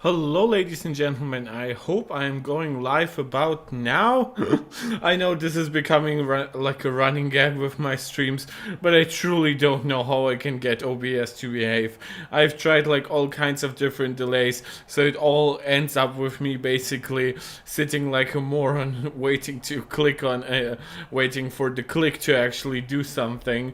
Hello, ladies and gentlemen. I hope I am going live about now. I know this is becoming like a running gag with my streams, but I truly don't know how I can get OBS to behave. I've tried like all kinds of different delays, so it all ends up with me basically sitting like a moron, waiting for the click to actually do something.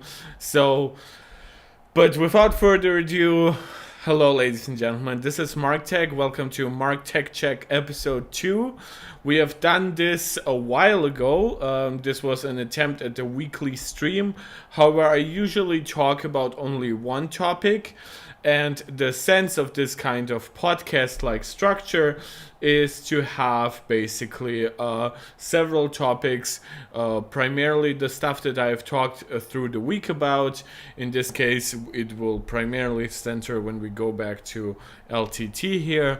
But without further ado, hello, ladies and gentlemen. This is Marc Tech. Welcome to Marc Tech Check episode 2. We have done this a while ago. This was an attempt at a weekly stream. However, I usually talk about only one topic. And the sense of this kind of podcast like structure is to have basically several topics, primarily the stuff that I have talked through the week about. In this case, it will primarily center when we go back to LTT here.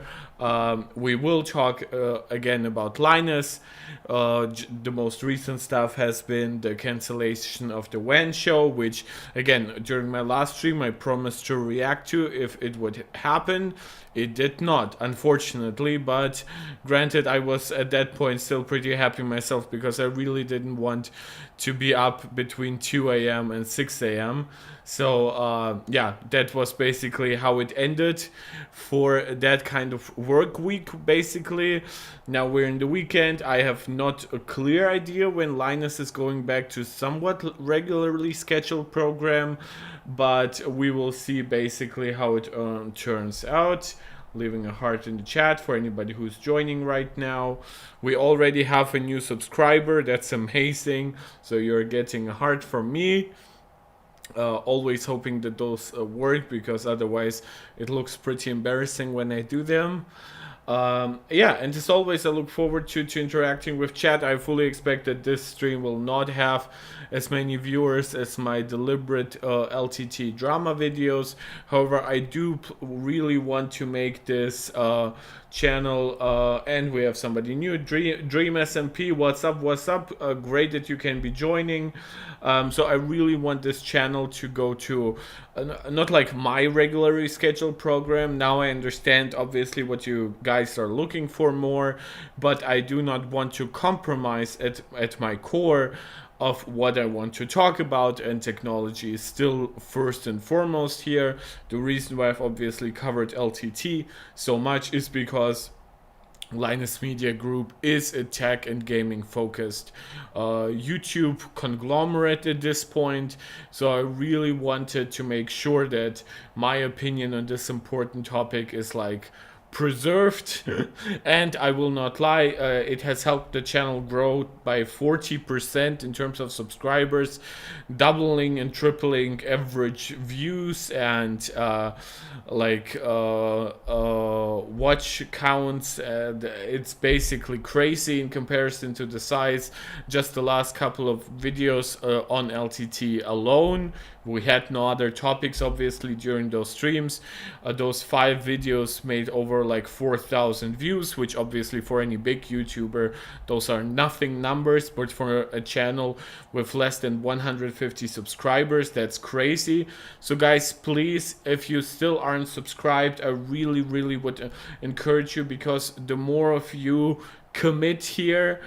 We will talk again about Linus. The most recent stuff has been the cancellation of the WAN show, which again during my last stream I promised to react to if it would happen. It did not, unfortunately, but granted, I was at that point still pretty happy myself because I really didn't want to be up between 2 a.m. and 6 a.m. So yeah, that was basically how it ended for that kind of work week, basically. Now we're in the weekend. I have not a clear idea when Linus is going back to somewhat regularly scheduled program, but we will see basically how it turns out. Leaving a heart in the chat for anybody who's joining right now. We already have a new subscriber. That's amazing. So you're getting a heart from me. Always hoping that those work, because otherwise it looks pretty embarrassing when I do them. Yeah, and as always, I look forward to interacting with chat. I fully expect that this stream will not have as many viewers as my deliberate LTT drama videos. However, I do really want to make this channel, and we have somebody new, Dream SMP. What's up? Great that you can be joining. So I really want this channel to go to not like my regularly scheduled program. Now I understand obviously what you guys are looking for more, but I do not want to compromise at my core of what I want to talk about, and technology is still first and foremost here. The reason why I've obviously covered LTT so much is because Linus Media Group is a tech and gaming focused YouTube conglomerate at this point, so I really wanted to make sure that my opinion on this important topic is like preserved. And I will not lie, it has helped the channel grow by 40% in terms of subscribers, doubling and tripling average views and watch counts. It's basically crazy in comparison to the size. Just the last couple of videos on LTT alone, we had no other topics obviously during those streams. Those 5 videos made over like 4,000 views, which obviously for any big YouTuber those are nothing numbers, but for a channel with less than 150 subscribers, that's crazy. So guys, please, if you still aren't subscribed, I really would encourage you, because the more of you commit here,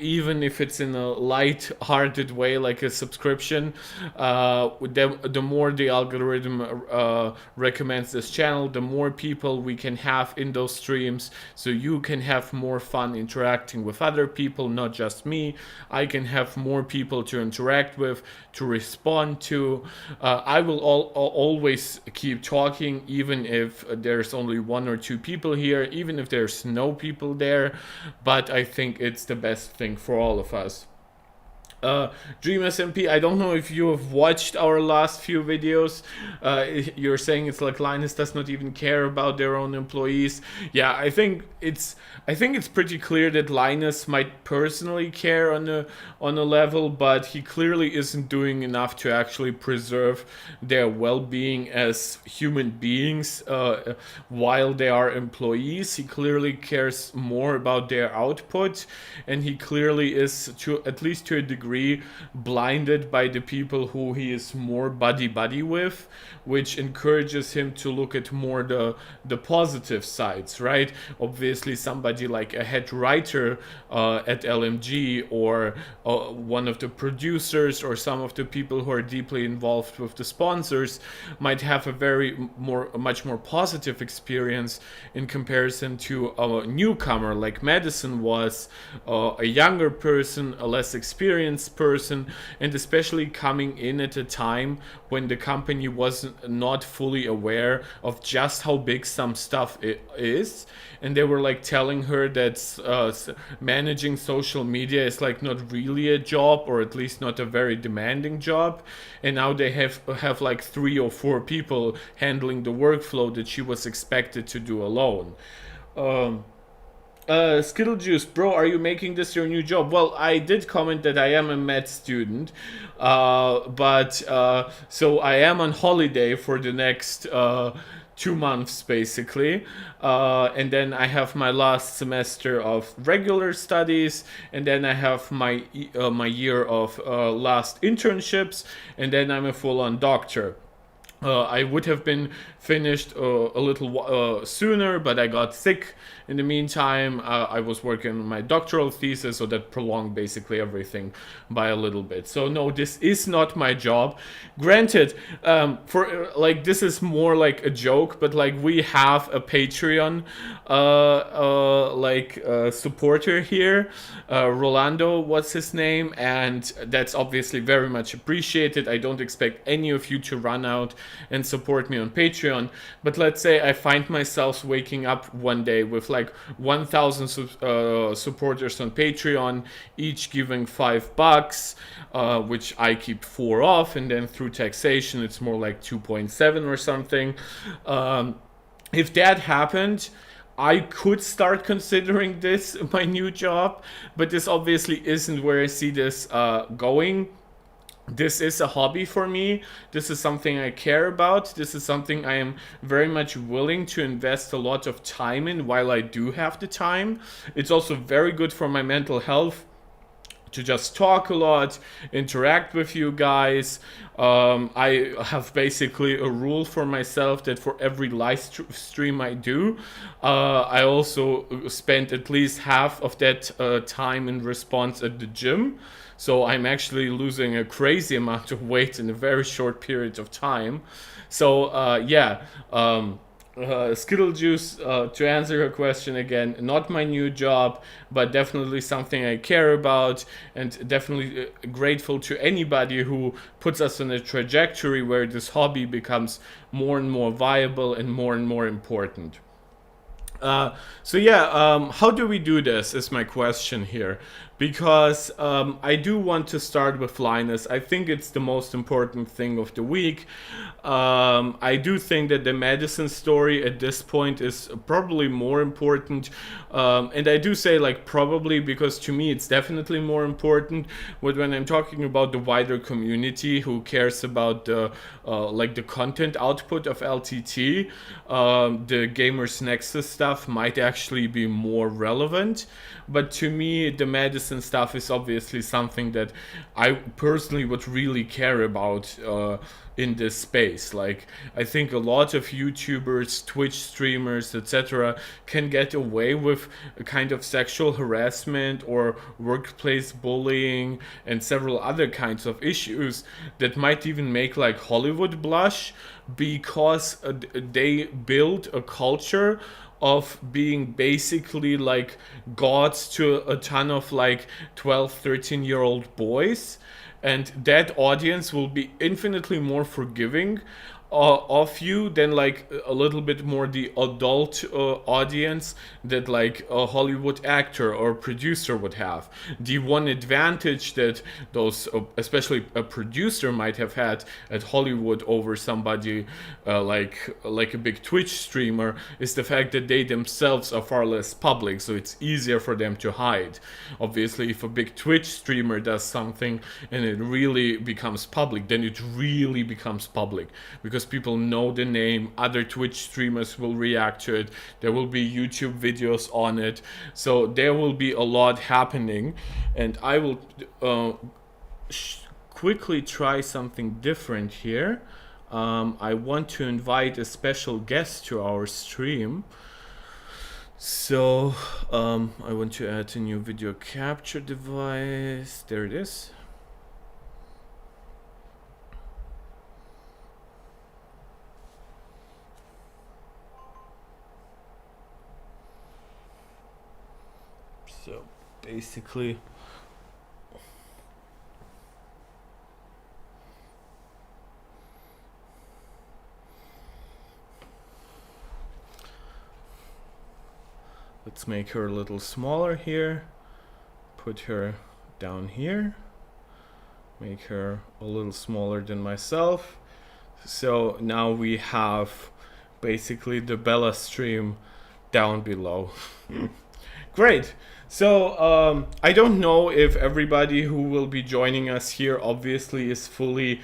even if it's in a light-hearted way like a subscription, the more the algorithm recommends this channel, the more people we can have in those streams, so you can have more fun interacting with other people, not just me. I can have more people to interact with, to respond to. I will always keep talking, even if there's only 1 or 2 people here, even if there's no people there, but I think it's the best thing for all of us. Dream SMP, I don't know if you have watched our last few videos. You're saying it's like Linus does not even care about their own employees. Yeah, I think it's pretty clear that Linus might personally care on a level, but he clearly isn't doing enough to actually preserve their well-being as human beings while they are employees. He clearly cares more about their output, and he clearly is, at least to a degree, degree blinded by the people who he is more buddy with, which encourages him to look at more the positive sides, right? Obviously, somebody like a head writer at LMG, or one of the producers, or some of the people who are deeply involved with the sponsors might have a much more positive experience in comparison to a newcomer like Madison was, a younger person, a less experienced person, and especially coming in at a time when the company was not fully aware of just how big some stuff is, and they were like telling her that managing social media is like not really a job, or at least not a very demanding job, and now they have like 3 or 4 people handling the workflow that she was expected to do alone. Skittle Juice, bro, are you making this your new job? Well, I did comment that I am a med student, but so I am on holiday for the next 2 months, basically, and then I have my last semester of regular studies, and then I have my year of last internships, and then I'm a full-on doctor. I would have been finished a little sooner, but I got sick in the meantime. I was working on my doctoral thesis, so that prolonged basically everything by a little bit. So no, this is not my job. Granted, for like, this is more like a joke, but like, we have a Patreon supporter here, Rolando, what's his name, and that's obviously very much appreciated. I don't expect any of you to run out and support me on Patreon, but let's say I find myself waking up one day with like 1,000 supporters on Patreon, each giving $5, which I keep 4 off, and then through taxation it's more like 2.7 or something. If that happened, I could start considering this my new job, but this obviously isn't where I see this going. This is a hobby for me. This is something I care about. This is something I am very much willing to invest a lot of time in while I do have the time. It's also very good for my mental health to just talk a lot, interact with you guys. I have basically a rule for myself that for every live stream I do, I also spend at least half of that time in response at the gym. So I'm actually losing a crazy amount of weight in a very short period of time. So Skittle Juice, to answer your question again, not my new job, but definitely something I care about, and definitely grateful to anybody who puts us on a trajectory where this hobby becomes more and more viable and more important. How do we do this is my question here, because I do want to start with Linus. I think it's the most important thing of the week. I do think that the medicine story at this point is probably more important, and I do say like probably because to me it's definitely more important. But when I'm talking about the wider community who cares about the content output of LTT, the Gamers Nexus stuff might actually be more relevant. But to me, the medicine stuff is obviously something that I personally would really care about in this space. Like, I think a lot of YouTubers, Twitch streamers, etc. can get away with a kind of sexual harassment or workplace bullying and several other kinds of issues that might even make like Hollywood blush, because they build a culture of being basically like gods to a ton of like 12, 13-year-old boys, and that audience will be infinitely more forgiving of you than like a little bit more the adult audience that like a Hollywood actor or producer would have. The one advantage that those, especially a producer, might have had at Hollywood over somebody like a big Twitch streamer is the fact that they themselves are far less public, so it's easier for them to hide. Obviously, if a big Twitch streamer does something and it really becomes public, then it really becomes public, because people know the name, other Twitch streamers will react to it, there will be YouTube videos on it, so there will be a lot happening, and I will quickly try something different here. I want to invite a special guest to our stream. So I want to add a new video capture device. There it is. So basically, let's make her a little smaller here, put her down here, make her a little smaller than myself. So now we have basically the Bella stream down below. Great. So I don't know if everybody who will be joining us here obviously is fully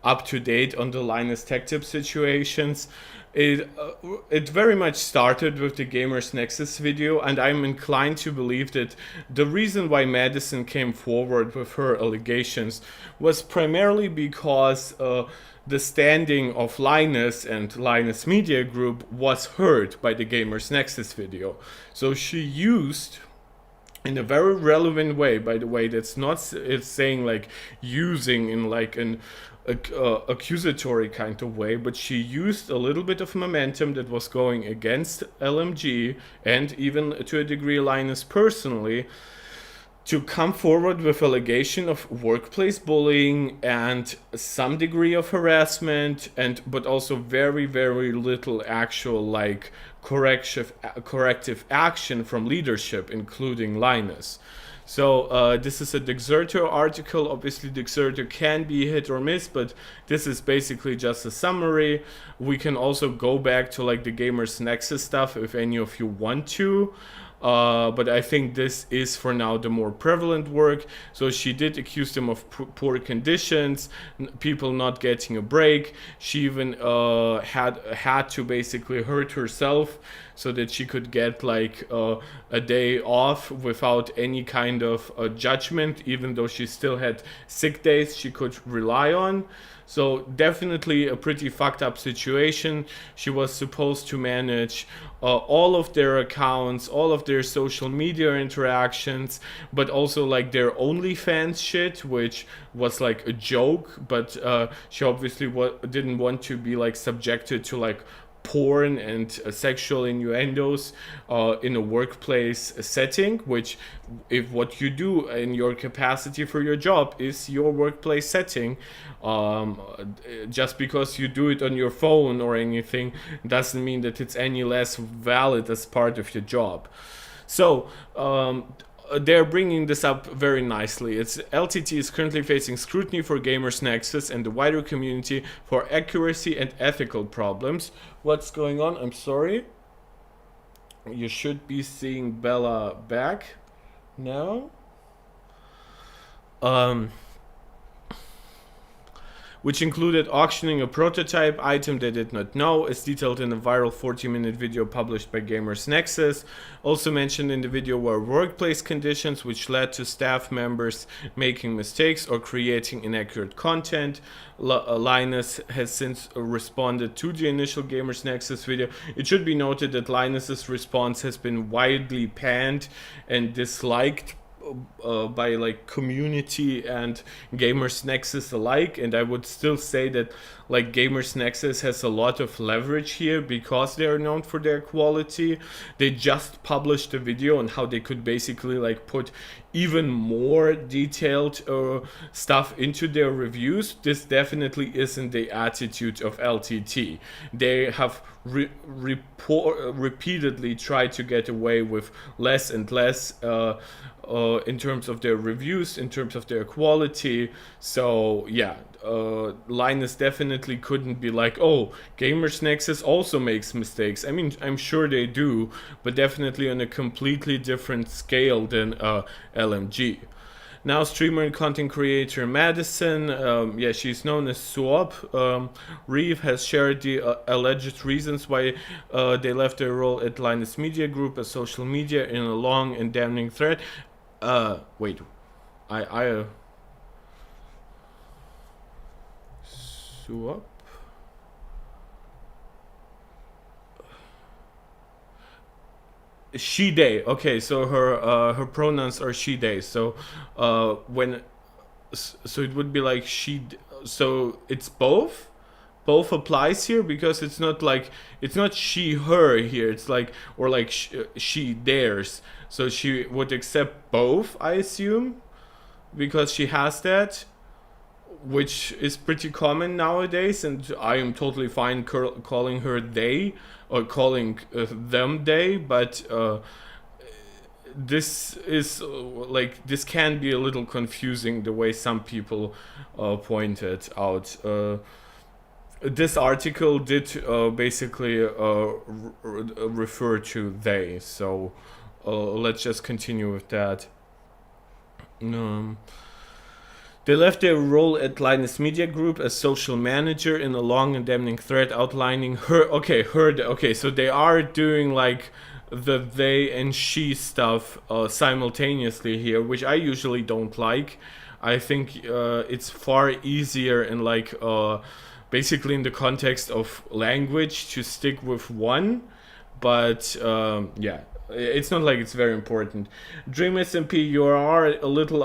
up to date on the Linus Tech Tips situations. It very much started with the Gamers Nexus video, and I'm inclined to believe that the reason why Madison came forward with her allegations was primarily because the standing of Linus and Linus Media Group was hurt by the Gamers Nexus video. So she used, in a very relevant way, by the way, that's not, it's saying like using in like an accusatory kind of way, but she used a little bit of momentum that was going against LMG and even to a degree Linus personally, to come forward with allegation of workplace bullying and some degree of harassment, and but also very, very little actual like corrective action from leadership, including Linus. So this is a Dexerto article. Obviously Dexerto can be hit or miss, but this is basically just a summary. We can also go back to like the Gamers Nexus stuff if any of you want to. But I think this is for now the more prevalent work. So she did accuse them of poor conditions, people not getting a break. She even had to basically hurt herself so that she could get like a day off without any kind of judgment, even though she still had sick days she could rely on. So definitely a pretty fucked up situation. She was supposed to manage all of their accounts, all of their social media interactions, but also like their OnlyFans shit, which was like a joke, but she obviously didn't want to be like subjected to like porn and sexual innuendos in a workplace setting, which if what you do in your capacity for your job is your workplace setting, just because you do it on your phone or anything doesn't mean that it's any less valid as part of your job. So they're bringing this up very nicely. It's LTT is currently facing scrutiny for Gamers Nexus and the wider community for accuracy and ethical problems. What's going on? I'm sorry. You should be seeing Bella back now. Which included auctioning a prototype item they did not know, as detailed in a viral 40-minute video published by Gamers Nexus. Also mentioned in the video were workplace conditions which led to staff members making mistakes or creating inaccurate content. Linus has since responded to the initial Gamers Nexus video. It should be noted that Linus's response has been widely panned and disliked by like community and Gamers Nexus alike, and I would still say that like Gamers Nexus has a lot of leverage here because they are known for their quality. They just published a video on how they could basically like put even more detailed stuff into their reviews. This definitely isn't the attitude of LTT. They have repeatedly tried to get away with less and less in terms of their reviews, in terms of their quality. So yeah, Linus definitely couldn't be like, oh, Gamers Nexus also makes mistakes. I mean, I'm sure they do, but definitely on a completely different scale than LMG. Now, streamer and content creator Madison, yeah, she's known as Swap. Reeve has shared the alleged reasons why they left their role at Linus Media Group as social media in a long and damning thread. Wait, Swap. She they. Okay, so her pronouns are she they. So when so it would be like so it's both applies here, because it's not like it's not she her here, it's like, or like she theirs, so she would accept both, I assume, because she has that, which is pretty common nowadays, and I am totally fine calling her they, or calling them they, but this is like, this can be a little confusing the way some people pointed out. This article did basically refer to they, so let's just continue with that. They left their role at Linus Media Group as social manager in a long and damning thread outlining okay, so they are doing like the they and she stuff simultaneously here, which I usually don't like. I think it's far easier and like basically in the context of language to stick with one, but yeah, it's not like it's very important. Dream SMP, you are a little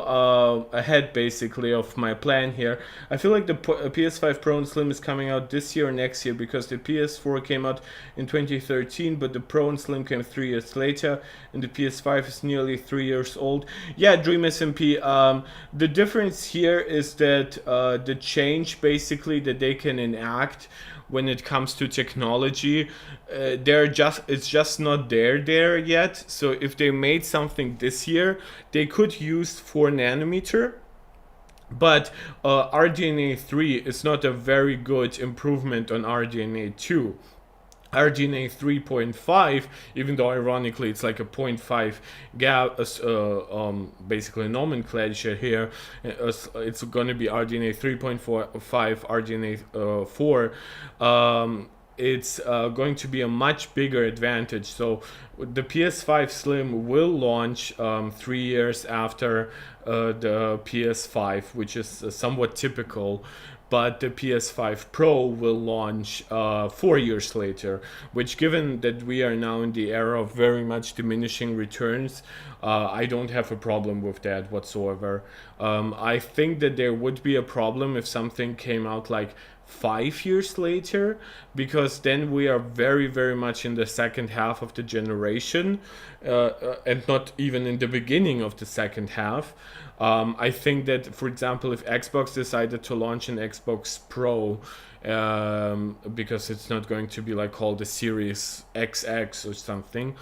ahead basically of my plan here. I feel like the PS5 Pro and Slim is coming out this year or next year, because the PS4 came out in 2013, but the Pro and Slim came 3 years later, and the PS5 is nearly 3 years old. Yeah, Dream SMP, the difference here is that the change basically that they can enact when it comes to technology, it's just not there yet. So if they made something this year, they could use 4 nanometer, but RDNA 3 is not a very good improvement on RDNA 2. RDNA 3.5, even though ironically it's like a 0.5 gap, basically nomenclature here, it's going to be RDNA 3.5, RDNA 4. It's going to be a much bigger advantage. So the PS5 Slim will launch 3 years after the PS5, which is somewhat typical. But the PS5 Pro will launch 4 years later, which, given that we are now in the era of very much diminishing returns, I don't have a problem with that whatsoever. I think that there would be a problem if something came out like 5 years later, because then we are very, very much in the second half of the generation, and not even in the beginning of the second half. I think that, for example, if Xbox decided to launch an Xbox Pro, because it's not going to be like called the Series XX or something,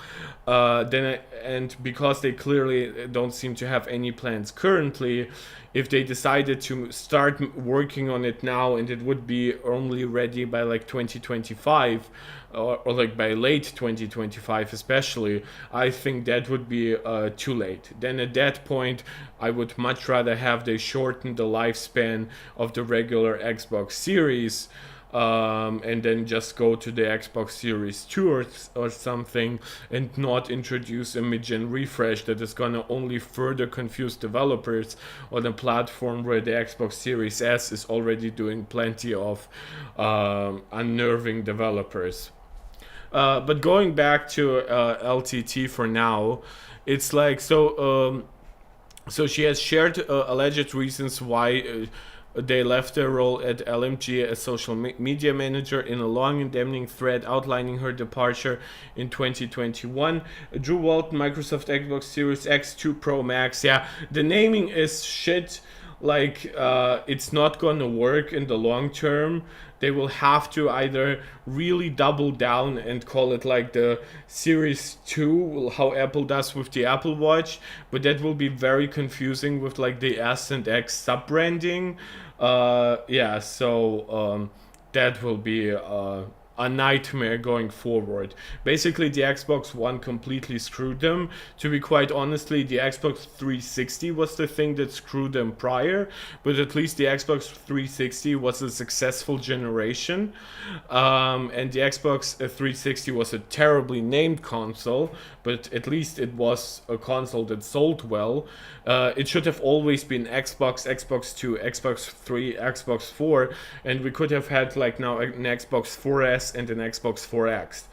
and because they clearly don't seem to have any plans currently, if they decided to start working on it now and it would be only ready by like 2025, or like by late 2025 especially, I think that would be too late. Then at that point, I would much rather have they shorten the lifespan of the regular Xbox Series, and then just go to the Xbox Series 2 or something, and not introduce a mid-gen refresh that is gonna only further confuse developers on a platform where the Xbox Series S is already doing plenty of unnerving developers. But going back to LTT for now, it's like, so she has shared alleged reasons why they left their role at LMG as social media manager in a long and damning thread outlining her departure in 2021. Drew Walton, Microsoft Xbox Series X2 Pro Max. Yeah, the naming is shit. Like, it's not gonna work in the long term. They will have to either really double down and call it like the Series 2, how Apple does with the Apple Watch, but that will be very confusing with like the S and X sub-branding. Yeah, so that will be a nightmare going forward. Basically, the Xbox One completely screwed them. To be quite honestly, the Xbox 360 was the thing that screwed them prior, but at least the Xbox 360 was a successful generation, and the Xbox 360 was a terribly named console, but at least it was a console that sold well. It should have always been Xbox, Xbox 2, Xbox 3, Xbox 4, and we could have had like now an Xbox 4S and an Xbox 4X.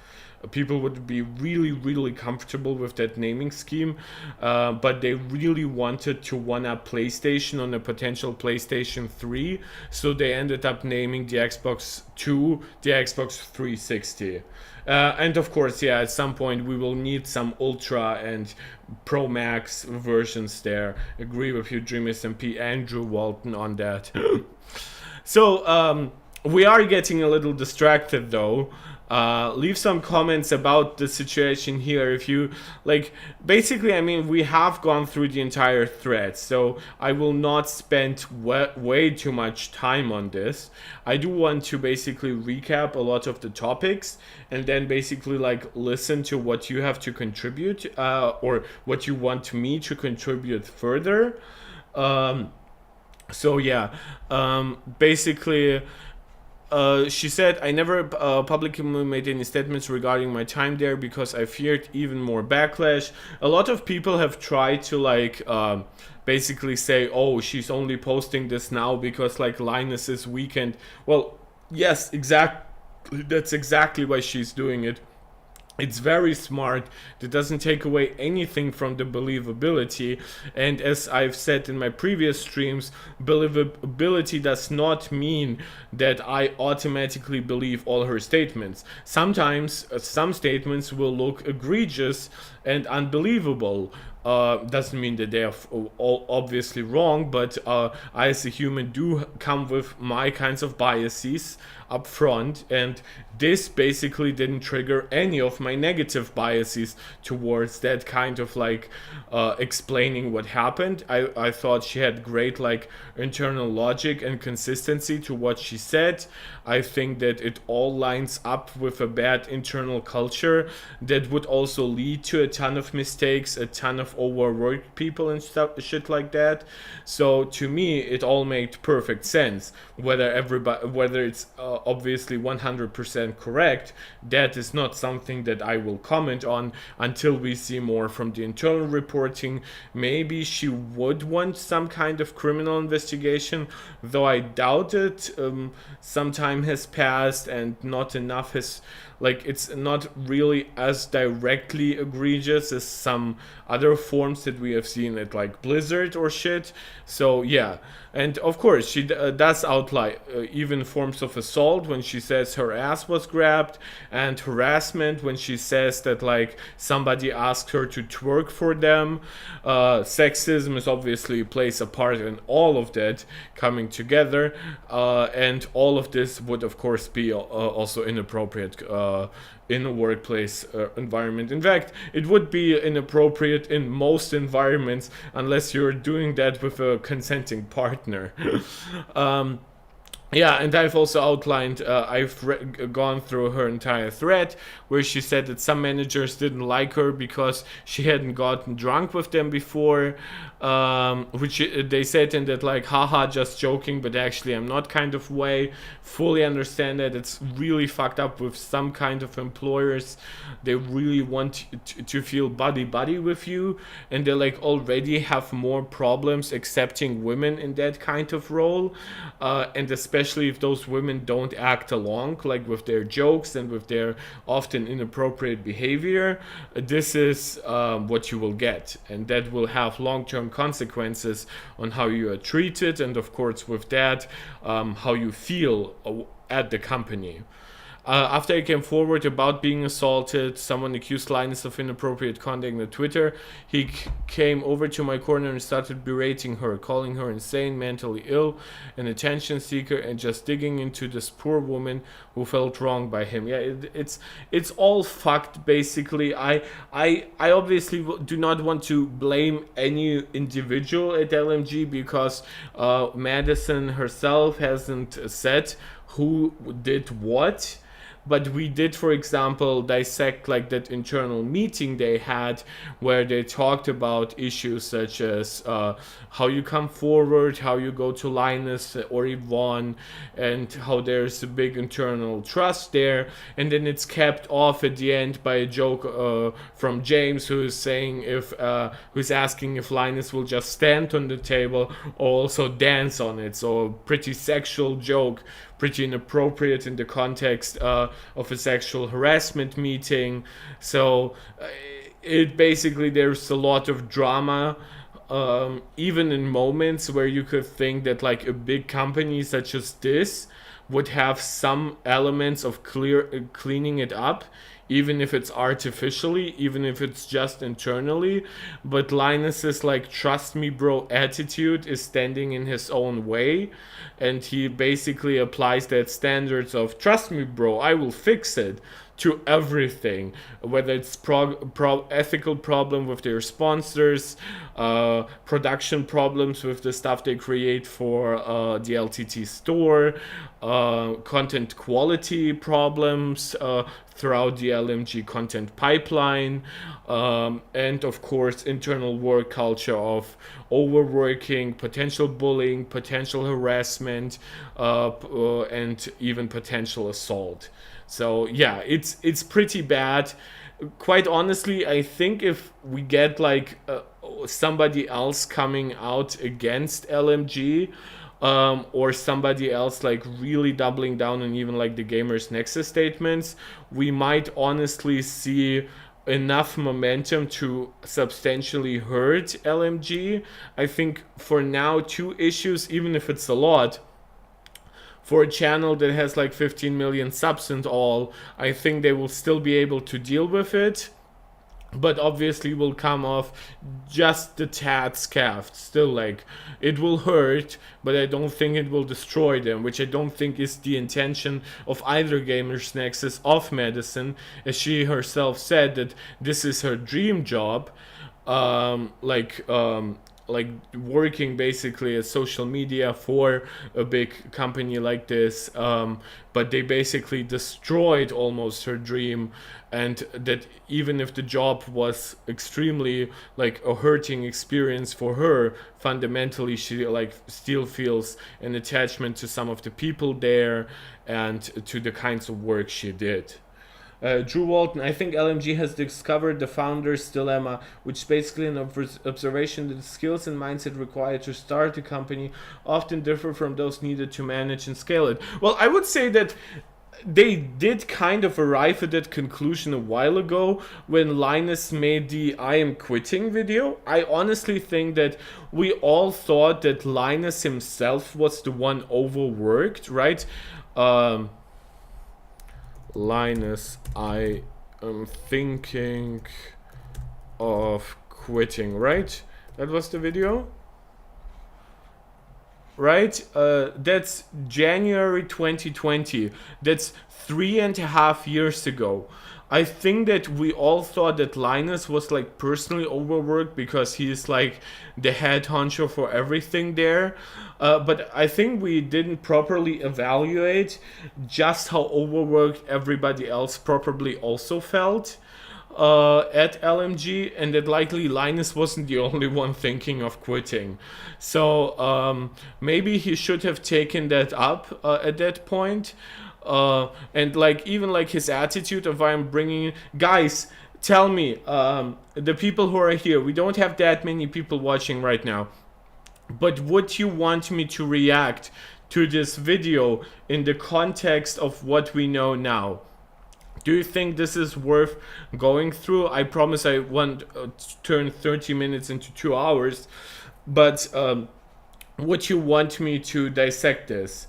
People would be really comfortable with that naming scheme, but they really wanted to one-up PlayStation on a potential PlayStation 3, so they ended up naming the Xbox 2 the Xbox 360. And of course, yeah, at some point we will need some Ultra and Pro Max versions there. Agree with you, Dream SMP, Andrew Walton, on that. So, we are getting a little distracted though. Leave some comments about the situation here if you like. Basically, I mean, we have gone through the entire thread, so I will not spend way too much time on this. I do want to basically recap a lot of the topics and then basically like listen to what you have to contribute, or what you want me to contribute further. So yeah, basically, she said, I never publicly made any statements regarding my time there because I feared even more backlash. A lot of people have tried to like basically say, oh, she's only posting this now because like Linus's weekend. Well, yes, exactly. That's exactly why she's doing it. It's very smart. That doesn't take away anything from the believability. And as I've said in my previous streams, believability does not mean that I automatically believe all her statements. Sometimes some statements will look egregious and unbelievable. Doesn't mean that they are all obviously wrong, but I as a human do come with my kinds of biases up front, and this basically didn't trigger any of my negative biases towards that kind of like explaining what happened. I thought she had great like internal logic and consistency to what she said. I think that it all lines up with a bad internal culture that would also lead to a ton of mistakes, a ton of overworked people and stuff, shit like that. So to me, it all made perfect sense. Whether it's obviously 100% correct, that is not something that I will comment on until we see more from the internal reporting. Maybe she would want some kind of criminal investigation, though I doubt it. Some time has passed and not enough has, like, it's not really as directly egregious as some other forms that we have seen at like Blizzard or shit. So yeah, and of course she does outline even forms of assault when she says her ass was grabbed, and harassment when she says that like somebody asked her to twerk for them. Sexism is obviously plays a part in all of that coming together, and all of this would of course be also inappropriate in a workplace environment. In fact, it would be inappropriate in most environments unless you're doing that with a consenting partner. Yeah, and I've also outlined, I've gone through her entire thread where she said that some managers didn't like her because she hadn't gotten drunk with them before, which they said in that like, haha, just joking, but actually I'm not kind of way. Fully understand that it's really fucked up with some kind of employers. They really want to feel buddy with you, and they like already have more problems accepting women in that kind of role, and especially if those women don't act along, like with their jokes and with their often inappropriate behavior. This is what you will get, and that will have long-term consequences on how you are treated, and of course with that, how you feel at the company. After I came forward about being assaulted, someone accused Linus of inappropriate conduct on Twitter. He came over to my corner and started berating her, calling her insane, mentally ill, an attention seeker, and just digging into this poor woman who felt wronged by him. Yeah, it's all fucked basically. I obviously do not want to blame any individual at LMG because Madison herself hasn't said who did what. but we did, for example, dissect like that internal meeting they had where they talked about issues such as how you come forward, how you go to Linus or Yvonne, and how there's a big internal trust there. And then it's capped off at the end by a joke from James, who's saying who's asking if Linus will just stand on the table or also dance on it. So pretty sexual joke, pretty inappropriate in the context of a sexual harassment meeting. So it basically, there's a lot of drama, even in moments where you could think that like a big company such as this would have some elements of cleaning it up, even if it's artificially, even if it's just internally. But Linus's like trust me bro attitude is standing in his own way, and he basically applies that standards of trust me bro, I will fix it, to everything, whether it's ethical problem with their sponsors, production problems with the stuff they create for the LTT store, content quality problems throughout the LMG content pipeline, and of course internal work culture of overworking, potential bullying, potential harassment, and even potential assault. So yeah, it's pretty bad. Quite honestly, I think if we get like somebody else coming out against LMG, or somebody else like really doubling down on even like the Gamers Nexus statements, we might honestly see enough momentum to substantially hurt LMG. I think for now 2 issues, even if it's a lot, for a channel that has like 15 million subs and all, I think they will still be able to deal with it, but obviously will come off just the tad scaffed. Still, like, it will hurt, but I don't think it will destroy them, which I don't think is the intention of either Gamers Nexus of Madison, as she herself said that this is her dream job, like working basically as social media for a big company like this, but they basically destroyed almost her dream, and that even if the job was extremely like a hurting experience for her, fundamentally she like still feels an attachment to some of the people there and to the kinds of work she did. Drew Walton, I think LMG has discovered the founder's dilemma, which is basically an observation that the skills and mindset required to start a company often differ from those needed to manage and scale it. Well, I would say that they did kind of arrive at that conclusion a while ago when Linus made the I am quitting video. I honestly think that we all thought that Linus himself was the one overworked, right? Linus, I am thinking of quitting, right? That was the video, right? That's January 2020. That's 3.5 years ago. I think that we all thought that Linus was like personally overworked because he's like the head honcho for everything there. But I think we didn't properly evaluate just how overworked everybody else probably also felt at LMG, and that likely Linus wasn't the only one thinking of quitting. So maybe he should have taken that up at that point. And like even like his attitude of I'm bringing guys, tell me, the people who are here, we don't have that many people watching right now, but would you want me to react to this video in the context of what we know now? Do you think this is worth going through? I promise I won't turn 30 minutes into 2 hours, but would you want me to dissect this?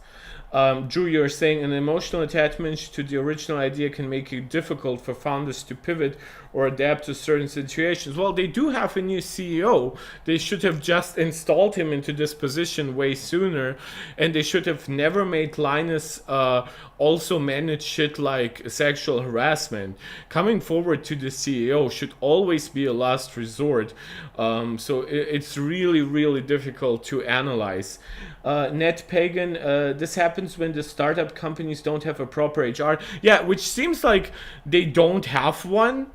Drew, you're saying an emotional attachment to the original idea can make it difficult for founders to pivot or adapt to certain situations. Well, they do have a new CEO. They should have just installed him into this position way sooner, and they should have never made Linus also manage shit like sexual harassment. Coming forward to the CEO should always be a last resort. So it's really, really difficult to analyze. Net Pagan, this happens when the startup companies don't have a proper HR. Yeah, which seems like they don't have one.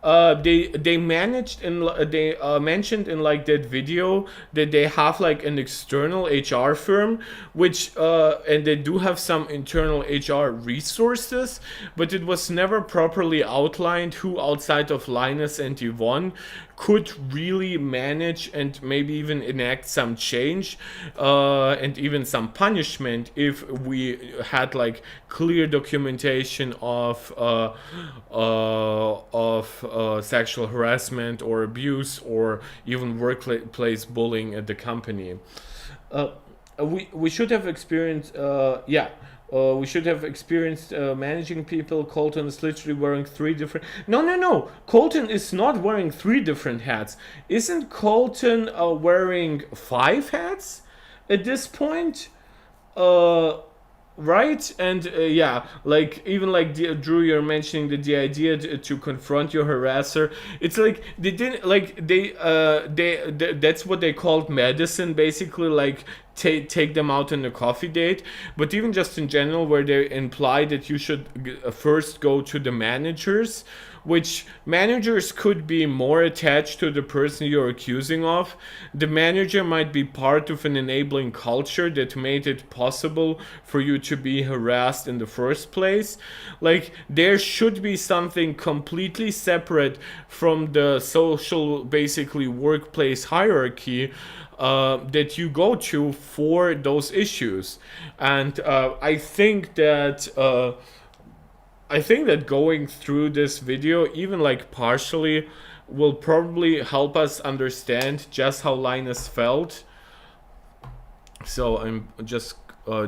They managed in they mentioned in like that video that they have like an external HR firm, which and they do have some internal HR resources, but it was never properly outlined who outside of Linus and Yvonne could really manage and maybe even enact some change and even some punishment if we had like clear documentation of sexual harassment or abuse or even workplace bullying at the company. We should have experienced we should have experienced managing people. Colton is literally wearing 3 different... No. Colton is not wearing 3 different hats. Isn't Colton wearing 5 hats at this point? Right? And yeah, like even like Drew, you're mentioning that the idea to confront your harasser, it's like they didn't like they that's what they called medicine, basically, like take them out on a coffee date. But even just in general, where they imply that you should first go to the managers, which managers could be more attached to the person you're accusing of. The manager might be part of an enabling culture that made it possible for you to be harassed in the first place. Like, there should be something completely separate from the social, basically, workplace hierarchy that you go to for those issues. And I think that going through this video, even like partially, will probably help us understand just how Linus felt. So I'm just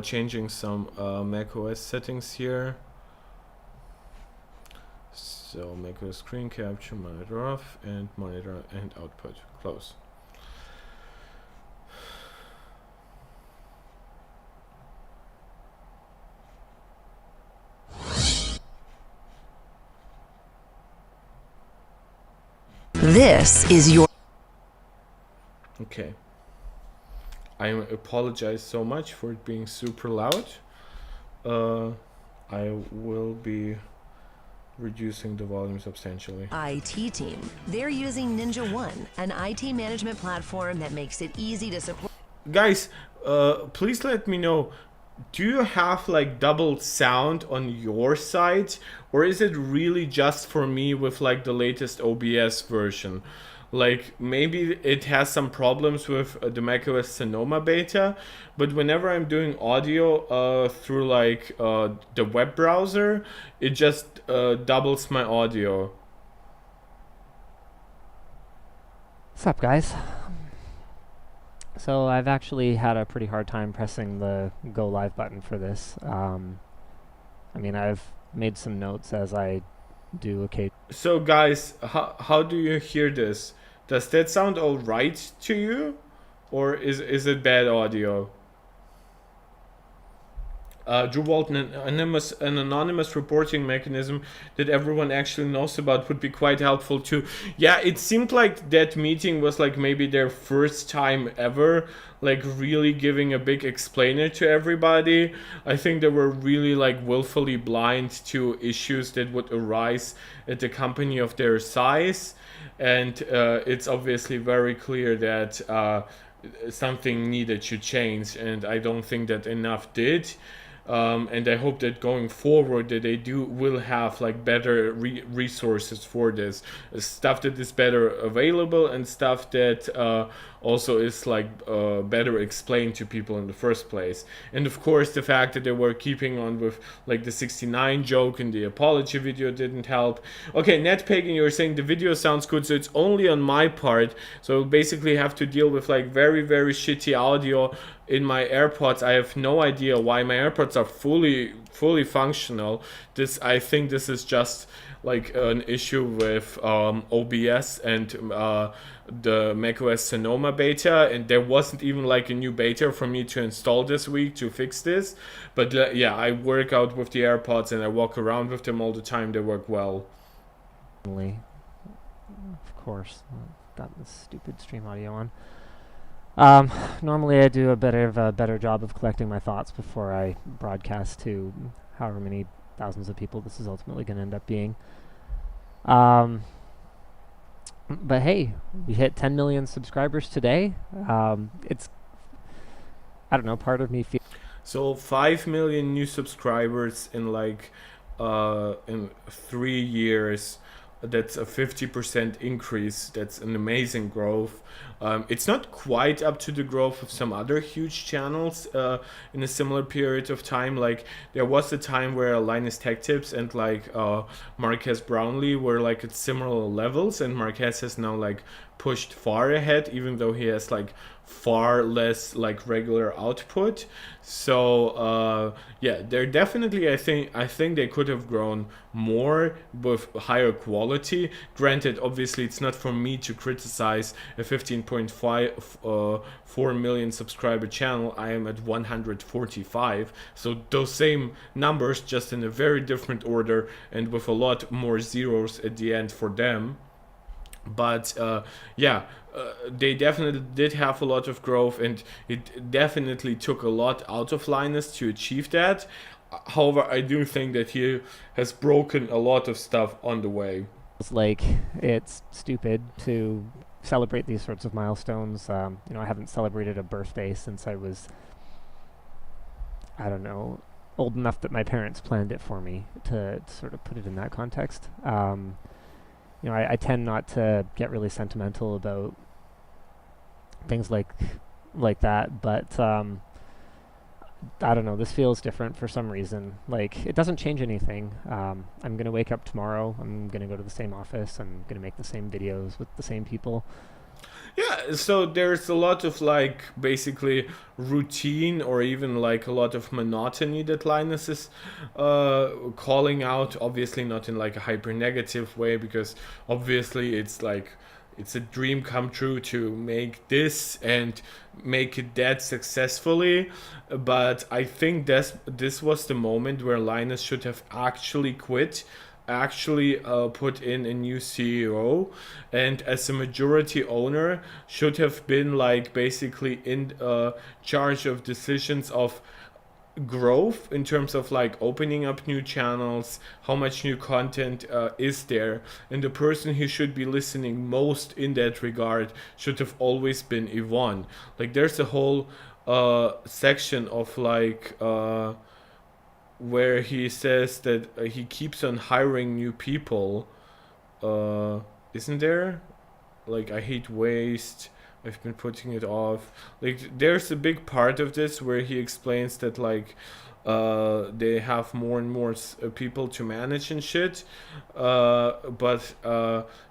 changing some macOS settings here. So macOS screen capture, monitor off, and monitor and output close. This is your... Okay. I apologize so much for it being super loud. I will be reducing the volume substantially. IT team. They're using Ninja One, an IT management platform that makes it easy to support... Guys, please let me know, do you have like double sound on your side, or is it really just for me with like the latest OBS version? Like, maybe it has some problems with the macOS Sonoma beta, but whenever I'm doing audio through like the web browser, it just doubles my audio. What's up, guys? So I've actually had a pretty hard time pressing the go live button for this. I mean, I've made some notes as I do occasionally. So guys, how do you hear this? Does that sound all right to you, or is it bad audio? Drew Walton, an anonymous reporting mechanism that everyone actually knows about would be quite helpful too. Yeah, it seemed like that meeting was like maybe their first time ever, like really giving a big explainer to everybody. I think they were really like willfully blind to issues that would arise at a company of their size. And it's obviously very clear that something needed to change, and I don't think that enough did. And I hope that going forward that they will have like better resources for this, stuff that is better available and stuff that also is like better explained to people in the first place. And of course the fact that they were keeping on with like the 69 joke and the apology video didn't help. Okay, NetPagan, you were saying the video sounds good, so it's only on my part, so I'll basically have to deal with like very shitty audio in my AirPods. I have no idea why my AirPods are fully functional. I think this is just like an issue with OBS and the macOS Sonoma beta, and there wasn't even like a new beta for me to install this week to fix this. But yeah, I work out with the AirPods and I walk around with them all the time. They work well. Of course, got this stupid stream audio on. Normally I do a better job of collecting my thoughts before I broadcast to however many thousands of people this is ultimately going to end up being. But hey, we hit 10 million subscribers today. It's, I don't know, part of me feels So 5 million new subscribers in 3 years. That's a 50% increase. That's an amazing growth. It's not quite up to the growth of some other huge channels in a similar period of time. Like there was a time where Linus Tech Tips and Marques Brownlee were like at similar levels, and Marques has now like pushed far ahead, even though he has like far less like regular output. So yeah, they're definitely, I think they could have grown more with higher quality. Granted, obviously it's not for me to criticize a 15.4 million subscriber channel. I am at 145, so those same numbers, just in a very different order and with a lot more zeros at the end for them. But yeah, they definitely did have a lot of growth, and it definitely took a lot out of Linus to achieve that. However, I do think that he has broken a lot of stuff on the way. like it's stupid to celebrate these sorts of milestones. I haven't celebrated a birthday since I was, I don't know, old enough that my parents planned it for me, to sort of put it in that context. I tend not to get really sentimental about things like that, but I don't know, this feels different for some reason. Like, it doesn't change anything. I'm gonna wake up tomorrow, I'm gonna go to the same office, I'm gonna make the same videos with the same people. Yeah, so there's a lot of like basically routine, or even like a lot of monotony that Linus is calling out. Obviously not in like a hyper negative way, because obviously it's like it's a dream come true to make this and make it that successfully. But I think this was the moment where Linus should have actually quit, actually put in a new CEO, and as a majority owner should have been like basically in charge of decisions of growth in terms of like opening up new channels, how much new content is there, and the person who should be listening most in that regard should have always been Yvonne. Like there's a whole section of where he says that he keeps on hiring new people, isn't there? Like, I hate waste, I've been putting it off. Like, there's a big part of this where he explains that like they have more and more people to manage and shit. But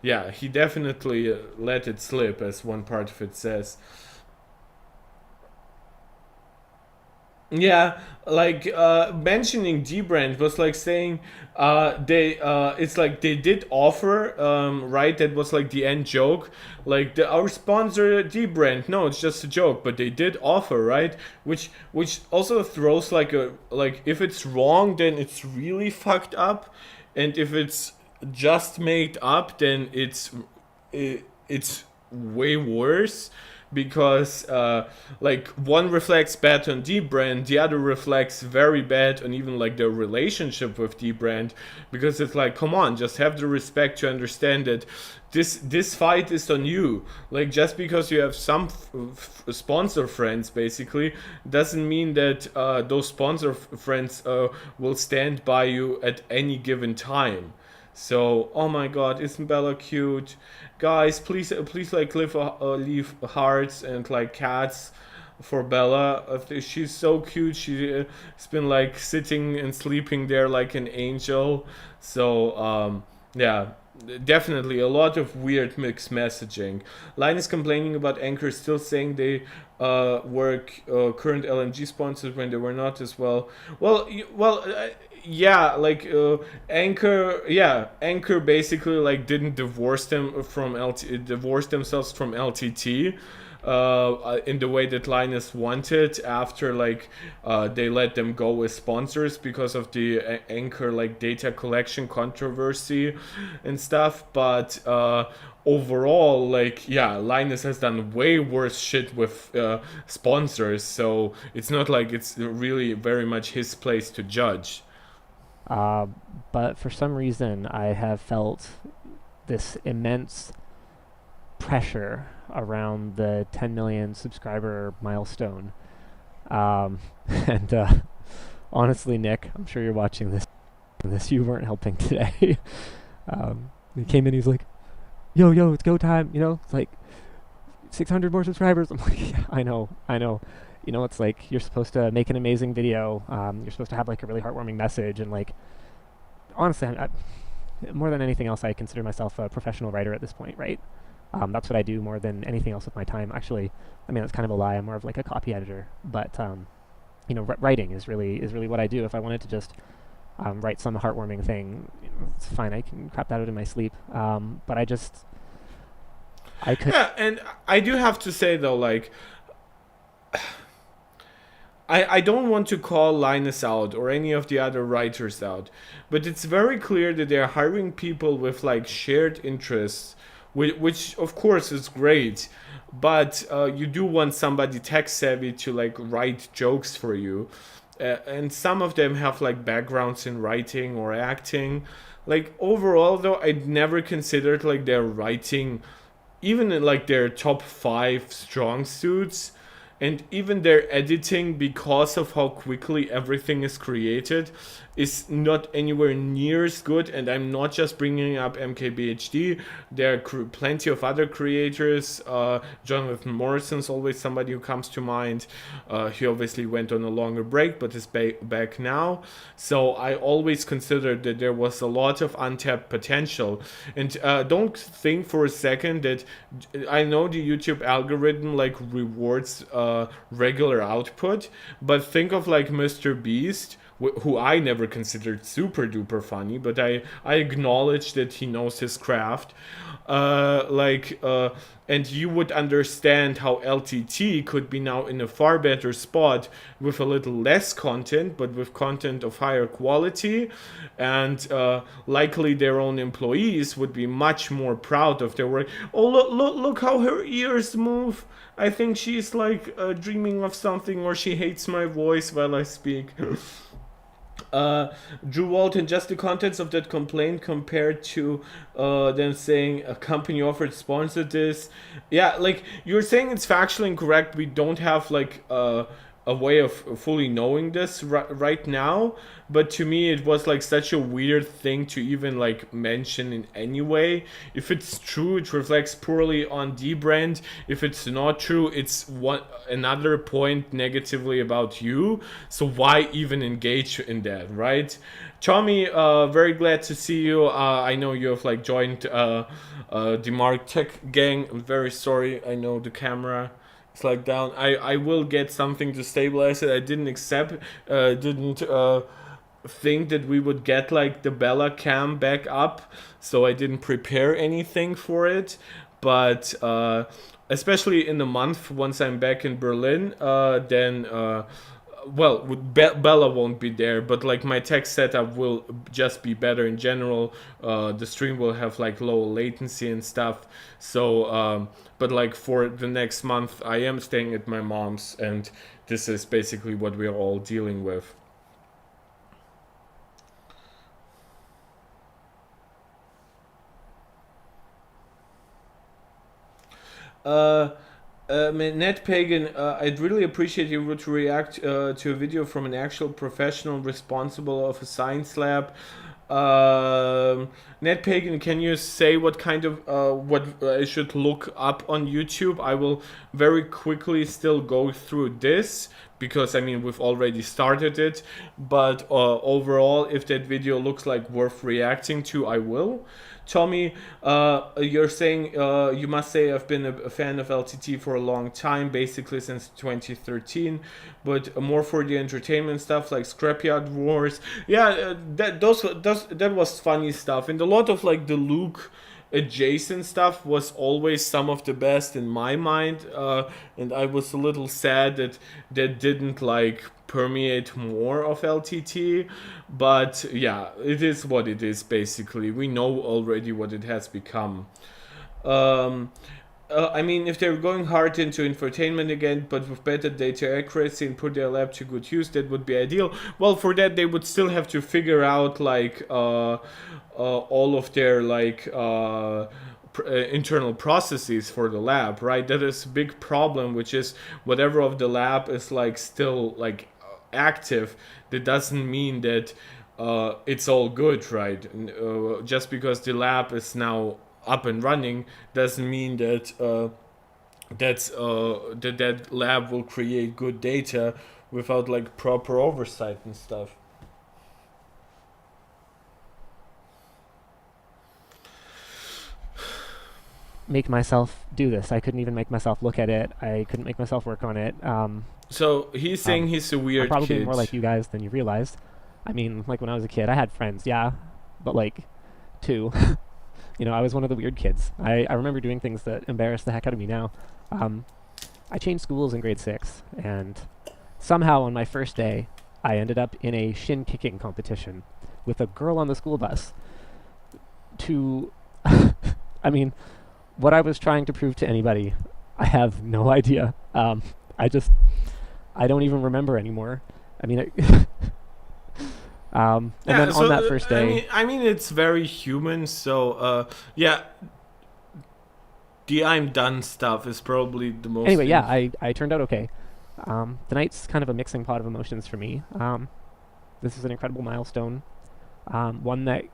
yeah, he definitely let it slip, as one part of it says. Yeah, like mentioning D-Brand was like saying they it's like they did offer, right? That was like the end joke. Like our sponsor D-Brand, no, it's just a joke, but they did offer, right? Which also throws like a, like, if it's wrong then it's really fucked up, and if it's just made up then it's way worse, because like one reflects bad on D-Brand, the other reflects very bad on even like their relationship with D-Brand, because it's like, come on, just have the respect to understand that this fight is on you. Like, just because you have some sponsor friends basically doesn't mean that those sponsor friends will stand by you at any given time. So, oh my god, isn't Bella cute? Guys, please like leave hearts and like cats for Bella. She's so cute. She's been like sitting and sleeping there like an angel. So, yeah, definitely a lot of weird mixed messaging. Line is complaining about Anchor, still saying they were current LMG sponsors when they were not as well. Yeah, like Anchor basically like didn't divorce themselves from LTT in the way that Linus wanted, after like they let them go as sponsors because of the Anchor like data collection controversy and stuff. But overall, like, yeah, Linus has done way worse shit with sponsors, so it's not like it's really very much his place to judge. But for some reason, I have felt this immense pressure around the 10 million subscriber milestone. And honestly, Nick, I'm sure you're watching this. You weren't helping today. He came in, he's like, yo, it's go time. It's like 600 more subscribers. I'm like, yeah, I know. It's like you're supposed to make an amazing video. You're supposed to have like a really heartwarming message. And like, honestly, more than anything else, I consider myself a professional writer at this point, right? That's what I do more than anything else with my time. Actually, I mean, that's kind of a lie. I'm more of like a copy editor. But, writing is really what I do. If I wanted to just write some heartwarming thing, it's fine. I can crap that out in my sleep. But I could... Yeah, and I do have to say, though, like... I don't want to call Linus out or any of the other writers out, but it's very clear that they're hiring people with like shared interests, which of course is great, but you do want somebody tech savvy to like write jokes for you, and some of them have like backgrounds in writing or acting. Like overall though, I'd never considered like their writing, even in like their top 5 strong suits. And even their editing, because of how quickly everything is created, is not anywhere near as good. And I'm not just bringing up MKBHD. There are plenty of other creators. Jonathan Morrison's always somebody who comes to mind. He obviously went on a longer break, but is back now. So I always considered that there was a lot of untapped potential. And don't think for a second that I know the YouTube algorithm like rewards regular output, but think of like Mr. Beast, who I never considered super duper funny, but I acknowledge that he knows his craft. And you would understand how LTT could be now in a far better spot with a little less content, but with content of higher quality, and likely their own employees would be much more proud of their work. Oh, look how her ears move. I think she's like dreaming of something, or she hates my voice while I speak. Drew Walton, just the contents of that complaint compared to them saying a company offered sponsored this. Yeah, like you're saying it's factually incorrect. We don't have like a way of fully knowing this right now, but to me it was like such a weird thing to even like mention in any way. If it's true, it reflects poorly on D brand. If it's not true, it's another point negatively about you. So why even engage in that, right? Tommy, very glad to see you. I know you have like joined the Marc Tech gang. I'm very sorry. I know the camera is like down. I will get something to stabilize it. I didn't think that we would get like the Bella cam back up, so I didn't prepare anything for it. But especially in the month once I'm back in Berlin, then Bella won't be there, but like my tech setup will just be better in general. The stream will have like low latency and stuff. So but like for the next month I am staying at my mom's, and this is basically what we're all dealing with. Ned Pagan, I'd really appreciate you would react to a video from an actual professional responsible of a science lab. Ned Pagan, can you say what kind of what I should look up on YouTube? I will very quickly still go through this, because I mean we've already started it, but overall, if that video looks like worth reacting to, I will. Tommy, you're saying you must say I've been a fan of LTT for a long time, basically since 2013, but more for the entertainment stuff like Scrapyard Wars. Yeah, that was funny stuff, and a lot of like the Luke adjacent stuff was always some of the best in my mind, and I was a little sad that didn't like permeate more of LTT, but yeah, it is what it is. Basically, we know already what it has become. I mean, if they're going hard into infotainment again, but with better data accuracy and put their lab to good use, that would be ideal. Well, for that, they would still have to figure out, like, all of their, like, internal processes for the lab, right? That is a big problem, which is whatever of the lab is, like, still, like, active. That doesn't mean that it's all good, right? Just because the lab is now up and running doesn't mean that that lab will create good data without like proper oversight and stuff. Make myself do this. I couldn't even make myself look at it. I couldn't make myself work on it. So he's saying he's a weird I'm probably kid. more like you guys than you realized. I mean, like when I was a kid, I had friends, yeah, but like 2. You know, I was one of the weird kids. I remember doing things that embarrass the heck out of me now. I changed schools in grade 6, and somehow on my first day, I ended up in a shin kicking competition with a girl on the school bus. I mean, what I was trying to prove to anybody, I have no idea. I don't even remember anymore. I mean, and then on that first day, I mean, it's very human. So, yeah, the I'm done stuff is probably the most. Anyway, yeah, I turned out okay. The night's kind of a mixing pot of emotions for me. This is an incredible milestone, one that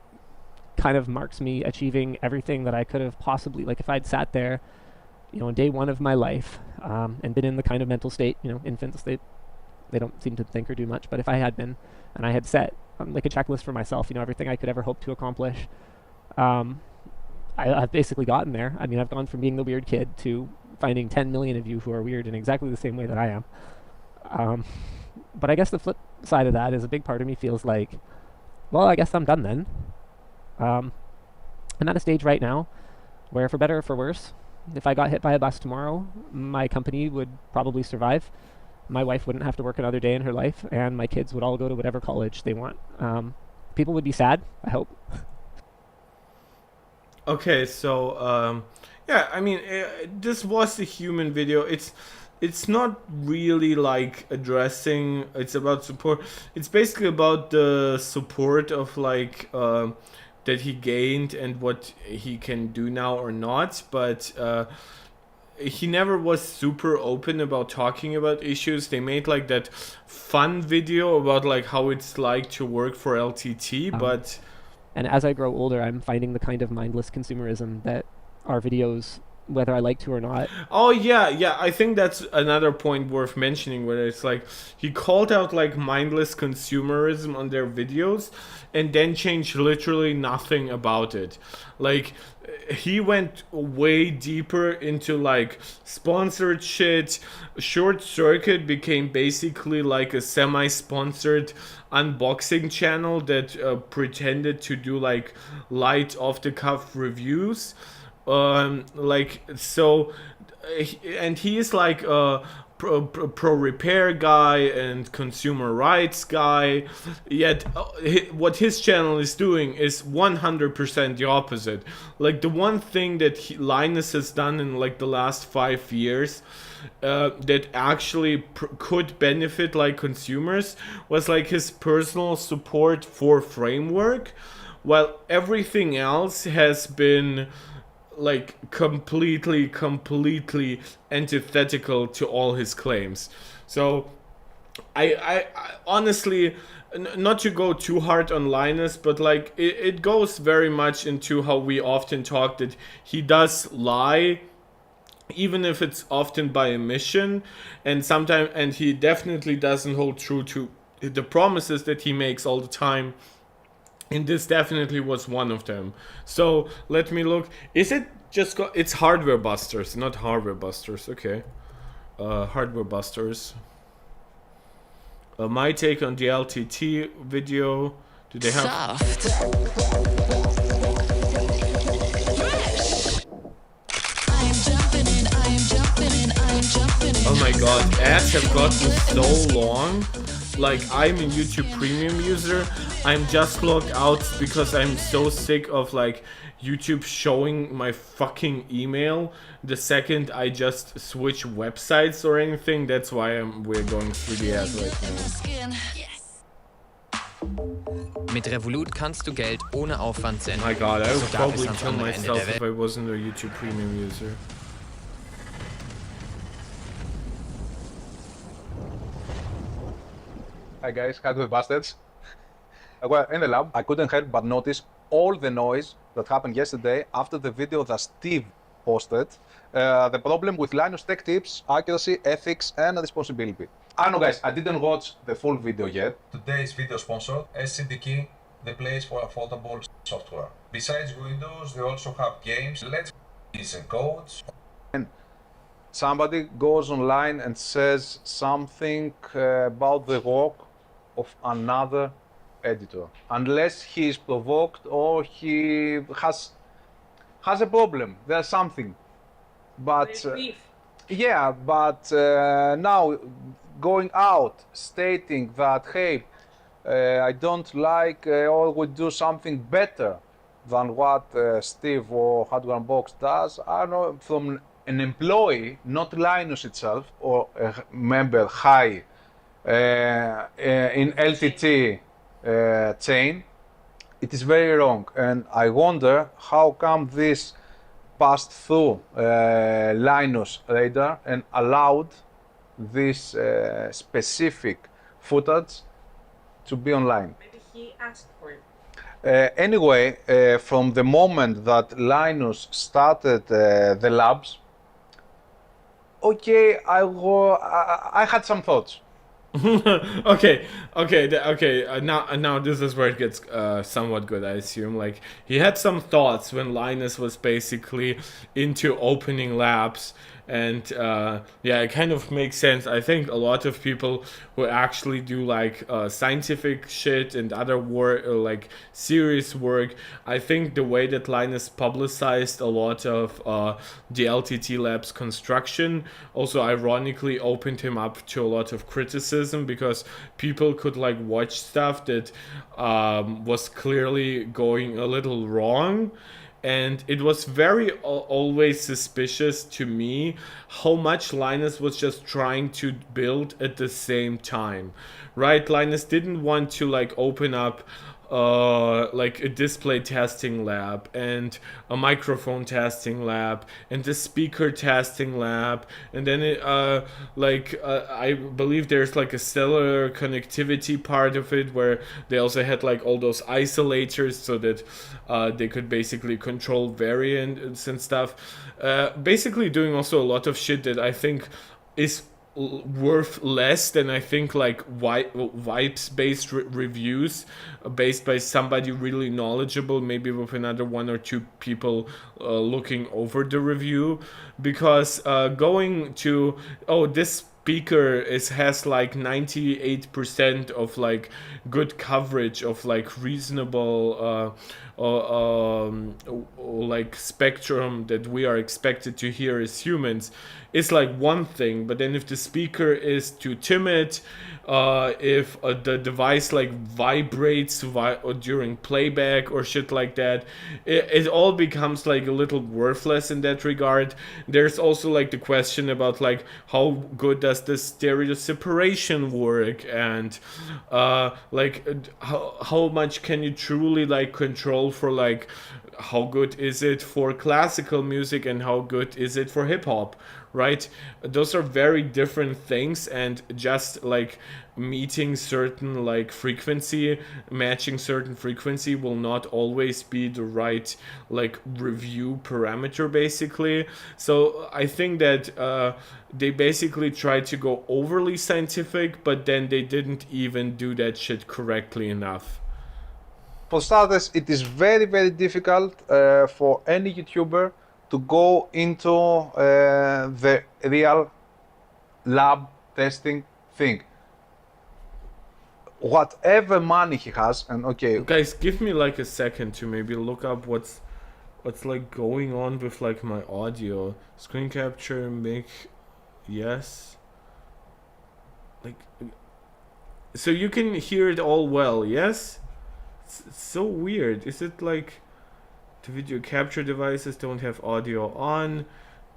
kind of marks me achieving everything that I could have possibly, like if I'd sat there, you know, on day 1 of my life, and been in the kind of mental state, you know, infant state. They don't seem to think or do much, but if I had been, and I had set like a checklist for myself, you know, everything I could ever hope to accomplish, I've basically gotten there. I mean, I've gone from being the weird kid to finding 10 million of you who are weird in exactly the same way that I am. But I guess the flip side of that is a big part of me feels like, well, I guess I'm done then. I'm at a stage right now where, for better or for worse, if I got hit by a bus tomorrow, my company would probably survive. My wife wouldn't have to work another day in her life, and my kids would all go to whatever college they want. People would be sad, I hope. Okay, so yeah, I mean, this was a human video. It's not really like addressing. It's about support. It's basically about the support of like that he gained and what he can do now or not, but. He never was super open about talking about issues. They made like that fun video about like how it's like to work for LTT, but... And as I grow older, I'm finding the kind of mindless consumerism that our videos, whether I like to or not... Oh, yeah, I think that's another point worth mentioning, where it's like, he called out like mindless consumerism on their videos, and then changed literally nothing about it. Like, he went way deeper into like sponsored shit. Short Circuit became basically like a semi-sponsored unboxing channel that pretended to do like light off-the-cuff reviews. Like, so, and he is like a pro repair guy and consumer rights guy, yet what his channel is doing is 100% the opposite. Like, the one thing that Linus has done in like the last 5 years that actually could benefit like consumers was like his personal support for framework, while everything else has been like completely antithetical to all his claims. So I honestly, not to go too hard on Linus, but like it goes very much into how we often talk that he does lie, even if it's often by omission, and sometimes, and he definitely doesn't hold true to the promises that he makes all the time. And this definitely was one of them. So let me look. Is it just it's Hardware Busters, not Hardware Busters. Okay, Hardware Busters. My take on the LTT video. Do they have? Soft. Oh my God, ads have gotten so long. like I'm a YouTube Premium user. I'm just logged out because I'm so sick of like YouTube showing my fucking email the second I just switch websites or anything. That's why we're going through the ads right now. Mit Revolut kannst du Geld ohne Aufwand senden. My god, I would sogar bis probably ans kill andere Ende myself der if Welt. I wasn't a YouTube Premium user. Hi guys, hi to the bastards. Well, in the lab, I couldn't help but notice all the noise that happened yesterday after the video that Steve posted. The problem with Linus Tech Tips, accuracy, ethics, and responsibility. I know guys, I didn't watch the full video yet. Today's video sponsor, SCDK, the place for affordable software. Besides Windows, they also have games, let's and codes. Somebody goes online and says something about the work of another editor, unless he is provoked or he has a problem. There's something, but yeah, but now going out stating that hey, I don't like or would do something better than what Steve or Hardware Unboxed does. I don't know, from an employee, not Linus itself, or a member high in LTT chain, it is very wrong. And I wonder how come this passed through Linus radar and allowed this specific footage to be online. Maybe he asked for it. Anyway, from the moment that Linus started the labs, okay, I had some thoughts. okay. Now this is where it gets somewhat good, I assume. Like, he had some thoughts when Linus was basically into opening labs, and yeah, it kind of makes sense. I think a lot of people who actually do like scientific shit and other work, like serious work, I think the way that Linus publicized a lot of the LTT Labs construction also ironically opened him up to a lot of criticism, because people could like watch stuff that was clearly going a little wrong. And it was very always suspicious to me how much Linus was just trying to build at the same time, right? Linus didn't want to like open up like a display testing lab and a microphone testing lab and the speaker testing lab, and then it, I believe there's like a cellular connectivity part of it where they also had like all those isolators so that they could basically control variants and stuff. Basically doing also a lot of shit that I think is worth less than I think like vibes based reviews based by somebody really knowledgeable, maybe with another one or two people looking over the review, because going to this speaker has like 98% of like good coverage of like reasonable like spectrum that we are expected to hear as humans, is like one thing. But then if the speaker is too timid, if the device like vibrates during playback or shit like that, it all becomes like a little worthless in that regard. There's also like the question about like how good does the stereo separation work, and like how much can you truly like control for like how good is it for classical music and how good is it for hip-hop, right? Those are very different things, and just like meeting certain like frequency, matching certain frequency will not always be the right like review parameter basically. So I think that they basically tried to go overly scientific, but then they didn't even do that shit correctly enough. For starters, it is very, very difficult for any YouTuber to go into the real lab testing thing. Whatever money he has, and okay. Guys, give me like a second to maybe look up what's like going on with like my audio. Screen capture, make, yes. Like, So you can hear it all well, yes? It's so weird. Is it like the video capture devices don't have audio on?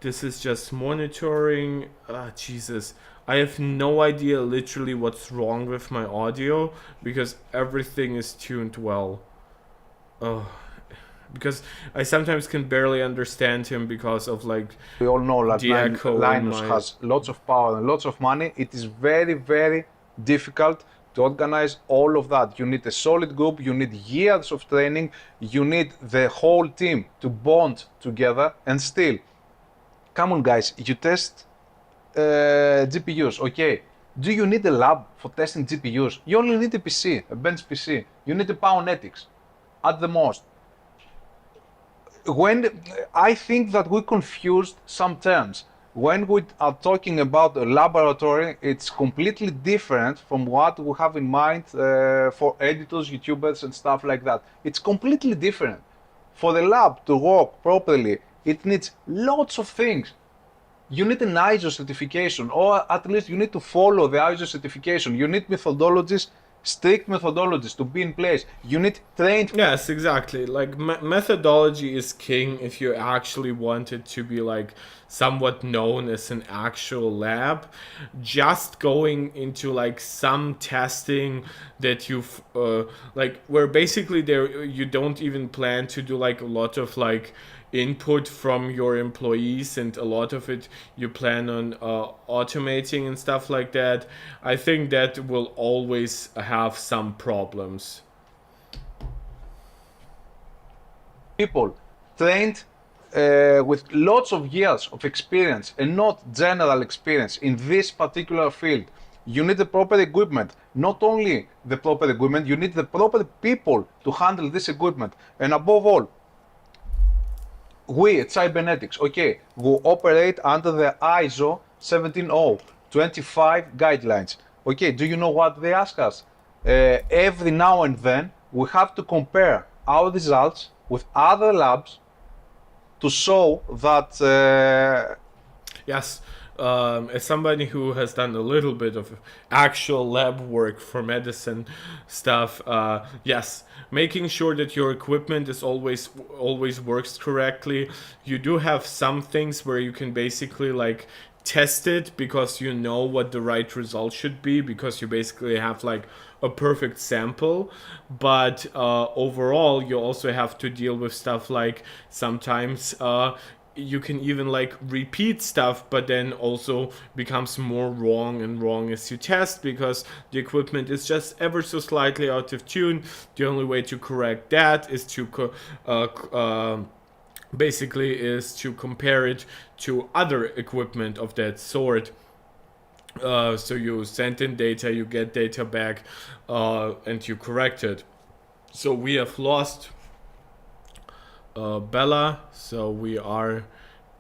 This is just monitoring. Ah, Jesus. I have no idea literally what's wrong with my audio because everything is tuned well. Oh, because I sometimes can barely understand him because of like We all know that the echo in Linus my- has lots of power and lots of money. It is very, very difficult to organize all of that. You need a solid group, you need years of training, you need the whole team to bond together. And still, come on guys, you test GPUs, okay. Do you need a lab for testing GPUs? You only need a PC, a bench PC. You need a Pownetics at the most. When I think that we confused some terms. When we are talking about a laboratory, it's completely different from what we have in mind for editors, YouTubers, and stuff like that. It's completely different. For the lab to work properly, it needs lots of things. You need an ISO certification, or at least you need to follow the ISO certification. You need methodologies, strict methodologies to be in place. You need trained. Yes, exactly. Like methodology is king if you actually want it to be like somewhat known as an actual lab. Just going into like some testing that you've like where basically there you don't even plan to do like a lot of like input from your employees, and a lot of it you plan on automating and stuff like that. I think that will always have some problems. People trained with lots of years of experience and not general experience in this particular field. You need the proper equipment. Not only the proper equipment, you need the proper people to handle this equipment. And above all, we at Cybernetics, okay, we operate under the ISO 17025 guidelines. Okay, do you know what they ask us? Every now and then, we have to compare our results with other labs to show that Yes, as somebody who has done a little bit of actual lab work for medicine stuff, yes, making sure that your equipment is always works correctly. You do have some things where you can basically like test it because you know what the right result should be, because you basically have like a perfect sample. But overall, you also have to deal with stuff like sometimes you can even like repeat stuff, but then also becomes more wrong and wrong as you test because the equipment is just ever so slightly out of tune. The only way to correct that is to basically is to compare it to other equipment of that sort. So you send in data, you get data back, and you correct it. So we have lost Bella, so we are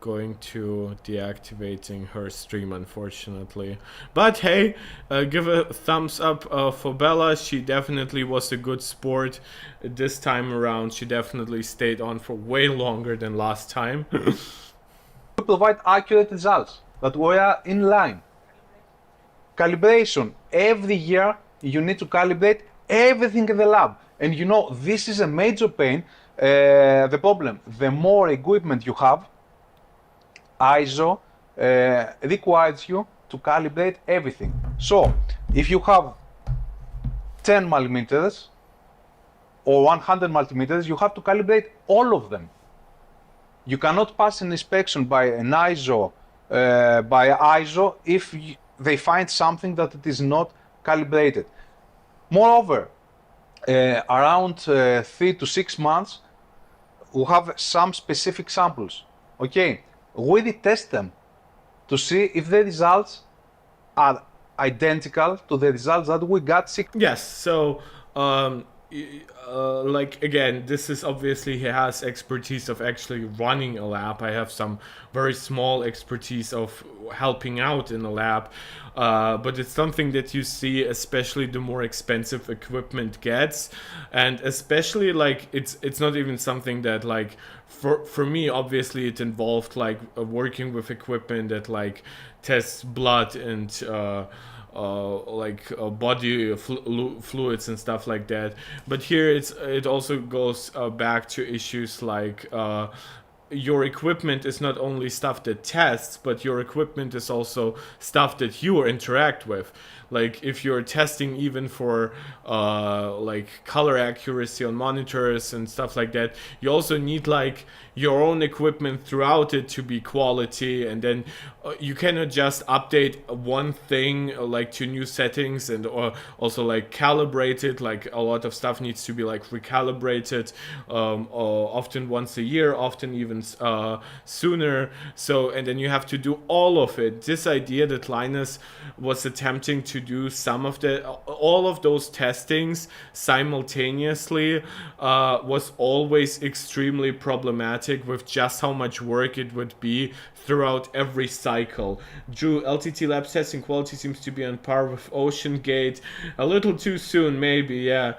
going to deactivating her stream, unfortunately. But hey, give a thumbs up for Bella. She definitely was a good sport this time around. She definitely stayed on for way longer than last time. we provide accurate results that we are in line. Calibration. Every year, you need to calibrate everything in the lab. And you know, this is a major pain. The problem, the more equipment you have, ISO requires you to calibrate everything. So, if you have 10 millimeters or 100 millimeters, you have to calibrate all of them. You cannot pass an inspection by an ISO, if they find something that it is not calibrated. Moreover, around 3 to 6 months, we have some specific samples. Okay, we retest them to see if the results are identical to the results that we got 6. Yes, so like again, this is obviously he has expertise of actually running a lab. I have some very small expertise of helping out in a lab, but it's something that you see, especially the more expensive equipment gets, and especially like it's not even something that like for me obviously it involved like working with equipment that like tests blood and body fluids and stuff like that. But here it also goes back to issues like your equipment is not only stuff that tests, but your equipment is also stuff that you interact with. Like if you're testing even for like color accuracy on monitors and stuff like that, you also need like your own equipment throughout it to be quality, and then you cannot just update one thing like to new settings and or also like calibrate it. Like a lot of stuff needs to be like recalibrated often once a year, often even sooner. So and then you have to do all of it. This idea that Linus was attempting to do all of those testings simultaneously was always extremely problematic with just how much work it would be throughout every cycle. Drew, LTT Labs testing quality seems to be on par with Ocean Gate. A little too soon, maybe, yeah.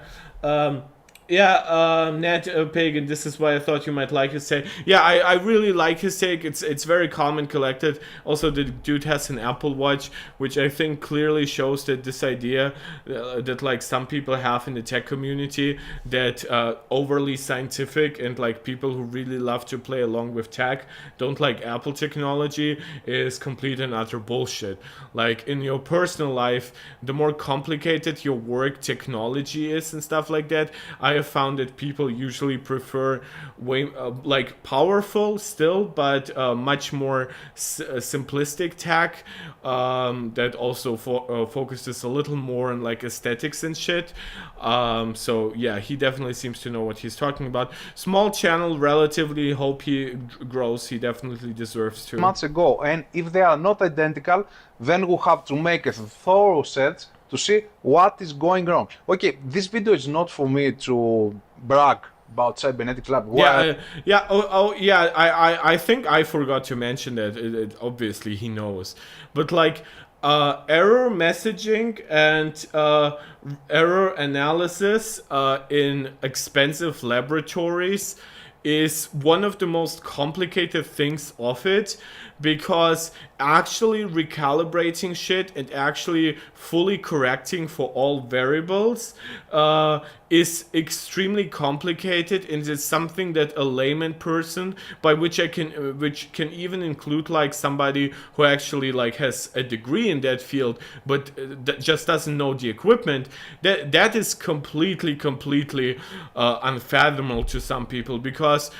Ned Pagan, this is why I thought you might like his take. Yeah, I really like his take. It's very calm and collected. Also, the dude has an Apple Watch, which I think clearly shows that this idea that like some people have in the tech community, that overly scientific and like people who really love to play along with tech don't like Apple technology, is complete and utter bullshit. Like in your personal life, the more complicated your work technology is and stuff like that, I have found that people usually prefer way like powerful still, but much more simplistic tech that also focuses a little more on like aesthetics and shit. So yeah, he definitely seems to know what he's talking about. Small channel, relatively. Hope he grows. He definitely deserves to. Months ago, and if they are not identical, then we have to make a thorough search to see what is going wrong. Okay, this video is not for me to brag about Cybernetics Lab. I think I forgot to mention that. Obviously he knows, but like error messaging and error analysis in expensive laboratories is one of the most complicated things of it, because actually recalibrating shit and actually fully correcting for all variables is extremely complicated, and it's something that a layman person, by which which can even include like somebody who actually like has a degree in that field but just doesn't know the equipment, that is completely unfathomable to some people. Because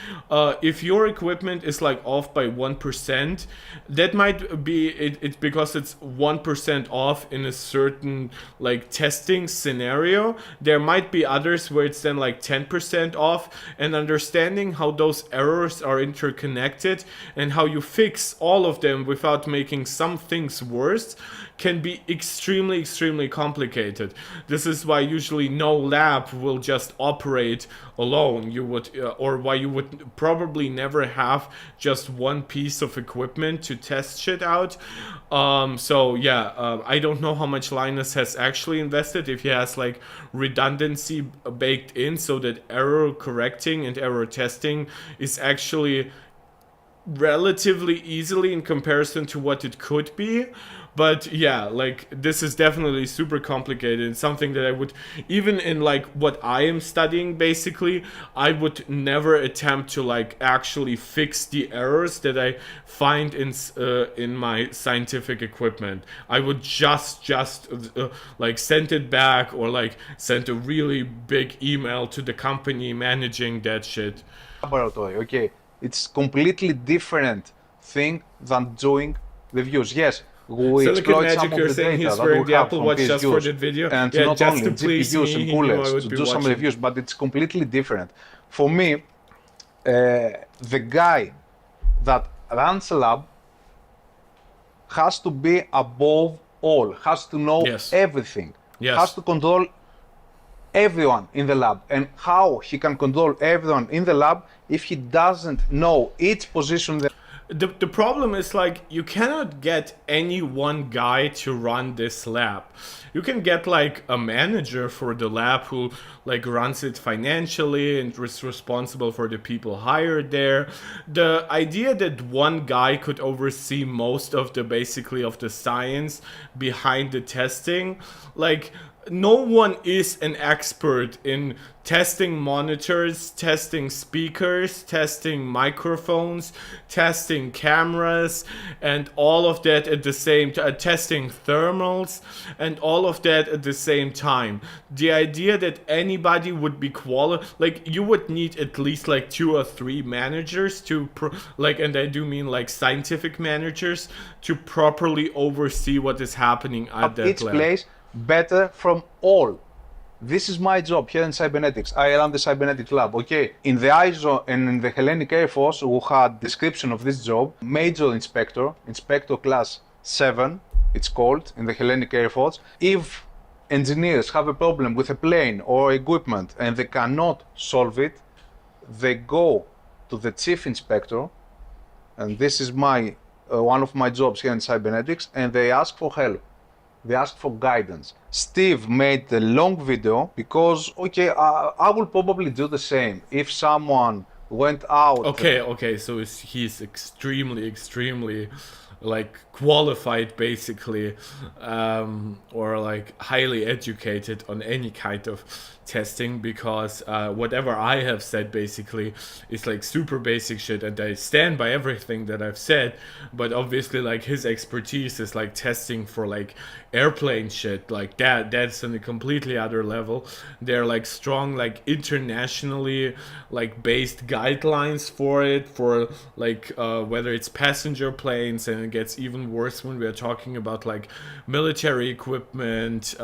if your equipment is like off by 1%, that might be it's because it's 1% off in a certain like testing scenario. There might be others where it's then like 10% off, and understanding how those errors are interconnected and how you fix all of them without making some things worse can be extremely complicated. This is why usually no lab will just operate alone. You would or why you would probably never have just one piece of equipment to test shit out. So yeah, I don't know how much Linus has actually invested, if he has like redundancy baked in so that error correcting and error testing is actually relatively easily in comparison to what it could be. But yeah, like this is definitely super complicated. It's something that I would, even in like what I am studying basically, I would never attempt to like actually fix the errors that I find in my scientific equipment. I would just like send it back, or like send a really big email to the company managing that shit. Laboratory, okay, it's completely different thing than doing reviews. Yes, we exploit some of the data that we have from PSUs, and not only GPUs and coolers to do some reviews, but it's completely different. For me, the guy that runs a lab has to be above all, has to know everything, has to control everyone in the lab. And how he can control everyone in the lab if he doesn't know each position? the problem is like you cannot get any one guy to run this lab. You can get like a manager for the lab who like runs it financially and is responsible for the people hired there. The idea that one guy could oversee most of the basically of the science behind the testing, like no one is an expert in testing monitors, testing speakers, testing microphones, testing cameras, and all of that at the same time, testing thermals, and all of that at the same time. The idea that anybody would be like you would need at least like 2 or 3 managers to and I do mean like scientific managers to properly oversee what is happening at that each lab. place better from all. This is my job here in cybernetics. I run the cybernetics lab, okay? In the ISO and in the Hellenic Air Force, who had description of this job, Major Inspector, Inspector Class 7, it's called, in the Hellenic Air Force. If engineers have a problem with a plane or equipment and they cannot solve it, they go to the Chief Inspector, and this is my one of my jobs here in cybernetics, and they ask for help. They asked for guidance. Steve made the long video because, okay, I will probably do the same. If someone went out... Okay, so he's extremely like qualified basically, or like highly educated on any kind of testing, because whatever I have said basically is like super basic shit, and I stand by everything that I've said, but obviously like his expertise is like testing for like airplane shit, like that's on a completely other level. They're like strong like internationally like based guidelines for it, for like whether it's passenger planes, and it gets even worse when we are talking about like military equipment,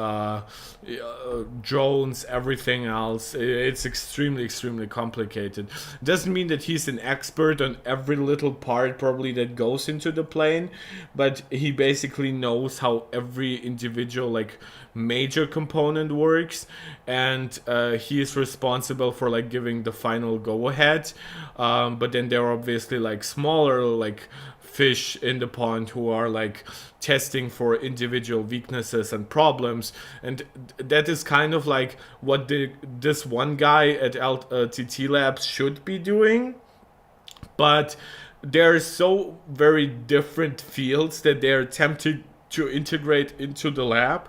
drones, everything else. It's extremely complicated. Doesn't mean that he's an expert on every little part probably that goes into the plane, but he basically knows how every individual like major component works, and he is responsible for like giving the final go ahead, but then there are obviously like smaller like fish in the pond who are like testing for individual weaknesses and problems, and that is kind of like what this one guy at LTT Labs should be doing, but there are so very different fields that they're attempting to integrate into the lab.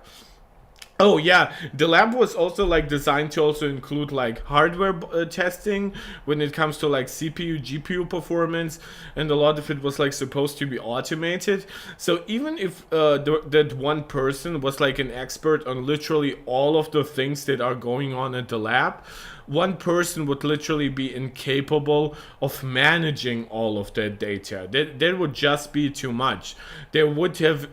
Oh yeah, the lab was also like designed to also include like hardware testing when it comes to like CPU, GPU performance, and a lot of it was like supposed to be automated. So even if that one person was like an expert on literally all of the things that are going on at the lab, one person would literally be incapable of managing all of that data. That would just be too much. There would have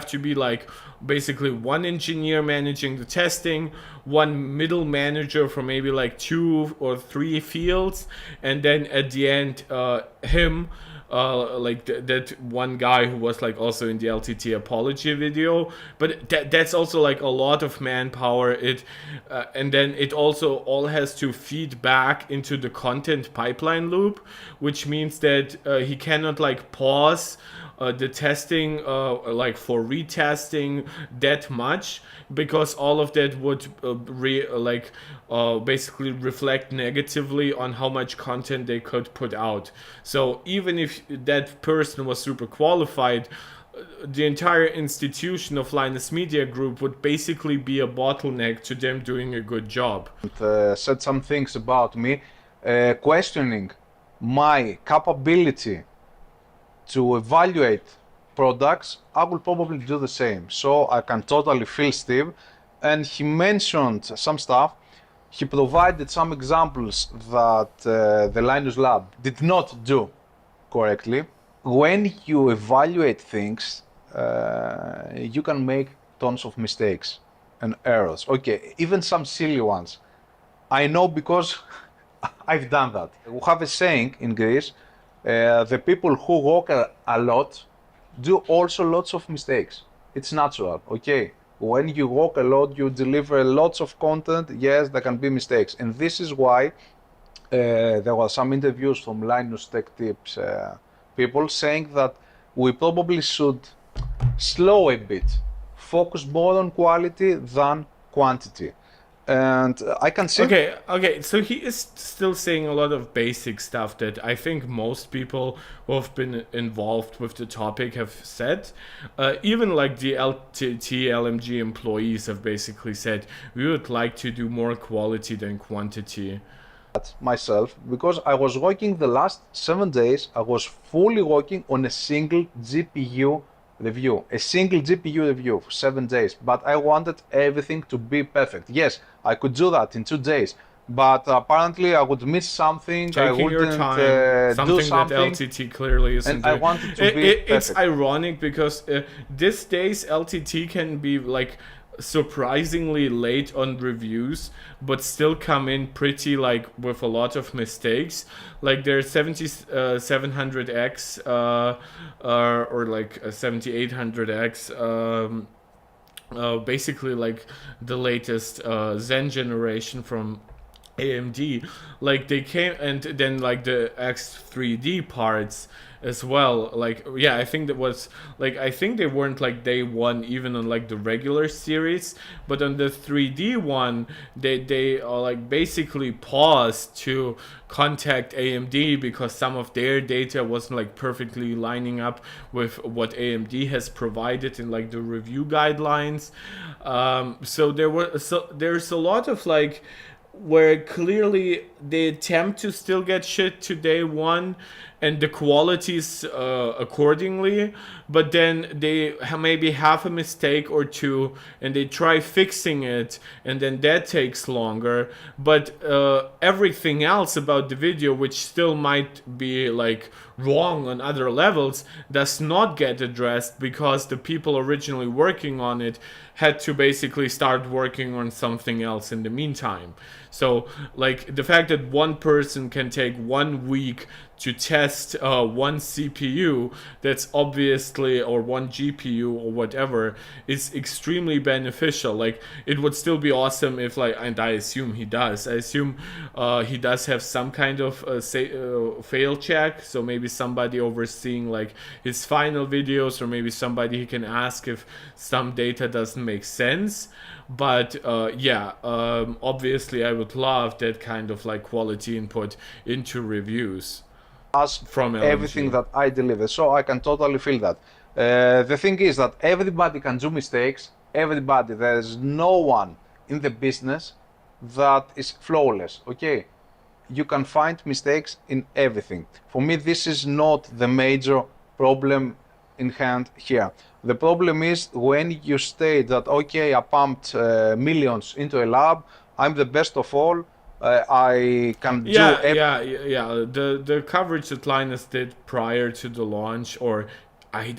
to be like basically one engineer managing the testing, one middle manager for maybe like 2 or 3 fields, and then at the end him, like that one guy who was like also in the LTT apology video. But that's also like a lot of manpower. And then it also all has to feed back into the content pipeline loop, which means that he cannot like pause the testing like for retesting that much, because all of that would basically reflect negatively on how much content they could put out. So even if that person was super qualified, the entire institution of Linus Media Group would basically be a bottleneck to them doing a good job. Said some things about me, questioning my capability to evaluate products. I will probably do the same. So I can totally feel Steve. And he mentioned some stuff. He provided some examples that the Linus Lab did not do correctly. When you evaluate things, you can make tons of mistakes and errors. Okay, even some silly ones. I know because I've done that. We have a saying in Greece, the people who work a lot do also lots of mistakes. It's natural, okay? When you work a lot, you deliver lots of content, yes, there can be mistakes. And this is why there were some interviews from Linus Tech Tips people saying that we probably should slow a bit, focus more on quality than quantity. And I can see... Okay, so he is still saying a lot of basic stuff that I think most people who have been involved with the topic have said. Even like the LTT, LMG employees have basically said, we would like to do more quality than quantity. Myself, because I was working the last 7 days, I was fully working on a single GPU review, for 7 days, but I wanted everything to be perfect. Yes, I could do that in 2 days, but apparently I would miss something, Taking I wouldn't your time, do something that LTT clearly isn't and I doing. wanted to be perfect. It's ironic because these days LTT can be like surprisingly late on reviews, but still come in pretty like with a lot of mistakes. Like their 7700X or like a 7800X, basically like the latest Zen generation from AMD. Like they came, and then like the X3D parts as well. Like yeah, I think that was like, I think they weren't like day one even on like the regular series, but on the 3D one they like basically paused to contact AMD because some of their data wasn't like perfectly lining up with what AMD has provided in like the review guidelines. So there's a lot of like where clearly they attempt to still get shit to day one and the qualities accordingly, but then they maybe have a mistake or two and they try fixing it and then that takes longer, but everything else about the video, which still might be like wrong on other levels, does not get addressed because the people originally working on it had to basically start working on something else in the meantime. So like the fact that one person can take 1 week to test one CPU that's obviously, or one GPU or whatever, is extremely beneficial. Like it would still be awesome if like, and I assume he does, he does have some kind of fail check, so maybe somebody overseeing like his final videos, or maybe somebody he can ask if some data doesn't make sense. But obviously I would love that kind of like quality input into reviews from LMG. Everything that I deliver, so I can totally feel that. The thing is that everybody can do mistakes, everybody, there's no one in the business that is flawless, okay? You can find mistakes in everything. For me, this is not the major problem in hand here. The problem is when you state that, okay, I pumped millions into a lab, I'm the best of all, I can do the coverage that Linus did prior to the launch, or I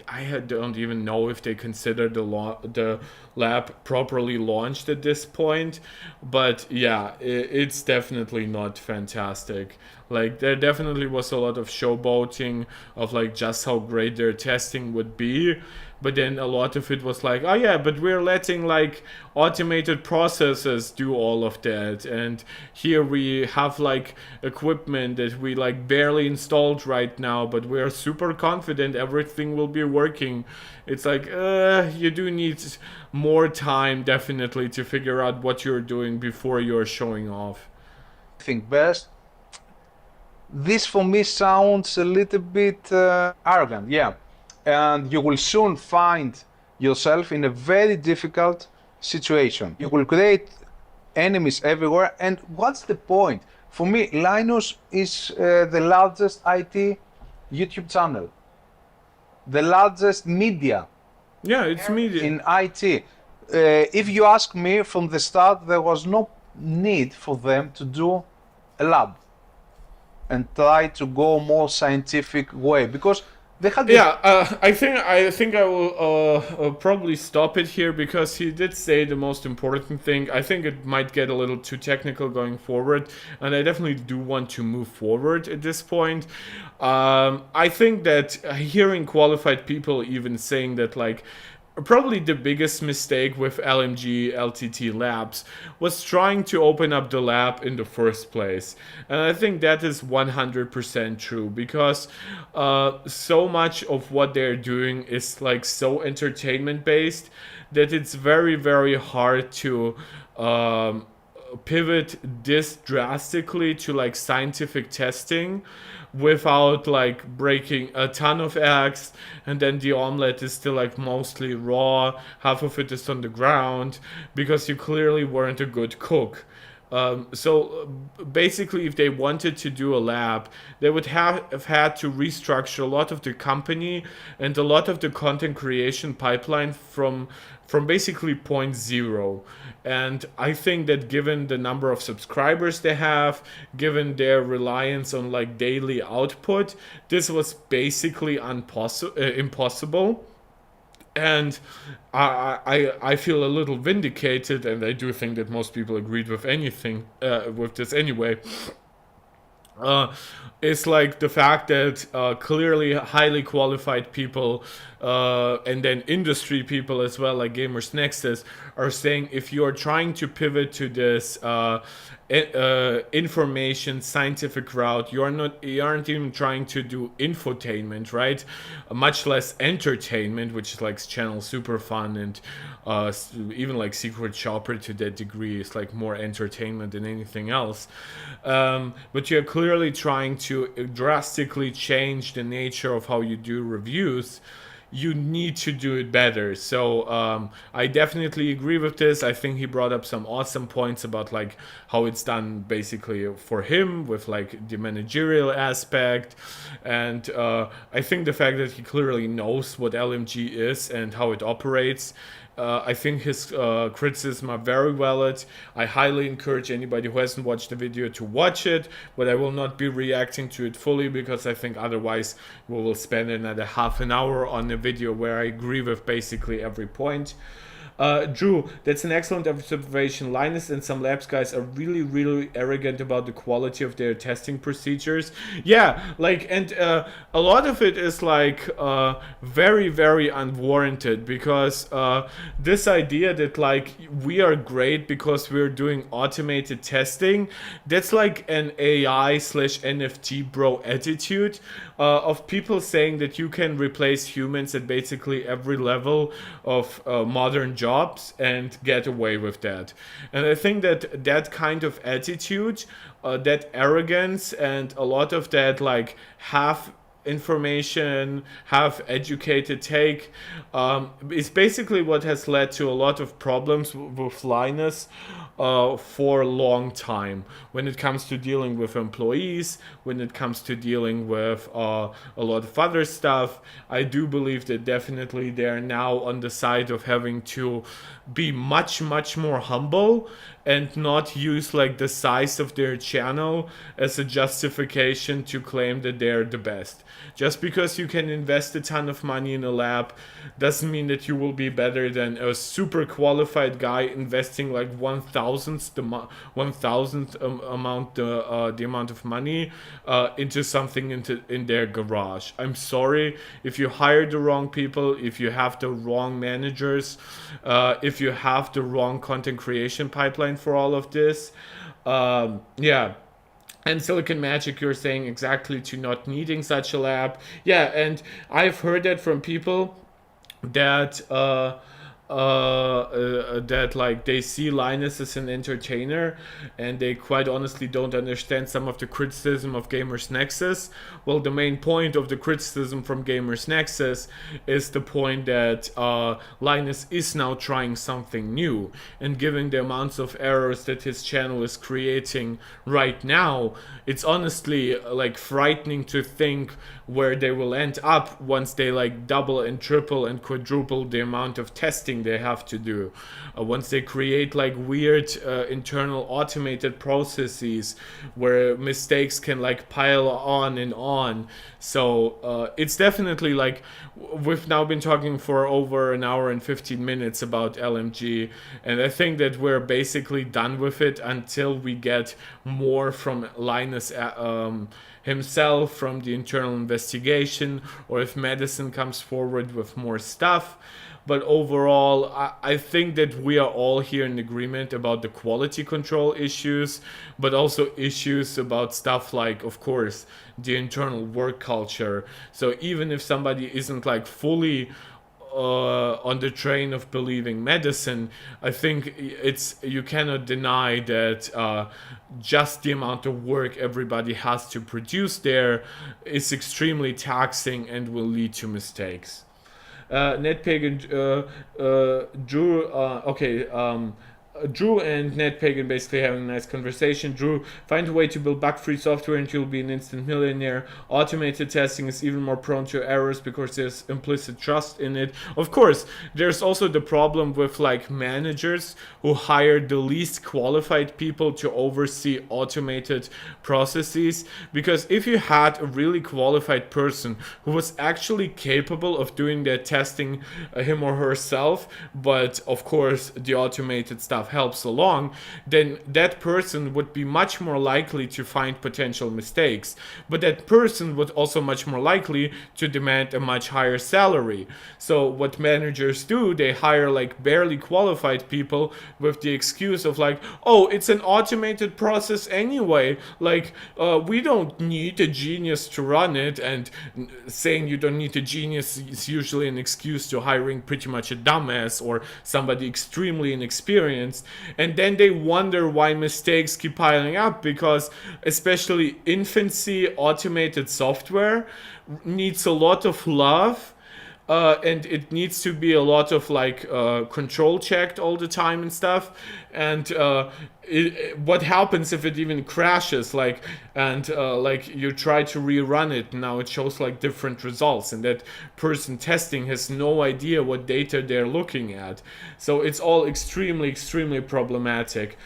don't even know if they consider the lab properly launched at this point, but yeah, it's definitely not fantastic. Like there definitely was a lot of showboating of like just how great their testing would be, but then a lot of it was like, oh yeah, but we're letting like automated processes do all of that, and here we have like equipment that we like barely installed right now, but we're super confident everything will be working. It's like you do need more time definitely to figure out what you're doing before you're showing off. I think best. This for me sounds a little bit arrogant, yeah. And you will soon find yourself in a very difficult situation. You will create enemies everywhere, and what's the point? For me, Linus is the largest IT YouTube channel, the largest media. Yeah, it's media. In IT. If you ask me, from the start, there was no need for them to do a lab and try to go more scientific way, because they had I think I will probably stop it here, because he did say the most important thing. I think it might get a little too technical going forward, and I definitely do want to move forward at this point. I think that hearing qualified people even saying that like probably the biggest mistake with LMG LTT Labs was trying to open up the lab in the first place. And I think that is 100% true, because so much of what they're doing is like so entertainment based that it's very, very hard to pivot this drastically to like scientific testing without like breaking a ton of eggs, and then the omelet is still like mostly raw, half of it is on the ground, because you clearly weren't a good cook. So basically, if they wanted to do a lab, they would have had to restructure a lot of the company and a lot of the content creation pipeline from basically point zero. And I think that given the number of subscribers they have, given their reliance on like daily output, this was basically impossible. And I feel a little vindicated, and I do think that most people agreed with with this anyway. It's like the fact that clearly highly qualified people and then industry people as well, like Gamers Nexus, are saying if you are trying to pivot to this information scientific route, you aren't even trying to do infotainment, right? Much less entertainment, which is like channel super fun, and even like Secret Shopper to that degree is like more entertainment than anything else. But you're clearly trying to drastically change the nature of how you do reviews. You need to do it better. So I definitely agree with this. I think he brought up some awesome points about like how it's done basically for him with like the managerial aspect, and I think the fact that he clearly knows what LMG is and how it operates. I think his criticism are very valid. I highly encourage anybody who hasn't watched the video to watch it, but I will not be reacting to it fully, because I think otherwise we will spend another half an hour on a video where I agree with basically every point. Drew, that's an excellent observation. Linus and some labs guys are really, really arrogant about the quality of their testing procedures. Yeah, like, and a lot of it is like very, very unwarranted, because this idea that like we are great because we're doing automated testing, that's like an AI/NFT bro attitude of people saying that you can replace humans at basically every level of modern jobs and get away with that. And I think that that kind of attitude, that arrogance, and a lot of that like half information, half educated take is basically what has led to a lot of problems with Linus for a long time, when it comes to dealing with employees, when it comes to dealing with a lot of other stuff. I do believe that definitely they're now on the side of having to be much, much more humble and not use like the size of their channel as a justification to claim that they're the best. Just because you can invest a ton of money in a lab doesn't mean that you will be better than a super qualified guy investing like 1,000th amount the amount of money into something in their garage. I'm sorry if you hire the wrong people, if you have the wrong managers, if you have the wrong content creation pipeline for all of this. Yeah. And Silicon Magic, you're saying exactly to not needing such a lab. Yeah, and I've heard that from people that that like they see Linus as an entertainer, and they quite honestly don't understand some of the criticism of Gamers Nexus. Well, the main point of the criticism from Gamers Nexus is the point that Linus is now trying something new, and given the amounts of errors that his channel is creating right now, it's honestly like frightening to think where they will end up once they like double and triple and quadruple the amount of testing they have to do. Once they create like weird internal automated processes where mistakes can like pile on and on. So it's definitely like, we've now been talking for over an hour and 15 minutes about LMG, and I think that we're basically done with it until we get more from Linus himself, from the internal investigation, or if Madison comes forward with more stuff. but overall I think that we are all here in agreement about the quality control issues, but also issues about stuff like, of course, the internal work culture. So even if somebody isn't like fully on the train of believing medicine, I think you cannot deny that just the amount of work everybody has to produce there is extremely taxing and will lead to mistakes. NetPagan, Drew, Drew and NetPagan basically having a nice conversation. Drew, find a way to build bug-free software and you'll be an instant millionaire. Automated testing is even more prone to errors because there's implicit trust in it. Of course, there's also the problem with like managers who hire the least qualified people to oversee automated processes, because if you had a really qualified person who was actually capable of doing their testing him or herself, but of course the automated stuff helps along, then that person would be much more likely to find potential mistakes, but that person would also much more likely to demand a much higher salary. So what managers do, they hire like barely qualified people with the excuse of like, oh, it's an automated process anyway, like we don't need a genius to run it, and saying you don't need a genius is usually an excuse to hiring pretty much a dumbass or somebody extremely inexperienced. And then they wonder why mistakes keep piling up, because especially infancy automated software needs a lot of love, and it needs to be a lot of like control checked all the time and stuff. And what happens if it even crashes, like, and like you try to rerun it, now it shows like different results, and that person testing has no idea what data they're looking at. So it's all extremely problematic.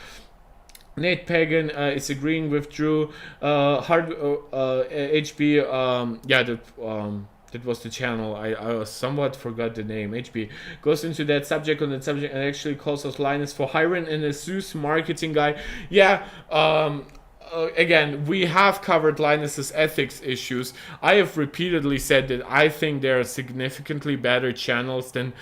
Nate Pagan is agreeing with Drew. HB, that was the channel. I somewhat forgot the name. HB goes into that subject on that subject and actually calls us Linus for hiring an Asus marketing guy. Yeah, again, we have covered Linus's ethics issues. I have repeatedly said that I think there are significantly better channels than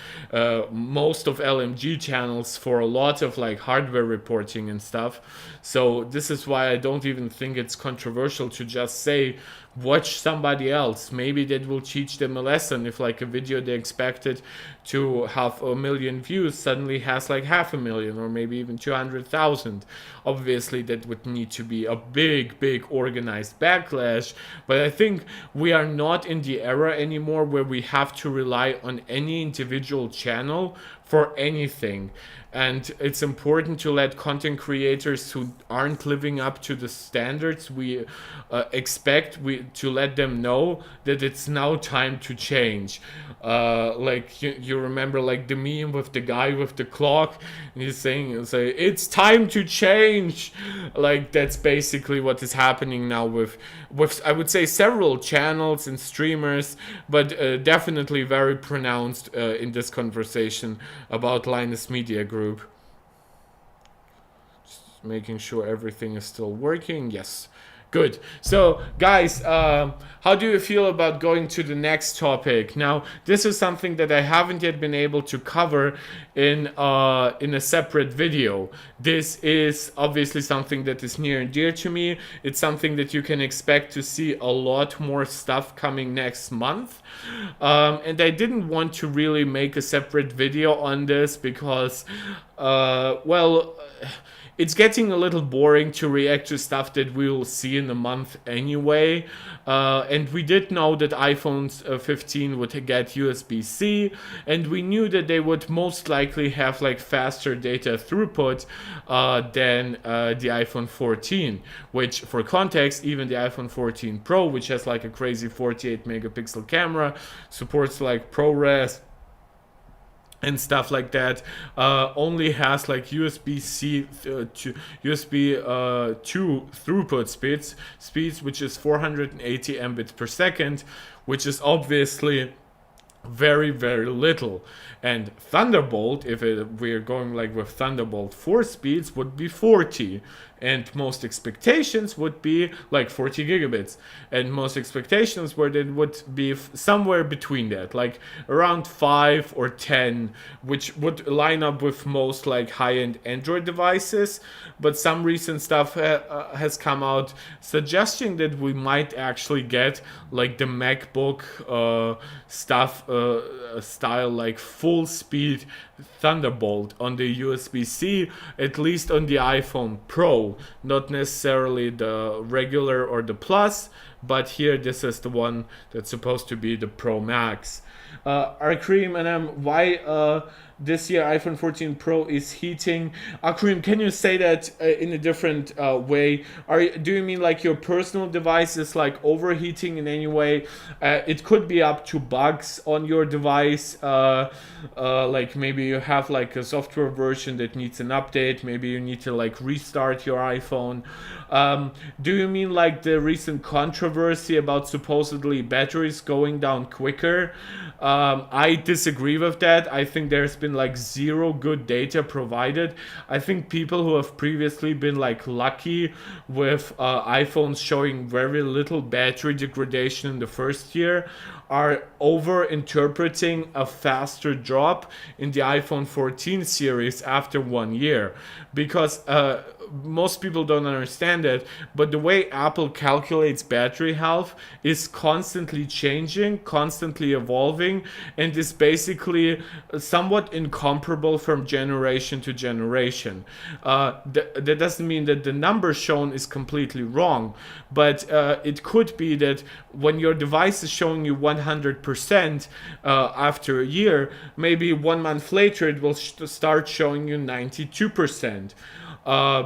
most of LMG channels for a lot of like hardware reporting and stuff. So this is why I don't even think it's controversial to just say, watch somebody else. Maybe that will teach them a lesson. If like a video they expected to have 1 million views suddenly has like 500,000 or maybe even 200,000. Obviously that would need to be a big organized backlash, but I think we are not in the era anymore where we have to rely on any individual channel for anything. And it's important to let content creators who aren't living up to the standards we expect, to let them know that it's now time to change. Like you remember like the meme with the guy with the clock, and he's saying it's time to change. Like that's basically what is happening now with I would say several channels and streamers, but definitely very pronounced in this conversation about Linus Media Group. Just making sure everything is still working. Yes. Good. So, guys, how do you feel about going to the next topic? Now, this is something that I haven't yet been able to cover in a separate video. This is obviously something that is near and dear to me. It's something that you can expect to see a lot more stuff coming next month. And I didn't want to really make a separate video on this because, well, it's getting a little boring to react to stuff that we will see in a month anyway. And we did know that iPhone 15 would get USB-C, and we knew that they would most likely have like faster data throughput than the iPhone 14, which for context, even the iPhone 14 Pro, which has like a crazy 48 megapixel camera, supports like ProRes and stuff like that, only has like USB-C to USB 2 throughput speeds, which is 480 mbits per second, which is obviously very little. And Thunderbolt, if we're going like with Thunderbolt 4 speeds, would be 40 and most expectations would be like 40 gigabits, and most expectations were that it would be somewhere between that, like around 5 or 10, which would line up with most like high-end Android devices. But some recent stuff has come out suggesting that we might actually get like the MacBook stuff style, like full speed Thunderbolt on the USB-C, at least on the iPhone Pro, not necessarily the regular or the Plus, but here this is the one that's supposed to be the Pro Max. Akrim and why this year iPhone 14 Pro is heating. Akrim, can you say that in a different way? Do you mean like your personal device is like overheating in any way? It could be up to bugs on your device. Like maybe you have like a software version that needs an update. Maybe you need to like restart your iPhone. Do you mean like the recent controversy about supposedly batteries going down quicker? I disagree with that. I think there's been like zero good data provided. I think people who have previously been like lucky with iPhones showing very little battery degradation in the first year are over interpreting a faster drop in the iPhone 14 series after 1 year, because most people don't understand it, but the way Apple calculates battery health is constantly changing, constantly evolving, and is basically somewhat incomparable from generation to generation. That doesn't mean that the number shown is completely wrong, but it could be that when your device is showing you 100% after a year, maybe 1 month later it will start showing you 92%.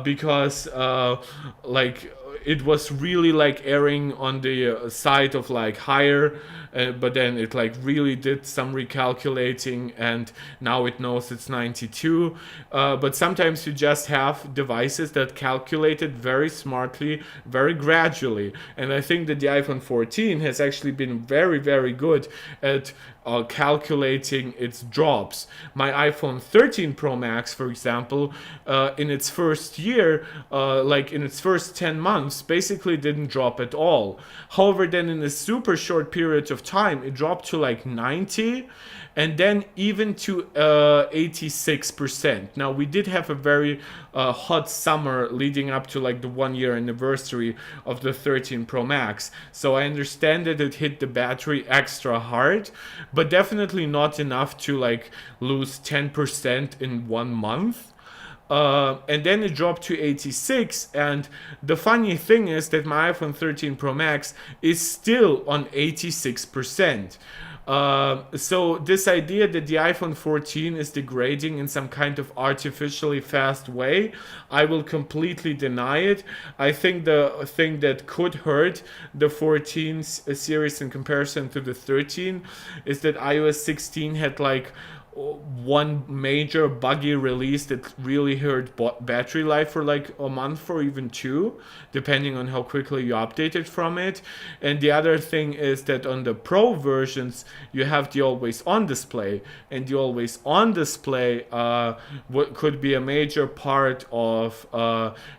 Because like it was really like erring on the side of like higher, but then it like really did some recalculating and now it knows it's 92. But sometimes you just have devices that calculate it very smartly, very gradually, and I think that the iPhone 14 has actually been very, very good at calculating its drops. My iPhone 13 Pro Max, for example, in its first year, like in its first 10 months, basically didn't drop at all. However, then in a super short period of time, it dropped to like 90, and then even to 86%. Now, we did have a very hot summer leading up to like the 1 year anniversary of the 13 Pro Max. So I understand that it hit the battery extra hard, but definitely not enough to like lose 10% in 1 month. And then it dropped to 86, and the funny thing is that my iPhone 13 Pro Max is still on 86%. So this idea that the iPhone 14 is degrading in some kind of artificially fast way, I will completely deny it. I think the thing that could hurt the 14 series in comparison to the 13 is that iOS 16 had like one major buggy release that really hurt battery life for like a month or even 2, depending on how quickly you updated from it. And the other thing is that on the Pro versions you have the always on display, and the always on display what could be a major part of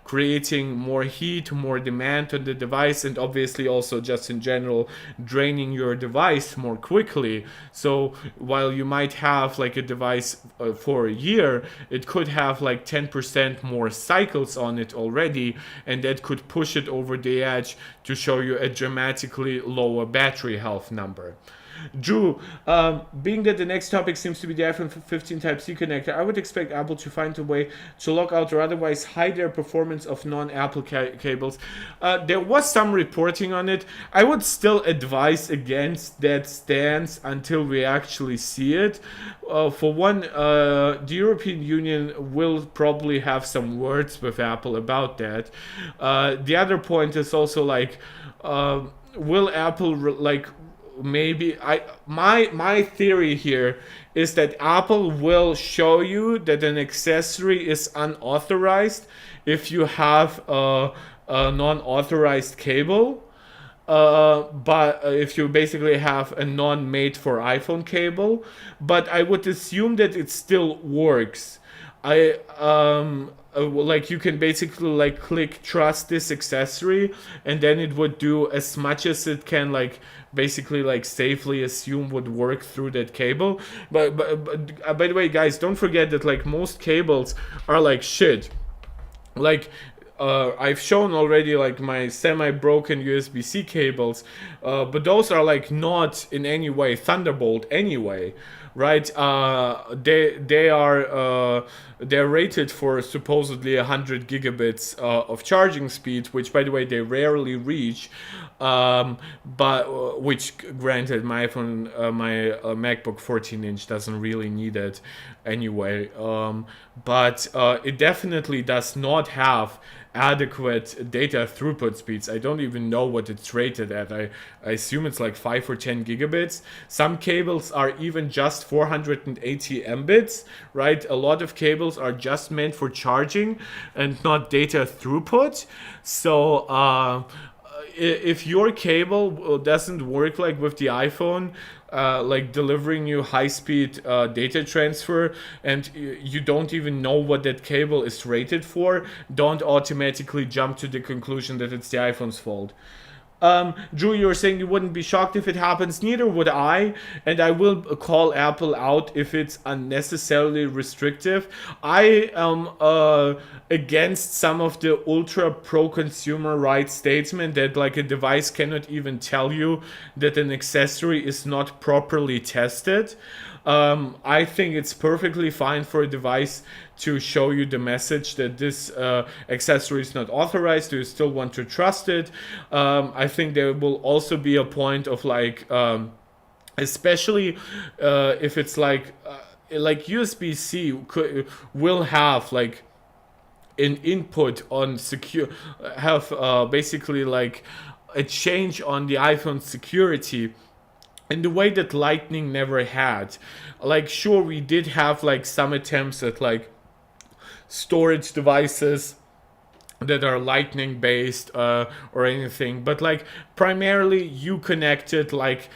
creating more heat, more demand on the device, and obviously also just in general draining your device more quickly. So while you might have like a device for a year, it could have like 10% more cycles on it already, and that could push it over the edge to show you a dramatically lower battery health number. Drew, being that the next topic seems to be the iPhone 15 Type-C connector, I would expect Apple to find a way to lock out or otherwise hide their performance of non-Apple cables. There was some reporting on it. I would still advise against that stance until we actually see it. For one, the European Union will probably have some words with Apple about that. The other point is also like, will Apple maybe my theory here is that Apple will show you that an accessory is unauthorized if you have a non-authorized cable, but if you basically have a non-made for iPhone cable. But I would assume that it still works. like you can basically like click trust this accessory, and then it would do as much as it can, like basically like safely assume would work through that cable. But by the way, guys, don't forget that like most cables are like shit. Like I've shown already like my semi-broken USB-C cables, but those are like not in any way Thunderbolt anyway, right? They're rated for supposedly 100 gigabits of charging speed, which by the way they rarely reach. But which, granted, my iPhone, my MacBook 14-inch doesn't really need it anyway. But it definitely does not have adequate data throughput speeds. I don't even know what it's rated at. I assume it's like 5 or 10 gigabits. Some cables are even just 480 mbits, right? A lot of cables are just meant for charging and not data throughput. So if your cable doesn't work like with the iPhone, like delivering you high-speed data transfer, and you don't even know what that cable is rated for, don't automatically jump to the conclusion that it's the iPhone's fault. Drew, you're saying you wouldn't be shocked if it happens. Neither would I, and I will call Apple out if it's unnecessarily restrictive. I am against some of the ultra pro-consumer rights statement that like a device cannot even tell you that an accessory is not properly tested. I think it's perfectly fine for a device to show you the message that this accessory is not authorized. Do you still want to trust it? I think there will also be a point of like, especially if it's like USB-C will have like an input on secure, have basically like a change on the iPhone security in the way that Lightning never had. Like, sure, we did have like some attempts at like storage devices that are Lightning based or anything, but like primarily you connected like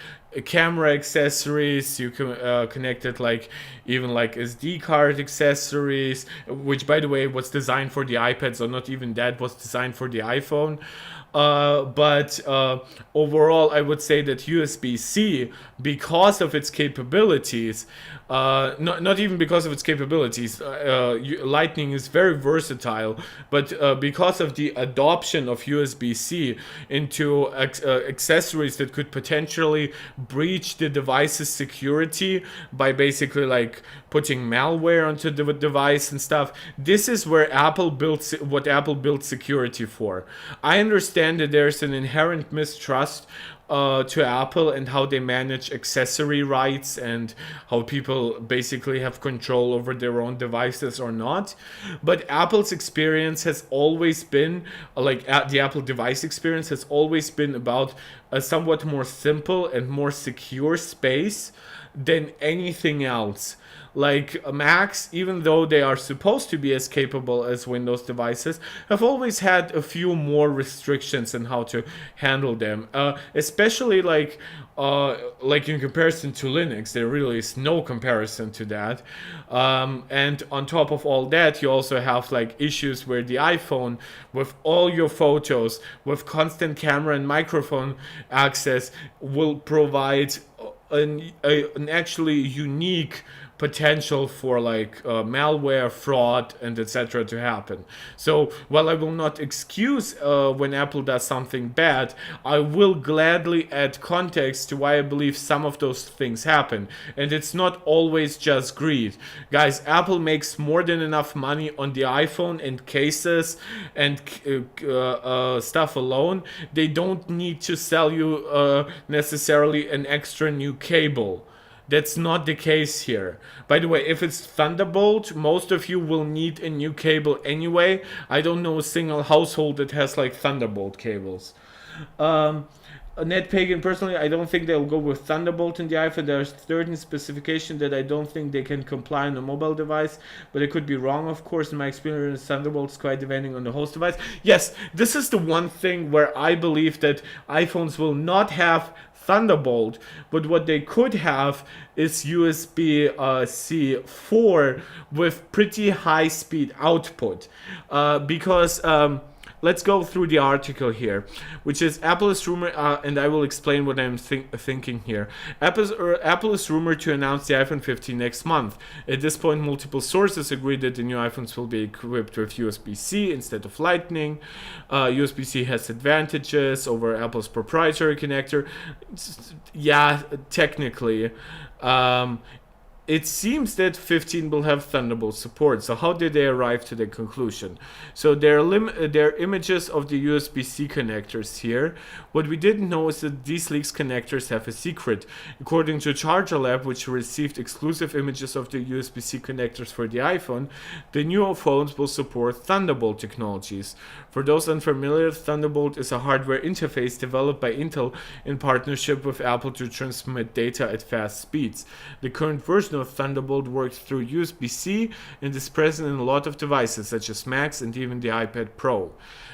camera accessories, you connected like even like SD card accessories, which by the way was designed for the iPad, so not even that was designed for the iPhone. But overall, I would say that USB-C, because of its capabilities, not even because of its capabilities, Lightning is very versatile, but because of the adoption of USB-C into accessories that could potentially breach the device's security by basically like putting malware onto the device and stuff, this is where Apple built what Apple built security for. I understand that there's an inherent mistrust to Apple and how they manage accessory rights and how people basically have control over their own devices or not. But Apple's experience has always been, like the Apple device experience has always been about a somewhat more simple and more secure space than anything else. Like Macs, even though they are supposed to be as capable as Windows devices, have always had a few more restrictions on how to handle them. Especially like in comparison to Linux, there really is no comparison to that. And on top of all that, you also have like issues where the iPhone, with all your photos, with constant camera and microphone access, will provide an actually unique potential for like malware, fraud, and etc. to happen. So while I will not excuse when Apple does something bad, I will gladly add context to why I believe some of those things happen. And it's not always just greed. Guys, Apple makes more than enough money on the iPhone and cases and stuff alone. They don't need to sell you necessarily an extra new cable. That's not the case here. By the way, if it's Thunderbolt, most of you will need a new cable anyway. I don't know a single household that has like Thunderbolt cables. Ned Pagan, personally, I don't think they'll go with Thunderbolt in the iPhone. There's certain specifications that I don't think they can comply on a mobile device, but I could be wrong, of course. In my experience, Thunderbolt is quite depending on the host device. Yes, this is the one thing where I believe that iPhones will not have Thunderbolt, but what they could have is USB-C 4 with pretty high speed output, because let's go through the article here, which is Apple is rumored, and I will explain what I'm thinking here. Apple is rumored to announce the iPhone 15 next month. At this point, multiple sources agree that the new iPhones will be equipped with USB-C instead of Lightning. USB-C has advantages over Apple's proprietary connector. Yeah, technically. It seems that 15 will have Thunderbolt support. So how did they arrive to the conclusion? So there are images of the USB-C connectors here. What we didn't know is that these leaks connectors have a secret. According to Charger Lab, which received exclusive images of the USB-C connectors for the iPhone, the new phones will support Thunderbolt technologies. For those unfamiliar, Thunderbolt is a hardware interface developed by Intel in partnership with Apple to transmit data at fast speeds. The current version of Thunderbolt works through USB-C and is present in a lot of devices such as Macs and even the iPad Pro.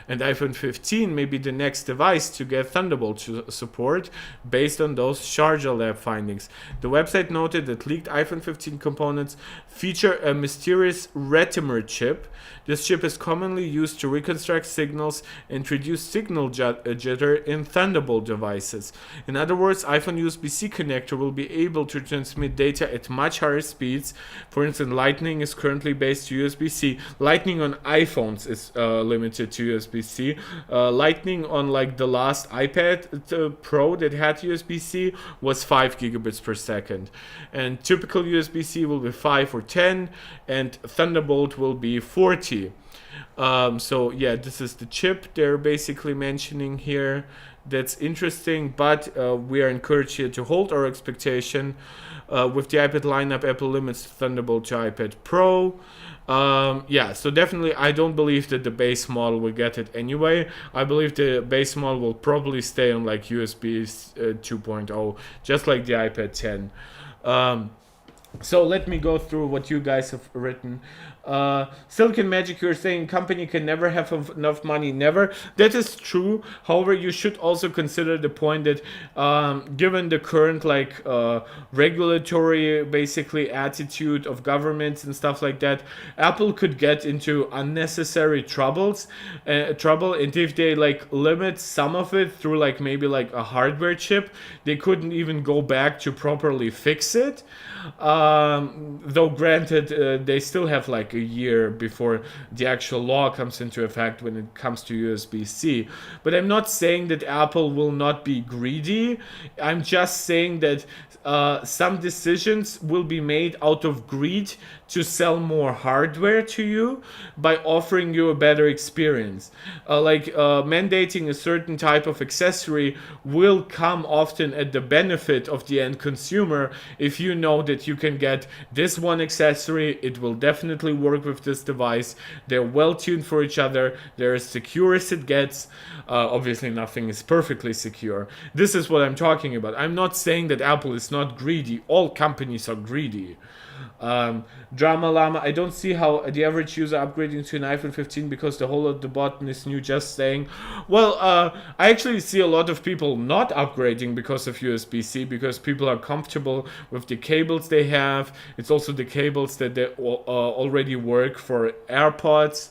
And iPhone 15 may be the next device to get Thunderbolt support based on those Charger Lab findings. The website noted that leaked iPhone 15 components feature a mysterious retimer chip. This chip is commonly used to reconstruct signals and reduce signal jitter in Thunderbolt devices. In other words, iPhone USB-C connector will be able to transmit data at much higher speeds. For instance, Lightning is currently based to USB-C. Lightning on iPhones is limited to USB-C. Lightning on like the last iPad Pro that had USB-C was 5 gigabits per second. And typical USB-C will be 5 or 10, and Thunderbolt will be 40. So yeah, this is the chip they're basically mentioning here. That's interesting, but we are encouraged here to hold our expectation. With the iPad lineup, Apple limits Thunderbolt to iPad Pro. Yeah, so definitely I don't believe that the base model will get it anyway. I believe the base model will probably stay on like USB 2.0, just like the iPad 10. So let me go through what you guys have written. Silicon Magic, you're saying company can never have enough money. Never. That is true. However, you should also consider the point that given the current like regulatory basically attitude of governments and stuff like that, Apple could get into unnecessary trouble, and if they like limit some of it through like maybe like a hardware chip, they couldn't even go back to properly fix it. Though granted, they still have like a year before the actual law comes into effect when it comes to USB-C. But I'm not saying that Apple will not be greedy. I'm just saying that some decisions will be made out of greed to sell more hardware to you by offering you a better experience. Mandating a certain type of accessory will come often at the benefit of the end consumer. If you know that you can get this one accessory, it will definitely work with this device. They're well tuned for each other. They're as secure as it gets. Obviously, nothing is perfectly secure. This is what I'm talking about. I'm not saying that Apple is not greedy. All companies are greedy. Drama Llama, I don't see how the average user upgrading to an iPhone 15 because the whole of the button is new, just saying. Well, I actually see a lot of people not upgrading because of USB-C, because people are comfortable with the cables they have. It's also the cables that they already work for AirPods.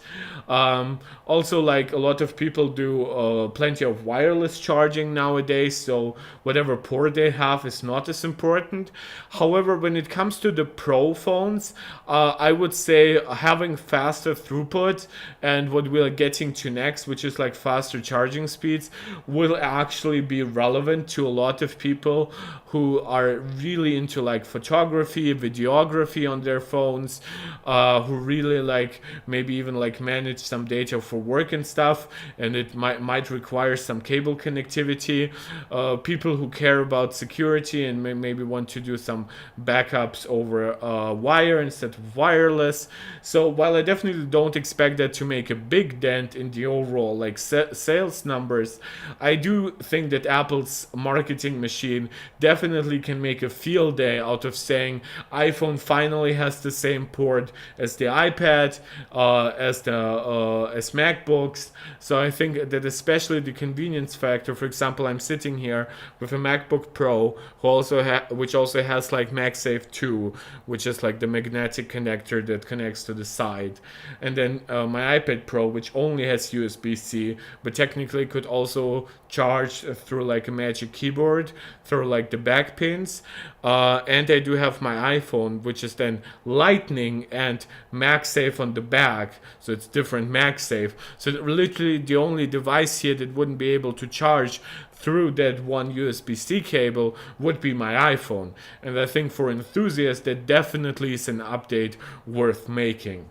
Also, like a lot of people do plenty of wireless charging nowadays, so whatever port they have is not as important. However, when it comes to the Pro phones, I would say having faster throughput and what we are getting to next, which is like faster charging speeds, will actually be relevant to a lot of people who are really into like photography, videography on their phones, who really like maybe even like manage some data for work and stuff, and it might require some cable connectivity. People who care about security and maybe want to do some backups over wire instead of wireless. So while I definitely don't expect that to make a big dent in the overall like sales numbers, I do think that Apple's marketing machine definitely can make a field day out of saying iPhone finally has the same port as the iPad, as MacBooks. So I think that especially the convenience factor. For example, I'm sitting here with a MacBook Pro, which also has like MagSafe 2, which is like the magnetic connector that connects to the side, and then my iPad Pro, which only has USB-C, but technically could also charge through like a magic keyboard through like the back pins, and I do have my iPhone, which is then Lightning and MagSafe on the back, so it's different MagSafe. So literally the only device here that wouldn't be able to charge through that one USB-C cable would be my iPhone. And I think for enthusiasts, that definitely is an update worth making.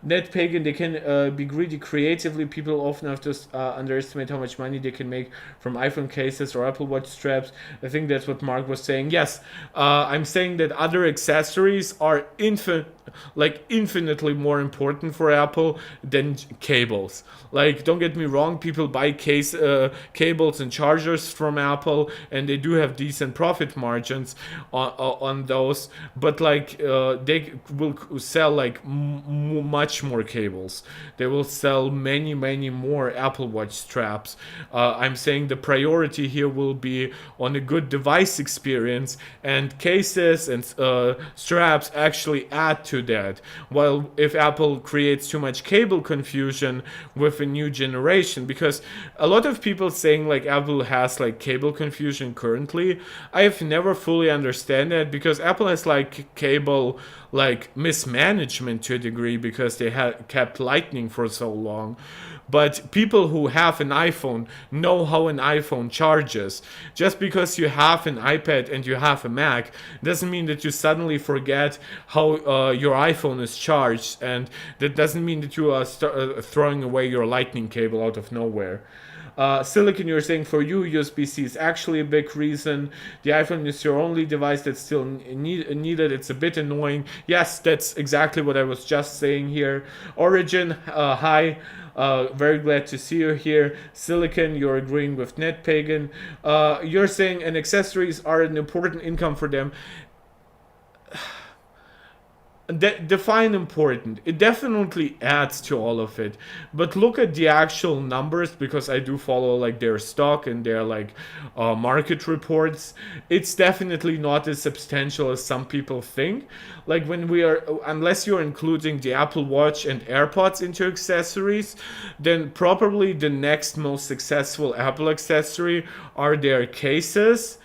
NetPagan, they can be greedy creatively. People often have to underestimate how much money they can make from iPhone cases or Apple Watch straps. I think that's what Mark was saying. Yes, I'm saying that other accessories are infinitely more important for Apple than cables. Like, don't get me wrong, people buy cables and chargers from Apple, and they do have decent profit margins on those, but like they will sell like much more cables. They will sell many more Apple Watch straps. I'm saying the priority here will be on a good device experience, and cases and straps actually add to that. While if Apple creates too much cable confusion with a new generation, because a lot of people saying like Apple has like cable confusion currently, I have never fully understand that, because Apple has like cable like mismanagement to a degree because they had kept Lightning for so long. But people who have an iPhone know how an iPhone charges. Just because you have an iPad and you have a Mac doesn't mean that you suddenly forget how your iPhone is charged, and that doesn't mean that you are throwing away your Lightning cable out of nowhere. Silicon, you're saying for you, USB-C is actually a big reason. The iPhone is your only device that's still needed. It's a bit annoying. Yes, that's exactly what I was just saying here. Origin, hi. Very glad to see you here. Silicon, you're agreeing with NetPagan. You're saying and accessories are an important income for them. Define important. It definitely adds to all of it, but look at the actual numbers, because I do follow like their stock and their like market reports. It's definitely not as substantial as some people think. Like when we are, unless you're including the Apple Watch and AirPods into accessories, then probably the next most successful Apple accessory are their cases,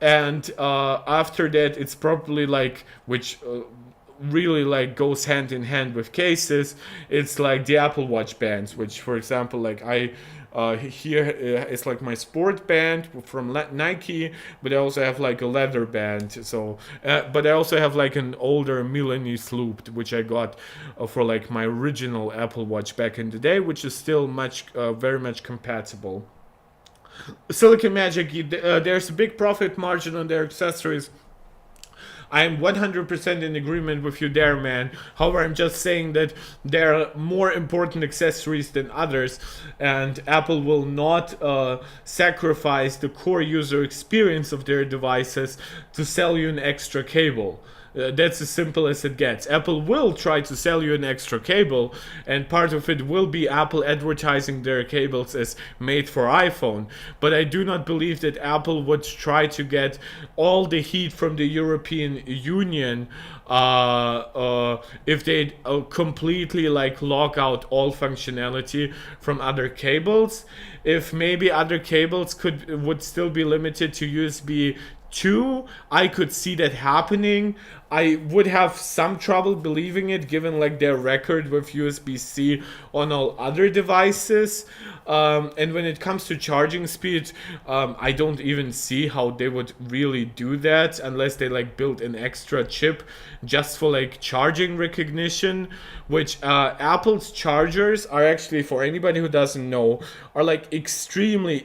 and after that it's probably like, which really like goes hand in hand with cases, it's like the Apple Watch bands, which for example like I here it's like my sport band from Nike, but I also have like a leather band. So but I also have like an older Milanese loop, which I got for like my original Apple Watch back in the day, which is still very much compatible. Silicon Magic, there's a big profit margin on their accessories. I'm 100% in agreement with you there, man. However, I'm just saying that there are more important accessories than others, and Apple will not sacrifice the core user experience of their devices to sell you an extra cable. That's as simple as it gets. Apple will try to sell you an extra cable, and part of it will be Apple advertising their cables as made for iPhone. But I do not believe that Apple would try to get all the heat from the European Union if they completely like lock out all functionality from other cables. If maybe other cables would still be limited to USB 2, I could see that happening. I would have some trouble believing it, given like their record with USB-C on all other devices. And when it comes to charging speed, I don't even see how they would really do that unless they like build an extra chip just for like charging recognition, which Apple's chargers are actually, for anybody who doesn't know, are like extremely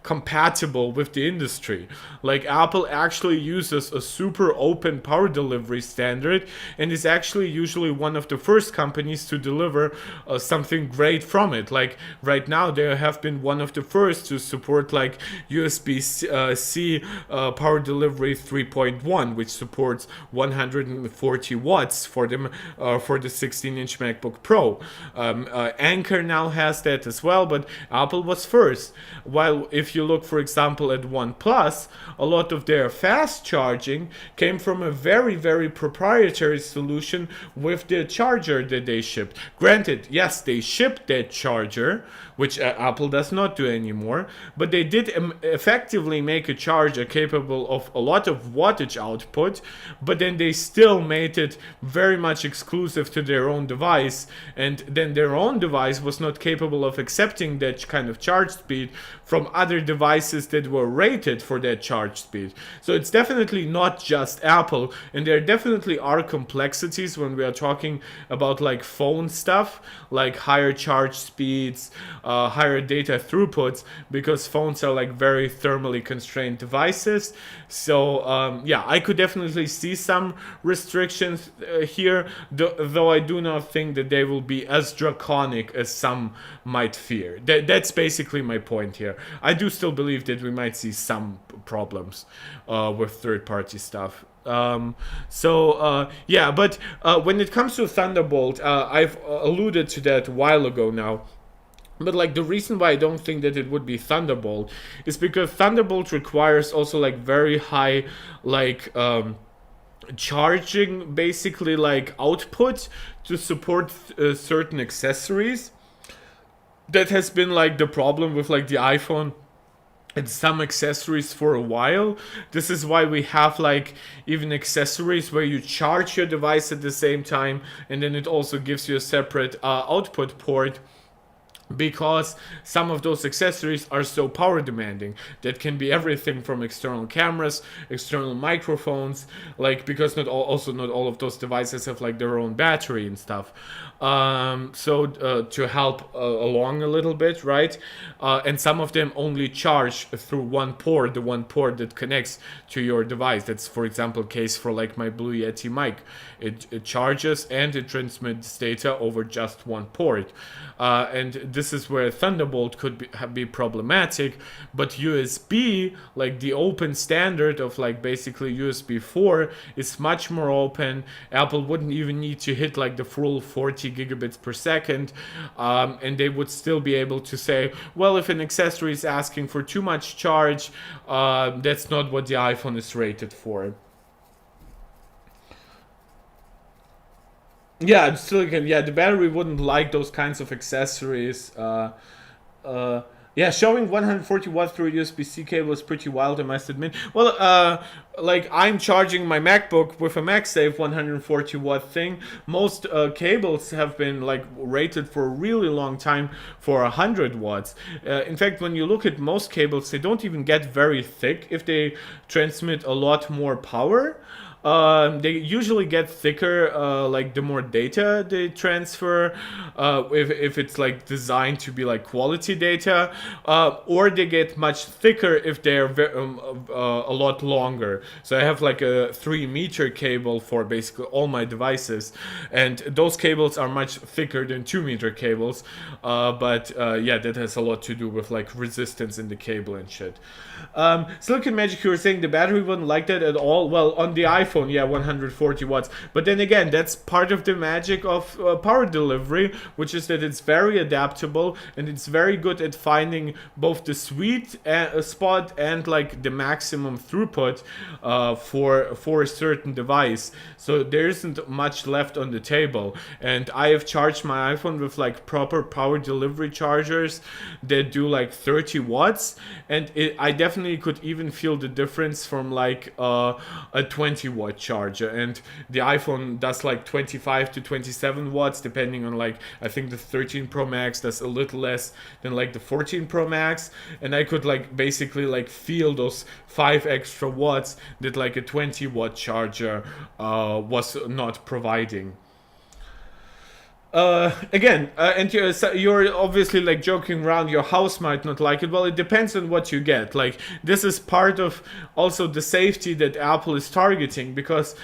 compatible with the industry. Like Apple actually uses a super open power delivery standard, and is actually usually one of the first companies to deliver something great from it. Like right now, they have been one of the first to support like USB-C power delivery 3.1, which supports 140 watts for the 16-inch MacBook Pro. Anker now has that as well, but Apple was first. While if you look, for example, at OnePlus, a lot of their fast charging came from a very, very proprietary solution with the charger that they shipped. Granted, yes, they shipped that charger, which Apple does not do anymore, but they did effectively make a charger capable of a lot of wattage output, but then they still made it very much exclusive to their own device, and then their own device was not capable of accepting that kind of charge speed from other devices that were rated for that charge speed. So it's definitely not just Apple, and there definitely are complexities when we are talking about like phone stuff, like higher charge speeds, higher data throughputs, because phones are like very thermally constrained devices. So yeah, I could definitely see some restrictions here, though I do not think that they will be as draconic as some might fear. That's basically my point here. I do still believe that we might see some problems with third-party stuff. Yeah, but when it comes to Thunderbolt, I've alluded to that a while ago now. But like the reason why I don't think that it would be Thunderbolt is because Thunderbolt requires also like very high like charging, basically like output to support certain accessories. That has been like the problem with like the iPhone and some accessories for a while. This is why we have like even accessories where you charge your device at the same time, and then it also gives you a separate output port, because some of those accessories are so power demanding. That can be everything from external cameras, external microphones, like because not all of those devices have like their own battery and stuff. To help along a little bit, right? And some of them only charge through one port, the one port that connects to your device. That's, for example, case for like my Blue Yeti mic. It charges and it transmits data over just one port. And this is where Thunderbolt could be problematic, but USB, like the open standard of like basically USB 4, is much more open. Apple wouldn't even need to hit like the full 40 gigabits per second, and they would still be able to say, well, if an accessory is asking for too much charge, that's not what the iPhone is rated for. Yeah, silicon. Yeah, the battery wouldn't like those kinds of accessories. Yeah, showing 140 watts through a USB-C cable is pretty wild, I must admit. Well, like I'm charging my MacBook with a MagSafe 140 watt thing. Most cables have been like rated for a really long time for 100 watts. In fact, when you look at most cables, they don't even get very thick if they transmit a lot more power. They usually get thicker like the more data they transfer, if it's like designed to be like quality data, or they get much thicker if they're a lot longer. So I have like a 3-meter cable for basically all my devices, and those cables are much thicker than 2-meter cables, but yeah, that has a lot to do with like resistance in the cable and shit. Silicon Magic, you were saying the battery wouldn't like that at all. Well, on the iPhone, yeah, 140 watts. But then again, that's part of the magic of power delivery, which is that it's very adaptable and it's very good at finding both the sweet spot and like the maximum throughput for a certain device. So there isn't much left on the table. And I have charged my iPhone with like proper power delivery chargers that do like 30 watts, and I definitely could even feel the difference from like a 20 watt charger, and the iPhone does like 25 to 27 watts depending on like, I think the 13 Pro Max does a little less than like the 14 Pro Max, and I could like basically like feel those 5 extra watts that like a 20 watt charger was not providing. And you're obviously like joking around, your house might not like it. Well, it depends on what you get. Like, this is part of also the safety that Apple is targeting, because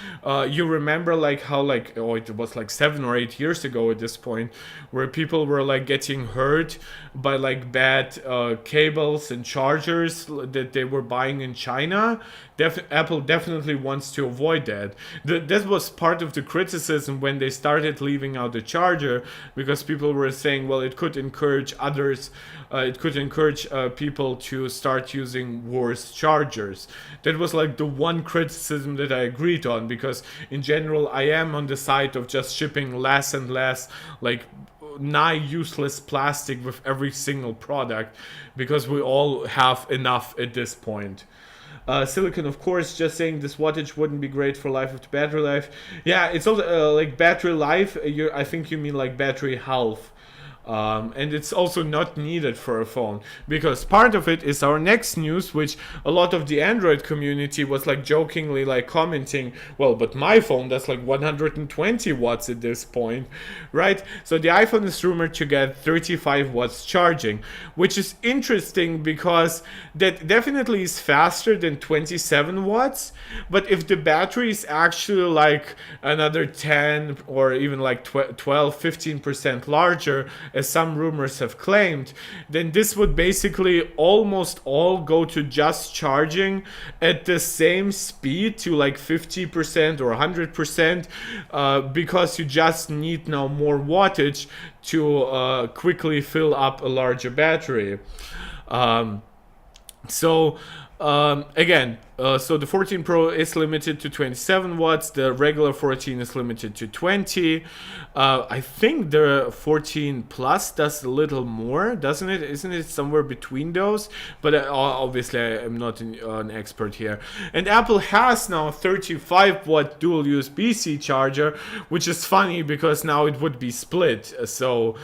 you remember like how like, oh, it was like 7 or 8 years ago at this point, where people were like getting hurt by like bad cables and chargers that they were buying in China. Apple definitely wants to avoid that. That was part of the criticism when they started leaving out the charger, because people were saying, well, it could encourage others, people to start using worse chargers. That was like the one criticism that I agreed on, because in general I am on the side of just shipping less and less like nigh useless plastic with every single product, because we all have enough at this point. Silicon, of course, just saying this wattage wouldn't be great for life of the battery life. Yeah, it's also like battery life. I think you mean like battery health. And it's also not needed for a phone, because part of it is our next news, which a lot of the Android community was like jokingly like commenting, well, but my phone does like 120 watts at this point, right? So the iPhone is rumored to get 35 watts charging, which is interesting because that definitely is faster than 27 watts. But if the battery is actually like another 10 or even like 12-15% larger, as some rumors have claimed, then this would basically almost all go to just charging at the same speed to like 50% or 100%, because you just need now more wattage to quickly fill up a larger battery. So the 14 Pro is limited to 27 watts. The regular 14 is limited to 20. I think the 14 Plus does a little more, doesn't it? Isn't it somewhere between those? But obviously I am not an expert here. And Apple has now a 35 watt dual USB-C charger, which is funny because now it would be split. And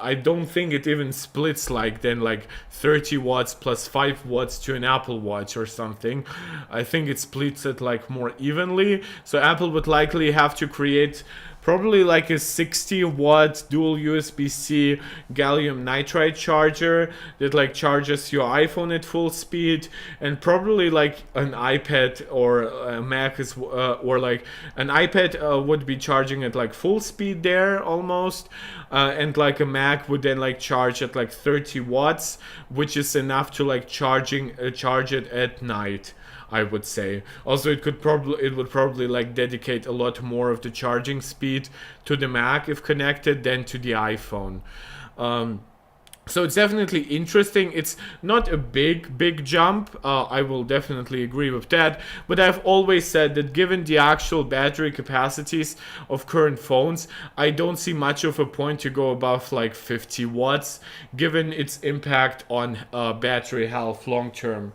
I don't think it even splits like 30 watts plus 5 watts to an Apple Watch or something. I think it splits it like more evenly. So Apple would likely have to create probably like a 60 watt dual USB-C gallium nitride charger that like charges your iPhone at full speed, and probably like an iPad or a Mac or like an iPad would be charging at like full speed there almost, and like a Mac would then like charge at like 30 watts, which is enough to like charge it at night, I would say. Also, it would probably like dedicate a lot more of the charging speed to the Mac if connected than to the iPhone. So it's definitely interesting. It's not a big jump. I will definitely agree with that. But I've always said that given the actual battery capacities of current phones, I don't see much of a point to go above like 50 watts, given its impact on battery health long term.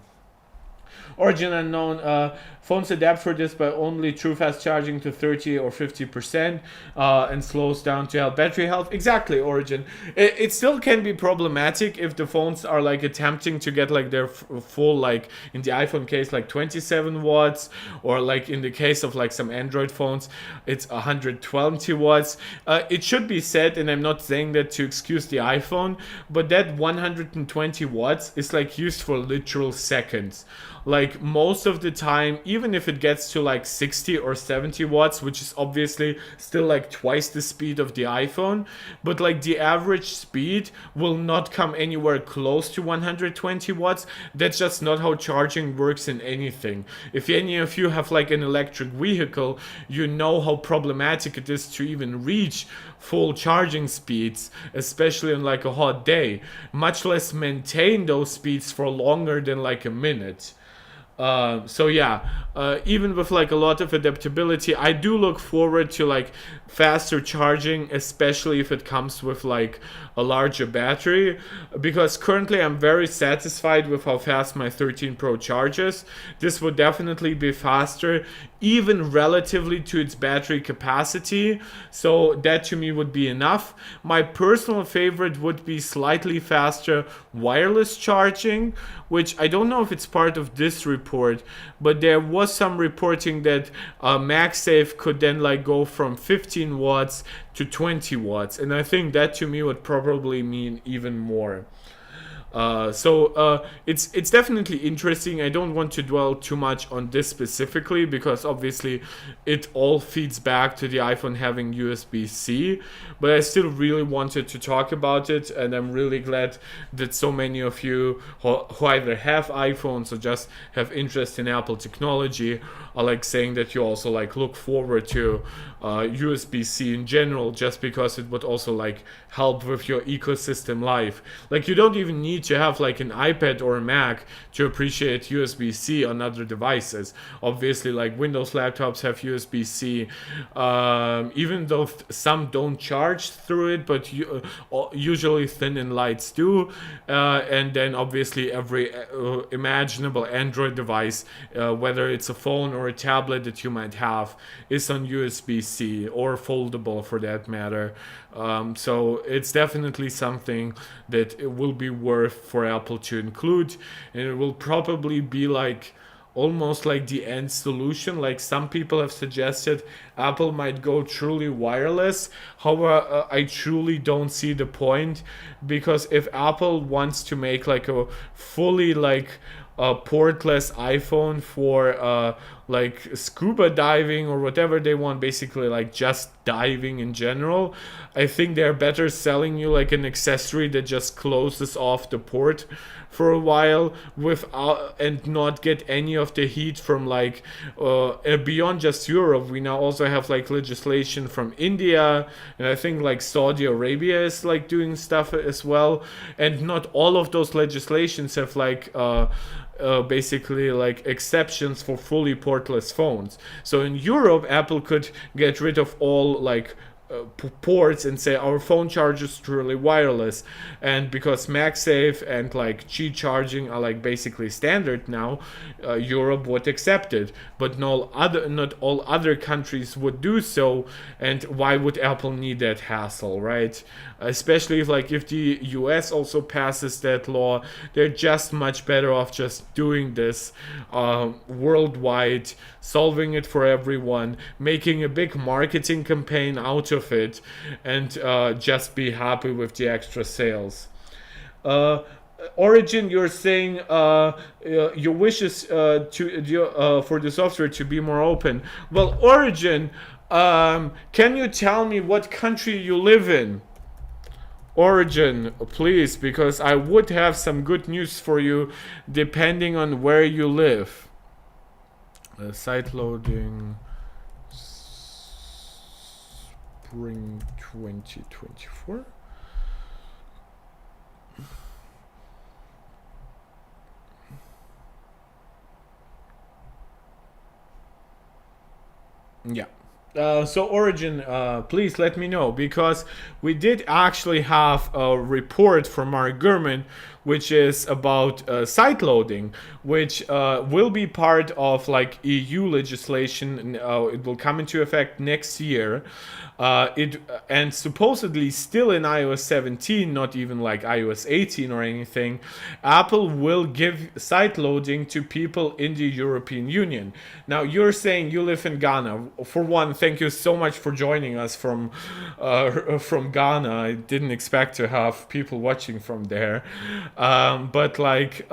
Origin unknown. Phones adapt for this by only true fast charging to 30 or 50% and slows down to help battery health. Exactly, Origin. It still can be problematic if the phones are like attempting to get like their full, like in the iPhone case, like 27 watts, or like in the case of like some Android phones, it's 120 watts. It should be said, and I'm not saying that to excuse the iPhone, but that 120 watts is like used for literal seconds. Like most of the time, even if it gets to like 60 or 70 watts, which is obviously still like twice the speed of the iPhone, but like the average speed will not come anywhere close to 120 watts. That's just not how charging works in anything. If any of you have like an electric vehicle, you know how problematic it is to even reach full charging speeds, especially on like a hot day, much less maintain those speeds for longer than like a minute. Even with like a lot of adaptability, I do look forward to like faster charging, especially if it comes with like a larger battery, because currently I'm very satisfied with how fast my 13 Pro charges. This would definitely be faster, even relatively to its battery capacity, so that to me would be enough. My personal favorite would be slightly faster wireless charging, which I don't know if it's part of this report report, but there was some reporting that MagSafe could then like go from 15 watts to 20 watts, and I think that to me would probably mean even more. So it's definitely interesting. I don't want to dwell too much on this specifically because obviously it all feeds back to the iPhone having USB-C, but I still really wanted to talk about it, and I'm really glad that so many of you who either have iPhones or just have interest in Apple technology are like saying that you also like look forward to USB-C in general, just because it would also like help with your ecosystem life. Like you don't even need to have like an iPad or a Mac to appreciate USB-C on other devices. Obviously, like Windows laptops have USB-C, even though some don't charge through it, but usually thin and lights do. And then obviously every imaginable Android device, whether it's a phone or a tablet that you might have, is on USB-C or foldable for that matter. So it's definitely something that it will be worth for Apple to include, and it will probably be like almost like the end solution. Like some people have suggested Apple might go truly wireless. However, I truly don't see the point, because if Apple wants to make like a fully like portless iPhone for like scuba diving or whatever they want, basically like just diving in general, I think they're better selling you like an accessory that just closes off the port for a while without and not get any of the heat from like beyond just Europe. We now also have like legislation from India, and I think like Saudi Arabia is like doing stuff as well, and not all of those legislations have like basically like exceptions for fully portless phones. So in Europe, Apple could get rid of all like ports and say our phone charges truly wireless, and because MagSafe and like Qi charging are like basically standard now, Europe would accept it, but not all other countries would do so. And why would Apple need that hassle, right? Especially if the US also passes that law, they're just much better off just doing this worldwide, solving it for everyone, making a big marketing campaign out of it, and just be happy with the extra sales. Origin, you're saying your wish is for the software to be more open. Well, Origin, can you tell me what country you live in? Origin, please, because I would have some good news for you depending on where you live. Sideloading Spring 2024. Yeah. So Origin, please let me know, because we did actually have a report from Mark Gurman, which is about sideloading, which will be part of like EU legislation. It will come into effect next year. And supposedly still in iOS 17, not even like iOS 18 or anything, Apple will give sideloading to people in the European Union. Now, you're saying you live in Ghana. For one, thank you so much for joining us from Ghana. I didn't expect to have people watching from there. But like...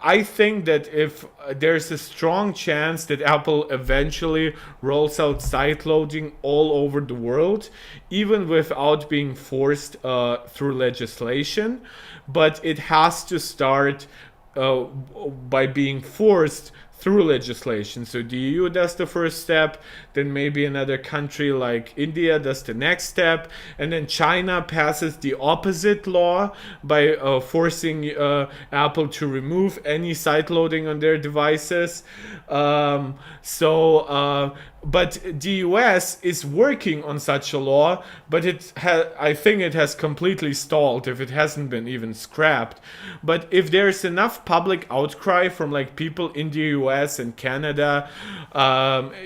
I think that if there's a strong chance that Apple eventually rolls out sideloading all over the world, even without being forced through legislation, but it has to start by being forced through legislation. So the EU does the first step, then maybe another country like India does the next step, and then China passes the opposite law by forcing Apple to remove any sideloading on their devices. So but the US is working on such a law, but I think it has completely stalled if it hasn't been even scrapped. But if there's enough public outcry from like people in the US and Canada,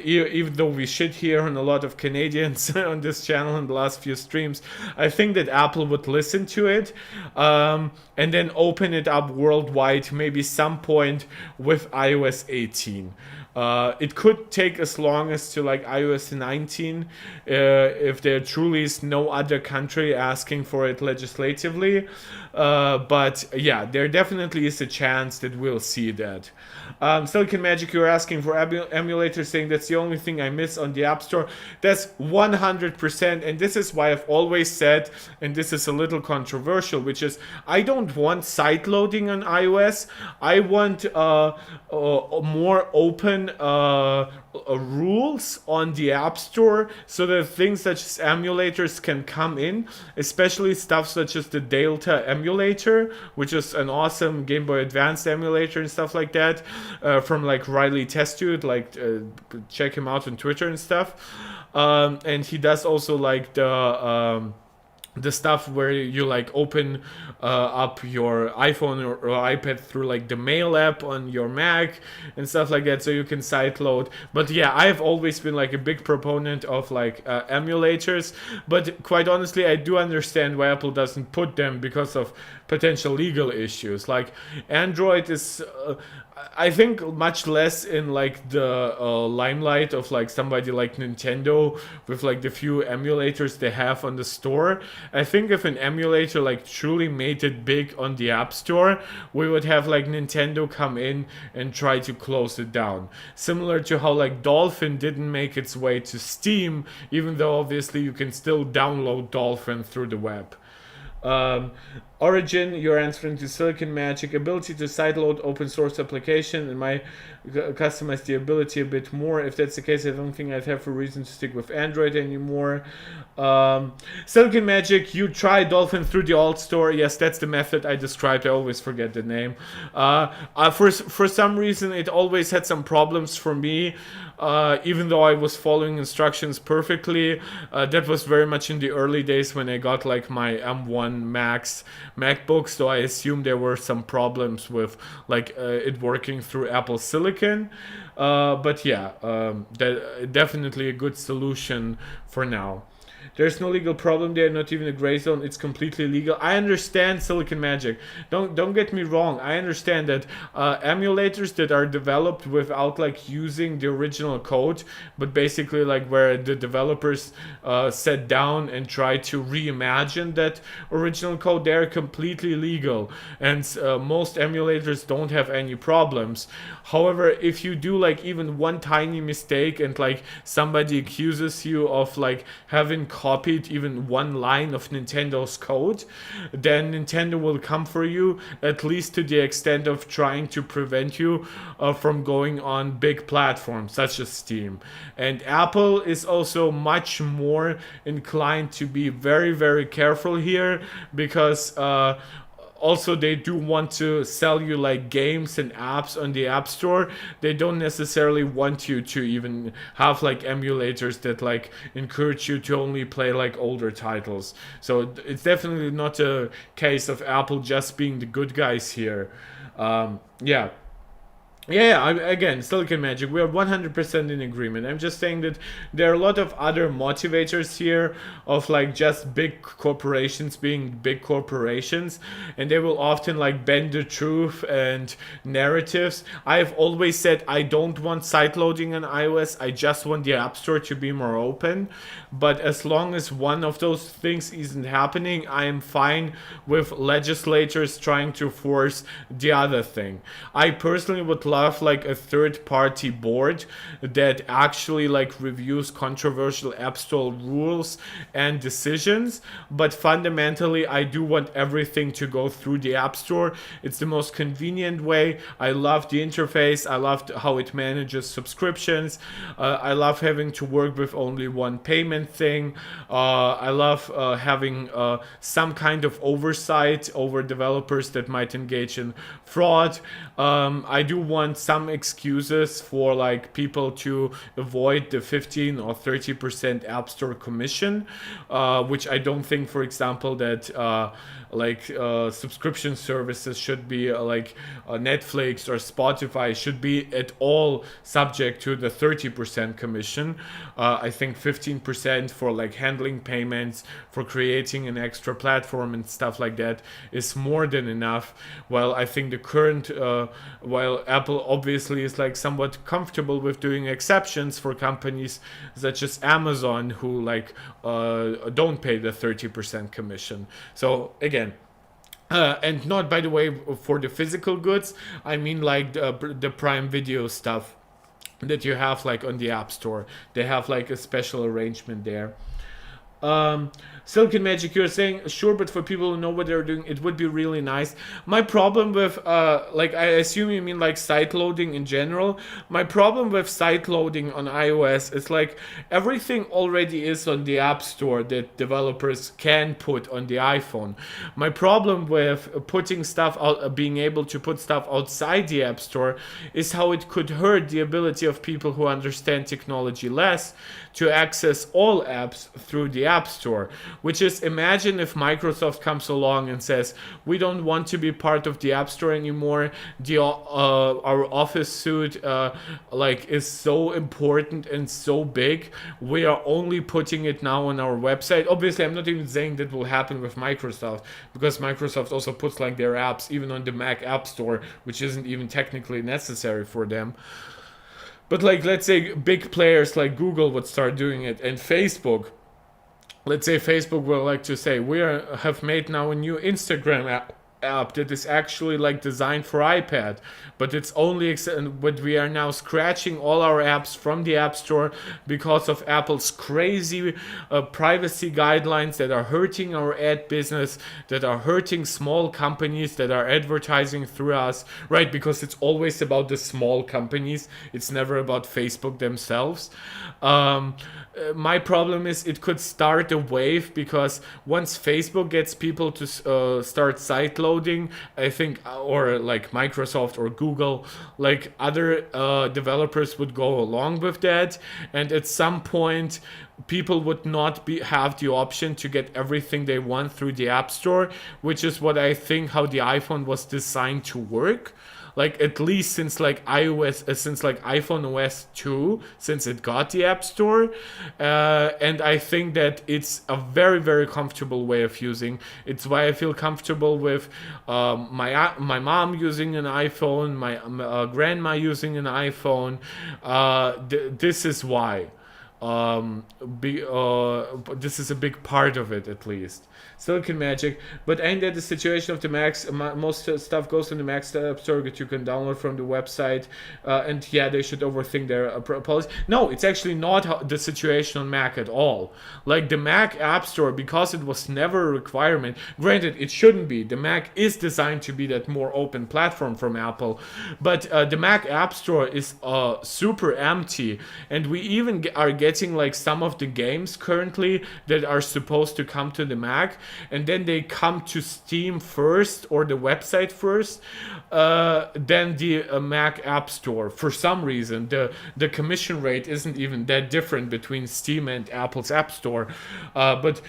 even though we shit here on a lot of Canadians on this channel in the last few streams, I think that Apple would listen to it, and then open it up worldwide, maybe some point with iOS 18. It could take as long as to like iOS 19 if there truly is no other country asking for it legislatively. But yeah, there definitely is a chance that we'll see that. Silicon Magic, you're asking for emulators, saying that's the only thing I miss on the App Store. That's 100%, and this is why I've always said, and this is a little controversial, which is I don't want sideloading on iOS. I want more open rules on the App Store so that things such as emulators can come in, especially stuff such as the Delta emulator, which is an awesome Game Boy Advance emulator and stuff like that, from like Riley Testude, like check him out on Twitter and stuff. And he does also like the stuff where you like open up your iPhone or iPad through like the Mail app on your Mac and stuff like that, so you can sideload. But yeah, I've always been like a big proponent of like emulators, but quite honestly I do understand why Apple doesn't put them because of potential legal issues. Like Android is I think much less in like the limelight of like somebody like Nintendo with like the few emulators they have on the store. I think if an emulator like truly made it big on the App Store, we would have like Nintendo come in and try to close it down. Similar to how like Dolphin didn't make its way to Steam, even though obviously you can still download Dolphin through the web. Origin, you're answering to Silicon Magic. Ability to sideload open source application and my customize the ability a bit more. If that's the case, I don't think I'd have a reason to stick with Android anymore. Silicon Magic, you try Dolphin through the alt store. Yes, that's the method I described. I always forget the name. For some reason, it always had some problems for me. Even though I was following instructions perfectly. That was very much in the early days when I got like my M1 Max MacBook, so I assume there were some problems with like it working through Apple Silicon. But yeah, definitely a good solution for now. There's no legal problem there, not even a gray zone. It's completely legal. I understand Silicon Magic. Don't get me wrong. I understand that emulators that are developed without like using the original code, but basically like where the developers sat down and tried to reimagine that original code, they're completely legal, and most emulators don't have any problems. However, if you do like even one tiny mistake and like somebody accuses you of like having copied even one line of Nintendo's code, then Nintendo will come for you, at least to the extent of trying to prevent you from going on big platforms such as Steam. And Apple is also much more inclined to be very, very careful here, because also they do want to sell you like games and apps on the App Store. They don't necessarily want you to even have like emulators that like encourage you to only play like older titles. So it's definitely not a case of Apple just being the good guys here. Again, Silicon Magic, we are 100% in agreement. I'm just saying that there are a lot of other motivators here of like just big corporations being big corporations, and they will often like bend the truth and narratives. I've always said I don't want sideloading on iOS. I just want the App Store to be more open. But as long as one of those things isn't happening, I am fine with legislators trying to force the other thing. I personally would love like a third-party board that actually like reviews controversial App Store rules and decisions, but fundamentally I do want everything to go through the App Store. It's the most convenient way. I love the interface. I love how it manages subscriptions. I love having to work with only one payment thing. I love having some kind of oversight over developers that might engage in fraud. I do want want some excuses for like people to avoid the 15 or 30% App Store commission, which I don't think, for example, that subscription services should be like Netflix or Spotify should be at all subject to the 30% commission. I think 15% for like handling payments, for creating an extra platform and stuff like that is more than enough. While I think the current, while Apple obviously is like somewhat comfortable with doing exceptions for companies such as Amazon who like don't pay the 30% commission. So again, and not, by the way, for the physical goods, I mean like the Prime Video stuff that you have like on the App Store. They have like a special arrangement there. Silicon Magic, you're saying, sure, but for people who know what they're doing, it would be really nice. My problem with, like, I assume you mean like site loading in general. My problem with site loading on iOS is like everything already is on the App Store that developers can put on the iPhone. My problem with putting stuff out, being able to put stuff outside the App Store is how it could hurt the ability of people who understand technology less to access all apps through the App Store. Which is, imagine if Microsoft comes along and says, we don't want to be part of the App Store anymore. Our Office suite is so important and so big. We are only putting it now on our website. Obviously, I'm not even saying that will happen with Microsoft, because Microsoft also puts like their apps even on the Mac App Store, which isn't even technically necessary for them. But like, let's say big players like Google would start doing it, and Facebook. Let's say Facebook will like to say, have made now a new Instagram app that is actually like designed for iPad, but it's only but we are now scratching all our apps from the App Store because of Apple's crazy privacy guidelines that are hurting our ad business, that are hurting small companies that are advertising through us, right? Because it's always about the small companies. It's never about Facebook themselves. My problem is it could start a wave, because once Facebook gets people to start site loading, I think, or like Microsoft or Google, like other developers would go along with that, and at some point people would not have the option to get everything they want through the App Store, which is what I think how the iPhone was designed to work. Like, at least since like iPhone OS 2, since it got the App Store. And I think that it's a very, very comfortable way of using. It's why I feel comfortable with my mom using an iPhone, my grandma using an iPhone. This is why. This is a big part of it, at least. Silicon Magic, but ain't that the situation of the Macs? Most stuff goes in the Mac App Store that you can download from the website, and yeah, they should overthink their policy. No, it's actually not the situation on Mac at all. Like, the Mac App Store, because it was never a requirement, granted, it shouldn't be. The Mac is designed to be that more open platform from Apple, but the Mac App Store is super empty, and we even are getting like some of the games currently that are supposed to come to the Mac, and then they come to Steam first, or the website first, then the Mac App Store. For some reason, the commission rate isn't even that different between Steam and Apple's App Store, but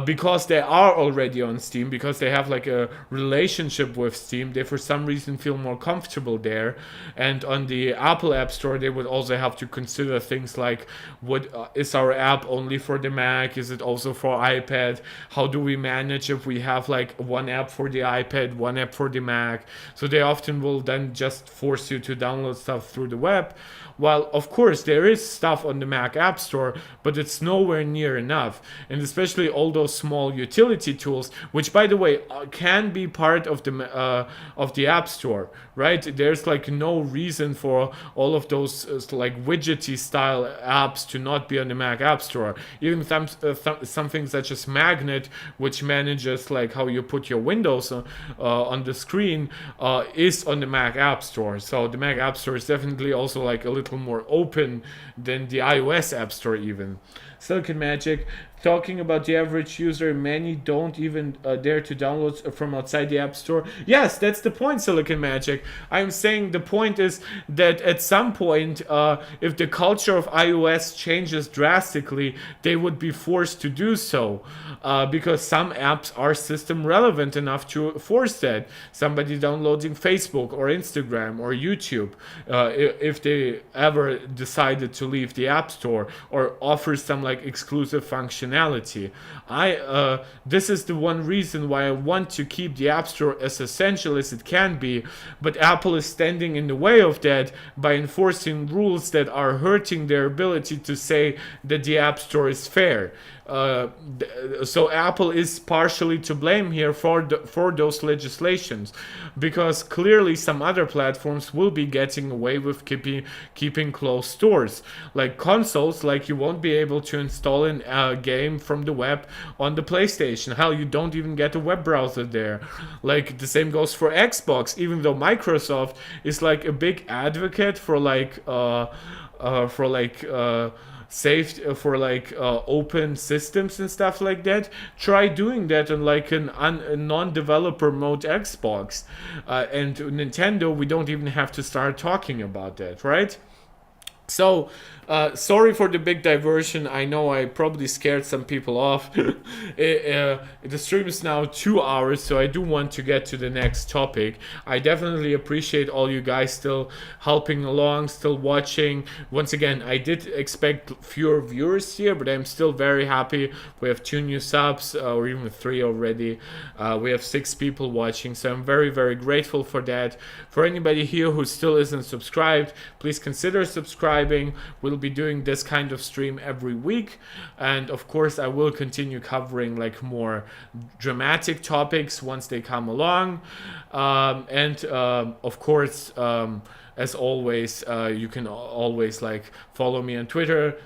because they are already on Steam, because they have like a relationship with Steam, they for some reason feel more comfortable there. And on the Apple App Store, they would also have to consider things like, is our app only for the Mac? Is it also for iPad? How do we manage if we have like one app for the iPad, one app for the Mac? So they often will then just force you to download stuff through the web. While, of course, there is stuff on the Mac App Store, but it's nowhere near enough. And especially all those small utility tools, which, by the way, can be part of the App Store, right? There's like no reason for all of those like widgety style apps to not be on the Mac App Store. Even something such as Magnet, which manages like how you put your windows on the screen, is on the Mac App Store. So the Mac App Store is definitely also like a little more open than the iOS App Store even. Silicon Magic, talking about the average user. Many don't even dare to download from outside the App Store. Yes, that's the point, Silicon Magic. I'm saying the point is that at some point, if the culture of iOS changes drastically, they would be forced to do so, because some apps are system relevant enough to force that. Somebody downloading Facebook or Instagram or YouTube, if they ever decided to leave the App Store or offer some like exclusive functionality. This is the one reason why I want to keep the App Store as essential as it can be, but Apple is standing in the way of that by enforcing rules that are hurting their ability to say that the App Store is fair. So Apple is partially to blame here for those legislations, because clearly some other platforms will be getting away with keeping closed stores. Like consoles, like you won't be able to install a game from the web on the PlayStation. Hell, you don't even get a web browser there. Like the same goes for Xbox, even though Microsoft is like a big advocate for open systems and stuff like that. Try doing that on like a non-developer mode Xbox, and Nintendo, we don't even have to start talking about that, right? So, sorry for the big diversion. I know I probably scared some people off. The stream is now 2 hours, so I do want to get to the next topic. I definitely appreciate all you guys still helping along, still watching. Once again, I did expect fewer viewers here, but I'm still very happy. We have 2 new subs, or even 3 already. We have 6 people watching, so I'm very, very grateful for that. For anybody here who still isn't subscribed, please consider subscribing. We'll be doing this kind of stream every week, and of course I will continue covering like more dramatic topics once they come along, and of course, as always, you can always like follow me on Twitter,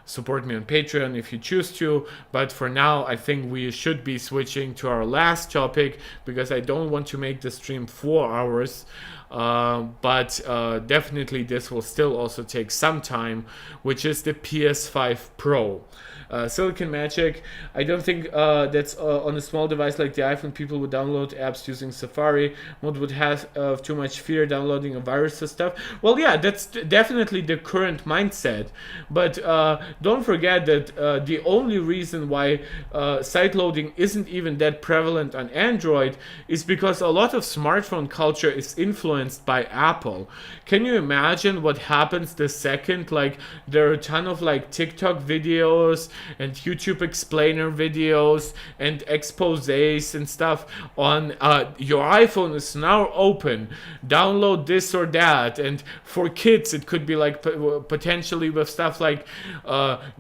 support me on Patreon if you choose to. But for now, I think we should be switching to our last topic, because I don't want to make the stream 4 hours. But definitely this will still also take some time, which is the PS5 Pro. Silicon Magic, I don't think that's on a small device like the iPhone, people would download apps using Safari. One would have too much fear downloading a virus and stuff. Well, yeah, that's definitely the current mindset. But don't forget that the only reason why sideloading isn't even that prevalent on Android is because a lot of smartphone culture is influenced by Apple. Can you imagine what happens the second like there are a ton of like TikTok videos and YouTube explainer videos and exposés and stuff on your iPhone is now open, download this or that. And for kids it could be like potentially with stuff like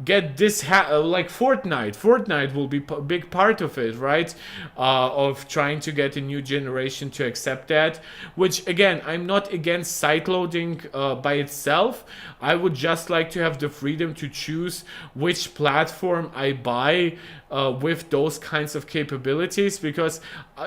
get this like Fortnite will be a big part of it, right? Of trying to get a new generation to accept that, which again, I'm not against sideloading by itself. I would just like to have the freedom to choose which platform I buy with those kinds of capabilities, because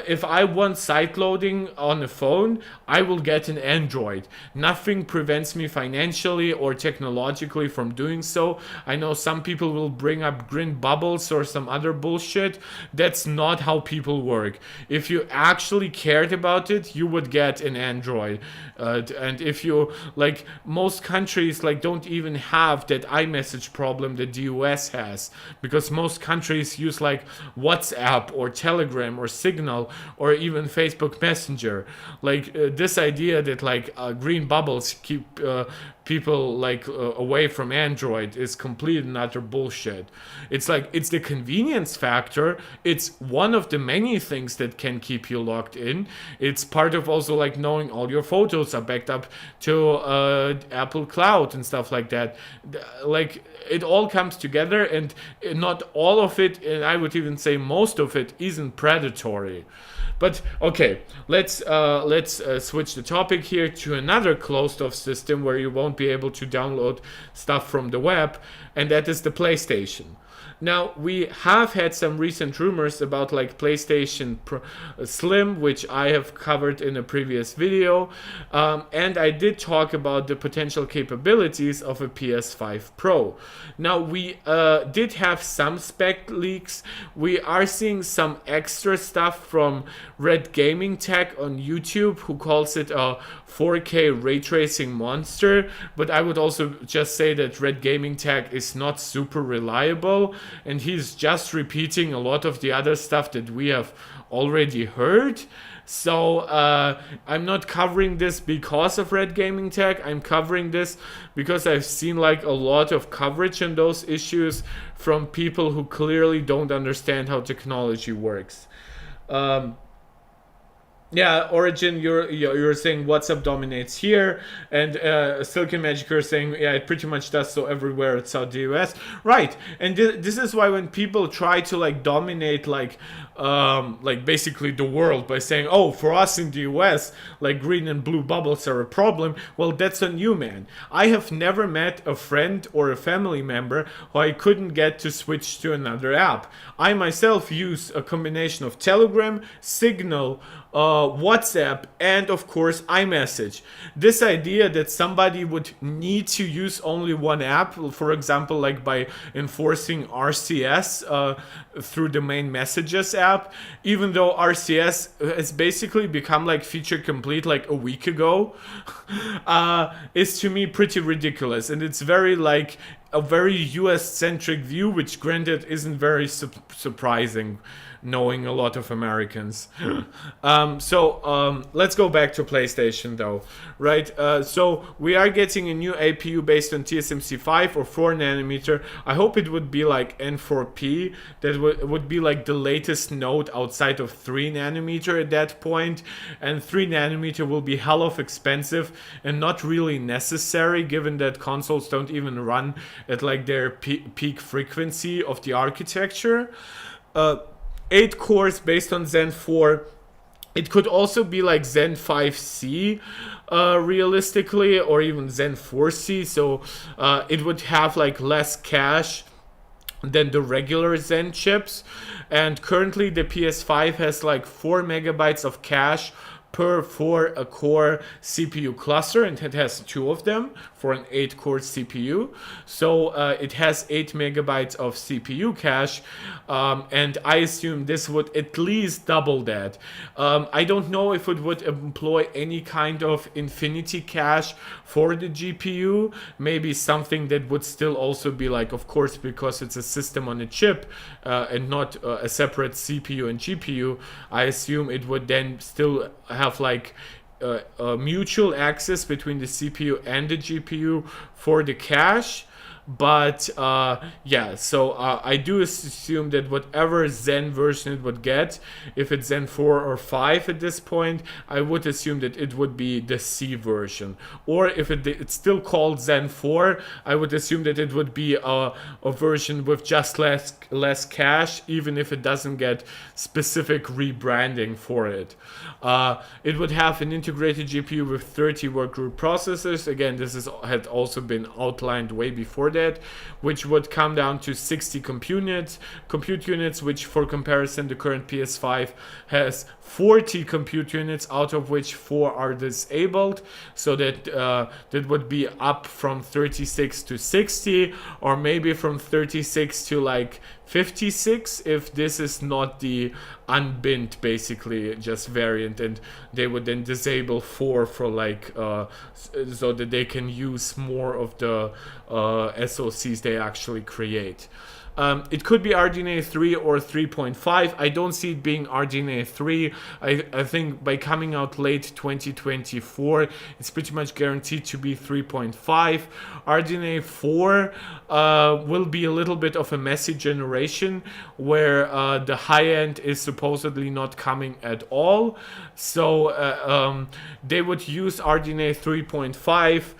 if I want sideloading on a phone, I will get an Android. Nothing prevents me financially or technologically from doing so. I know some people will bring up green bubbles or some other bullshit. That's not how people work. If you actually cared about it, you would get an Android. And if you, like, most countries like don't even have that iMessage problem that the US has, because most countries use like WhatsApp or Telegram or Signal or even Facebook Messenger. Like this idea that like green bubbles keep people like away from Android is complete and utter bullshit. It's like, it's the convenience factor. It's one of the many things that can keep you locked in. It's part of also like knowing all your photos are backed up to Apple Cloud and stuff like that. Like it all comes together, and not all of it, and I would even say most of it, isn't predatory. But okay, let's switch the topic here to another closed-off system where you won't be able to download stuff from the web, and that is the PlayStation. Now, we have had some recent rumors about like PlayStation Slim, which I have covered in a previous video, and I did talk about the potential capabilities of a PS5 Pro. Now, we did have some spec leaks. We are seeing some extra stuff from Red Gaming Tech on YouTube, who calls it a 4K ray tracing monster, but I would also just say that Red Gaming Tech is not super reliable, and he's just repeating a lot of the other stuff that we have already heard. So I'm not covering this because of Red Gaming Tech. I'm covering this because I've seen like a lot of coverage on those issues from people who clearly don't understand how technology works. Yeah, Origin, you're saying WhatsApp dominates here, and Silken Magic are saying, yeah, it pretty much does so everywhere outside the US. Right, and this is why when people try to like dominate like basically the world by saying, oh, for us in the US, like green and blue bubbles are a problem, well, that's on you, man. I have never met a friend or a family member who I couldn't get to switch to another app. I myself use a combination of Telegram, Signal, WhatsApp, and of course iMessage. This idea that somebody would need to use only one app, for example, like by enforcing RCS through the main Messages app, even though RCS has basically become like feature complete like a week ago, is to me pretty ridiculous, and it's very like a very US-centric view, which granted isn't very surprising, knowing a lot of Americans. Let's go back to PlayStation though, right? So we are getting a new APU based on TSMC 5 or 4 nanometer. I hope it would be like N4P. That would be like the latest node outside of 3 nanometer at that point. And 3 nanometer will be hell of expensive and not really necessary, given that consoles don't even run at like their peak frequency of the architecture. 8 cores based on Zen 4. It could also be like Zen 5C realistically, or even Zen 4C, so it would have like less cache than the regular Zen chips. And currently the PS5 has like 4 megabytes of cache per 4 core CPU cluster, and it has 2 of them for an 8 core CPU. So it has 8 megabytes of CPU cache, and I assume this would at least double that. I don't know if it would employ any kind of infinity cache for the GPU, maybe something that would still also be like, of course, because it's a system on a chip and not a separate CPU and GPU, I assume it would then still have like mutual access between the CPU and the GPU for the cache. But yeah, so I do assume that whatever Zen version it would get, if it's Zen 4 or 5 at this point, I would assume that it would be the C version. Or if it's still called Zen 4, I would assume that it would be a version with just less cache, even if it doesn't get specific rebranding for it. It would have an integrated GPU with 30 workgroup processors. Again, this had also been outlined way before that, which would come down to 60 compute units, which for comparison the current PS5 has 40 compute units, out of which 4 are disabled, so that that would be up from 36 to 60, or maybe from 36 to like 56 if this is not the unbinned basically just variant, and they would then disable 4 for like so that they can use more of the SoCs they actually create. It could be RDNA 3 or 3.5. I don't see it being RDNA 3. I think by coming out late 2024, it's pretty much guaranteed to be 3.5. RDNA 4 will be a little bit of a messy generation where the high end is supposedly not coming at all. So they would use RDNA 3.5.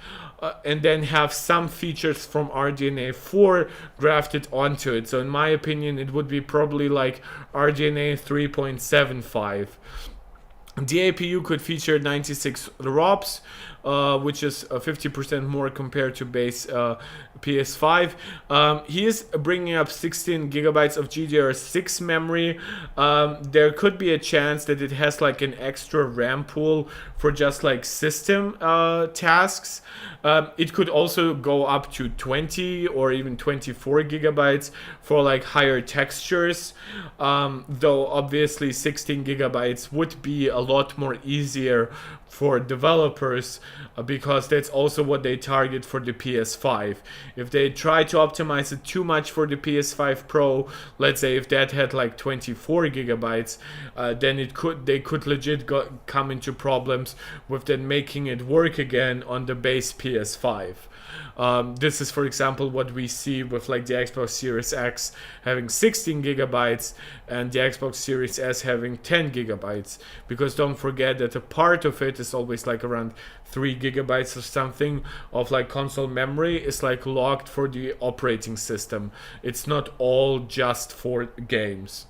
And then have some features from RDNA 4 grafted onto it. So in my opinion, it would be probably like RDNA 3.75. The APU could feature 96 ROPS, which is 50% more compared to base PS5. He is bringing up 16 gigabytes of GDDR6 memory. There could be a chance that it has like an extra RAM pool for just like system tasks. It could also go up to 20 or even 24 gigabytes for like higher textures, though obviously 16 gigabytes would be a lot more easier for developers, because that's also what they target for the PS5. If they try to optimize it too much for the PS5 Pro, let's say if that had like 24 gigabytes, then they could legit come into problems with then making it work again on the base PS5. This is, for example, what we see with like the Xbox Series X having 16 gigabytes and the Xbox Series S having 10 gigabytes. Because don't forget that a part of it is always like around 3 gigabytes or something of like console memory is like locked for the operating system. It's not all just for games.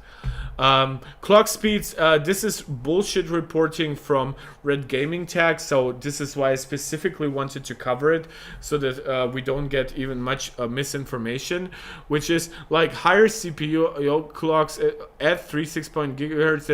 Clock speeds, this is bullshit reporting from Red Gaming Tag, so this is why I specifically wanted to cover it, so that we don't get even much misinformation, which is like higher CPU clocks at 3.6 gigahertz.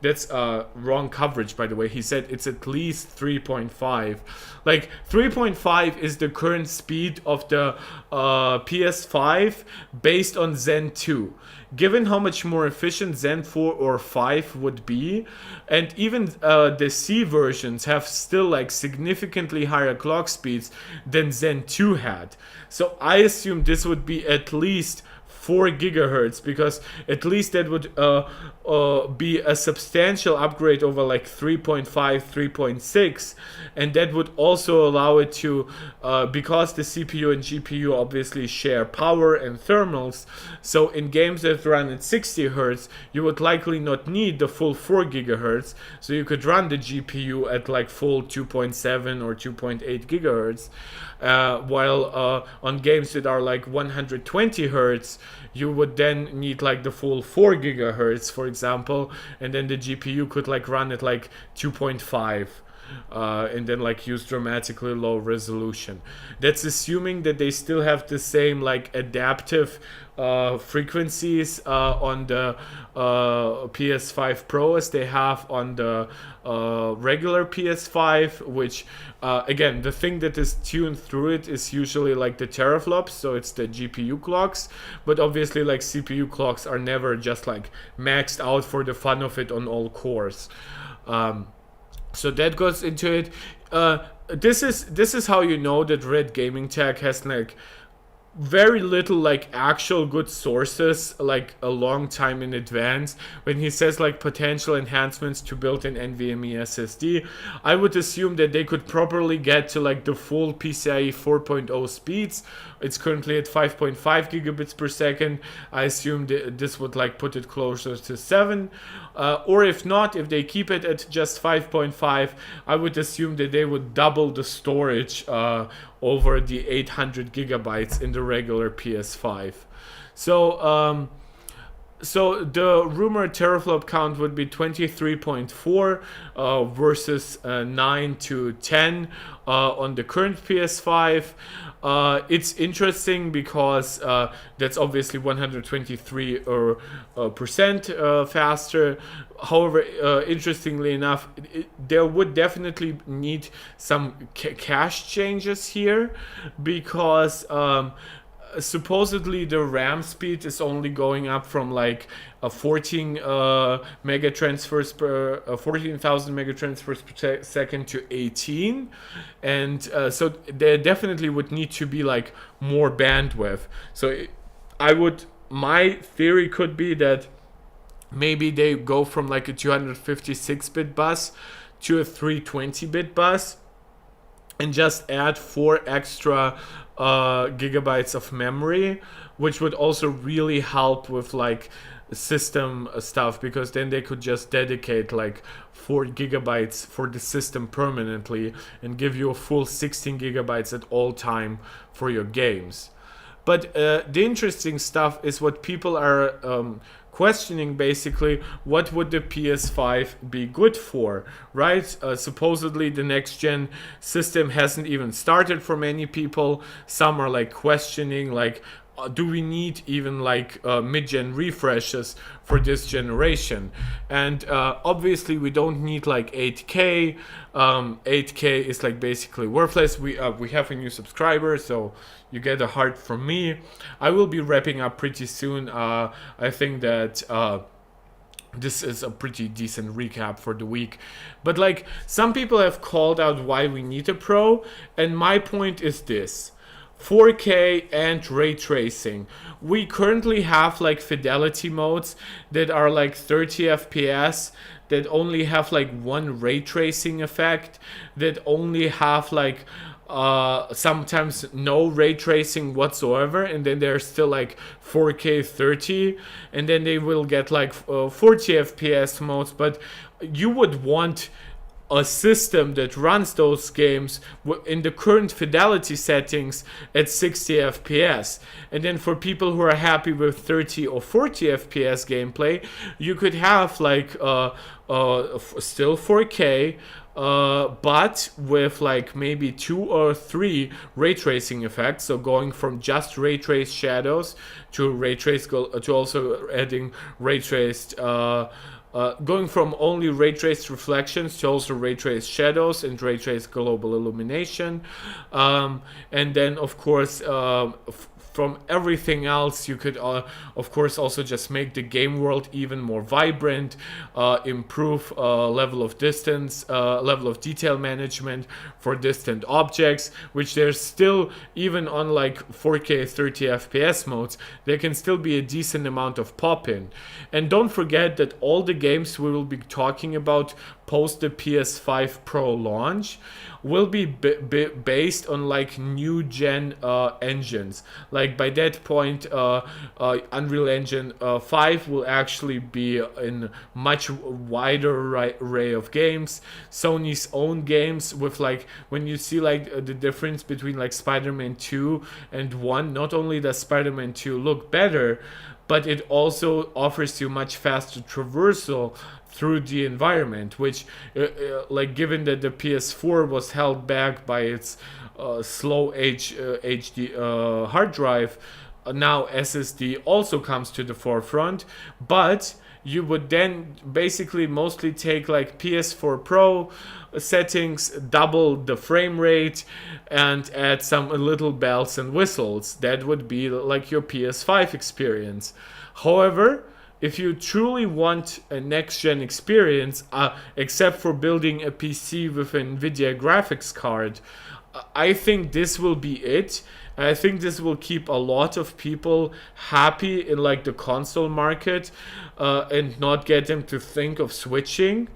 That's wrong coverage, by the way. He said it's at least 3.5. Like 3.5 is the current speed of the PS5 based on Zen 2. Given how much more efficient Zen 4 or 5 would be, and even the C versions have still like significantly higher clock speeds than Zen 2 had. So I assume this would be at least 4 gigahertz, because at least that would be a substantial upgrade over like 3.5, 3.6, and that would also allow it to, because the CPU and GPU obviously share power and thermals, so in games that run at 60 hertz, you would likely not need the full 4 gigahertz, so you could run the GPU at like full 2.7 or 2.8 gigahertz, while on games that are like 120 hertz, you would then need like the full 4 gigahertz, for example, and then the GPU could like run at like 2.5. And then like use dramatically low resolution. That's assuming that they still have the same like adaptive frequencies on the PS5 Pro as they have on the regular PS5, which again, the thing that is tuned through it is usually like the teraflops, so it's the GPU clocks, but obviously like CPU clocks are never just like maxed out for the fun of it on all cores. So that goes into it. This is how you know that Red Gaming Tech has like very little like actual good sources like a long time in advance when he says like potential enhancements to built-in NVMe SSD. I would assume that they could properly get to like the full PCIe 4.0 speeds. It's currently at 5.5 gigabits per second. I assume this would like put it closer to 7, or if not, if they keep it at just 5.5, I would assume that they would double the storage over the 800 gigabytes in the regular PS5. So so the rumored teraflop count would be 23.4 versus 9 to 10 on the current PS5. It's interesting because that's obviously 123% faster. However, interestingly enough, there would definitely need some cache changes here, because supposedly the RAM speed is only going up from like a 14 mega transfers per 14,000 mega transfers per second to 18, and so there definitely would need to be like more bandwidth. So my theory could be that maybe they go from like a 256-bit bus to a 320-bit bus and just add 4 extra gigabytes of memory, which would also really help with like system stuff, because then they could just dedicate like 4 gigabytes for the system permanently and give you a full 16 gigabytes at all time for your games. But the interesting stuff is what people are questioning, basically, what would the PS5 be good for, right? Supposedly the next gen system hasn't even started for many people. Some are like questioning, like, do we need even like mid-gen refreshes for this generation? And obviously we don't need like 8K. 8K is like basically worthless. We have a new subscriber, so you get a heart from me. I will be wrapping up pretty soon. I think that this is a pretty decent recap for the week. But like, some people have called out why we need a Pro, and my point is this: 4K and ray tracing. We currently have like fidelity modes that are like 30 FPS, that only have like one ray tracing effect, that only have like sometimes no ray tracing whatsoever, and then they're still like 4K 30, and then they will get like 40 FPS modes. But you would want a system that runs those games in the current fidelity settings at 60 FPS. And then for people who are happy with 30 or 40 FPS gameplay, you could have like still 4K, but with like maybe 2 or 3 ray tracing effects. So going from just ray traced shadows to ray trace to also adding ray traced going from only ray traced reflections to also ray traced shadows and ray traced global illumination, and then of course from everything else you could of course also just make the game world even more vibrant, improve level of distance, level of detail management for distant objects, which there's still, even on like 4K 30 FPS modes, there can still be a decent amount of pop-in. And don't forget that all the games we will be talking about post the PS5 Pro launch will be based on like new gen engines. Like by that point, Unreal Engine 5 will actually be in much wider array of games. Sony's own games, with like, when you see like the difference between like Spider-Man 2 and 1, not only does Spider-Man 2 look better, but it also offers you much faster traversal through the environment, which like, given that the PS4 was held back by its slow HD hard drive, now SSD also comes to the forefront. But you would then basically mostly take like PS4 Pro settings, double the frame rate, and add some little bells and whistles. That would be like your PS5 experience. However, if you truly want a next-gen experience, except for building a PC with an NVIDIA graphics card, I think this will be it. And I think this will keep a lot of people happy in like the console market, and not get them to think of switching.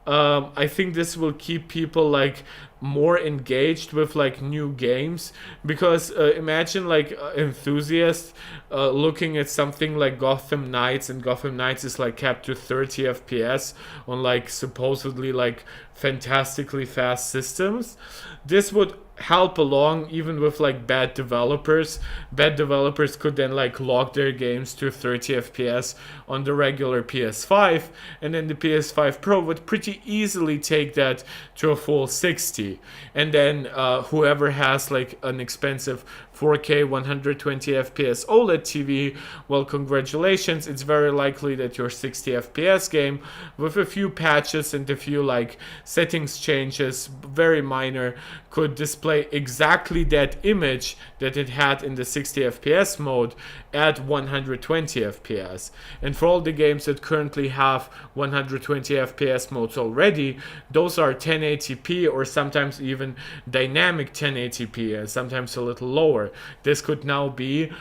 I think this will keep people like more engaged with like new games, because imagine like enthusiasts looking at something like Gotham Knights, and Gotham Knights is like capped to 30 FPS on like supposedly like fantastically fast systems. This would help along even with like bad developers. Bad developers could then like lock their games to 30 FPS on the regular PS5, and then the PS5 Pro would pretty easily take that to a full 60. And then whoever has like an expensive 4K 120 FPS OLED TV, well, congratulations, it's very likely that your 60 FPS game, with a few patches and a few like settings changes, very minor, could display exactly that image that it had in the 60 FPS mode at 120 FPS. And for all the games that currently have 120 FPS modes already, those are 1080p or sometimes even dynamic 1080p, and sometimes a little lower. This could now be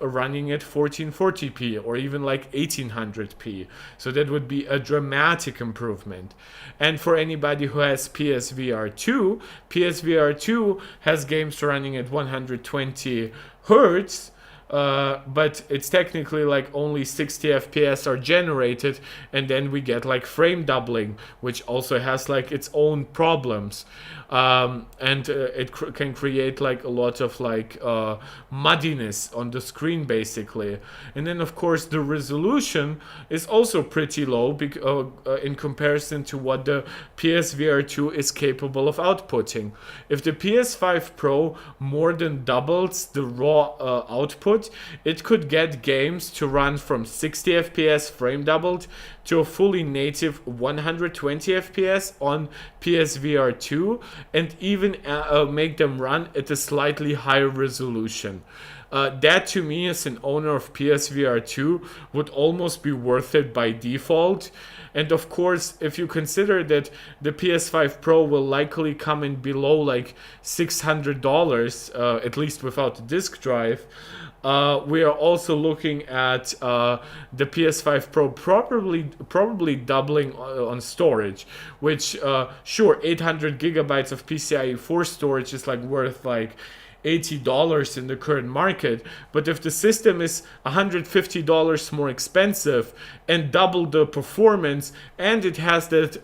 running at 1440p or even like 1800p. So that would be a dramatic improvement. And for anybody who has PSVR 2, PSVR 2 has games running at 120 hertz, but it's technically like only 60 FPS are generated, and then we get like frame doubling, which also has like its own problems. And it can create like a lot of like muddiness on the screen basically. And then of course the resolution is also pretty low in comparison to what the PSVR 2 is capable of outputting. If the PS5 Pro more than doubles the raw output, it could get games to run from 60 FPS frame doubled to a fully native 120 FPS on PSVR 2, and even make them run at a slightly higher resolution. That to me, as an owner of PSVR 2, would almost be worth it by default. And of course, if you consider that the PS5 Pro will likely come in below like $600, at least without the disk drive, we are also looking at the PS5 Pro probably doubling on storage, which sure, 800 gigabytes of PCIe 4 storage is like worth like $80 in the current market, but if the system is $150 more expensive and double the performance, and it has that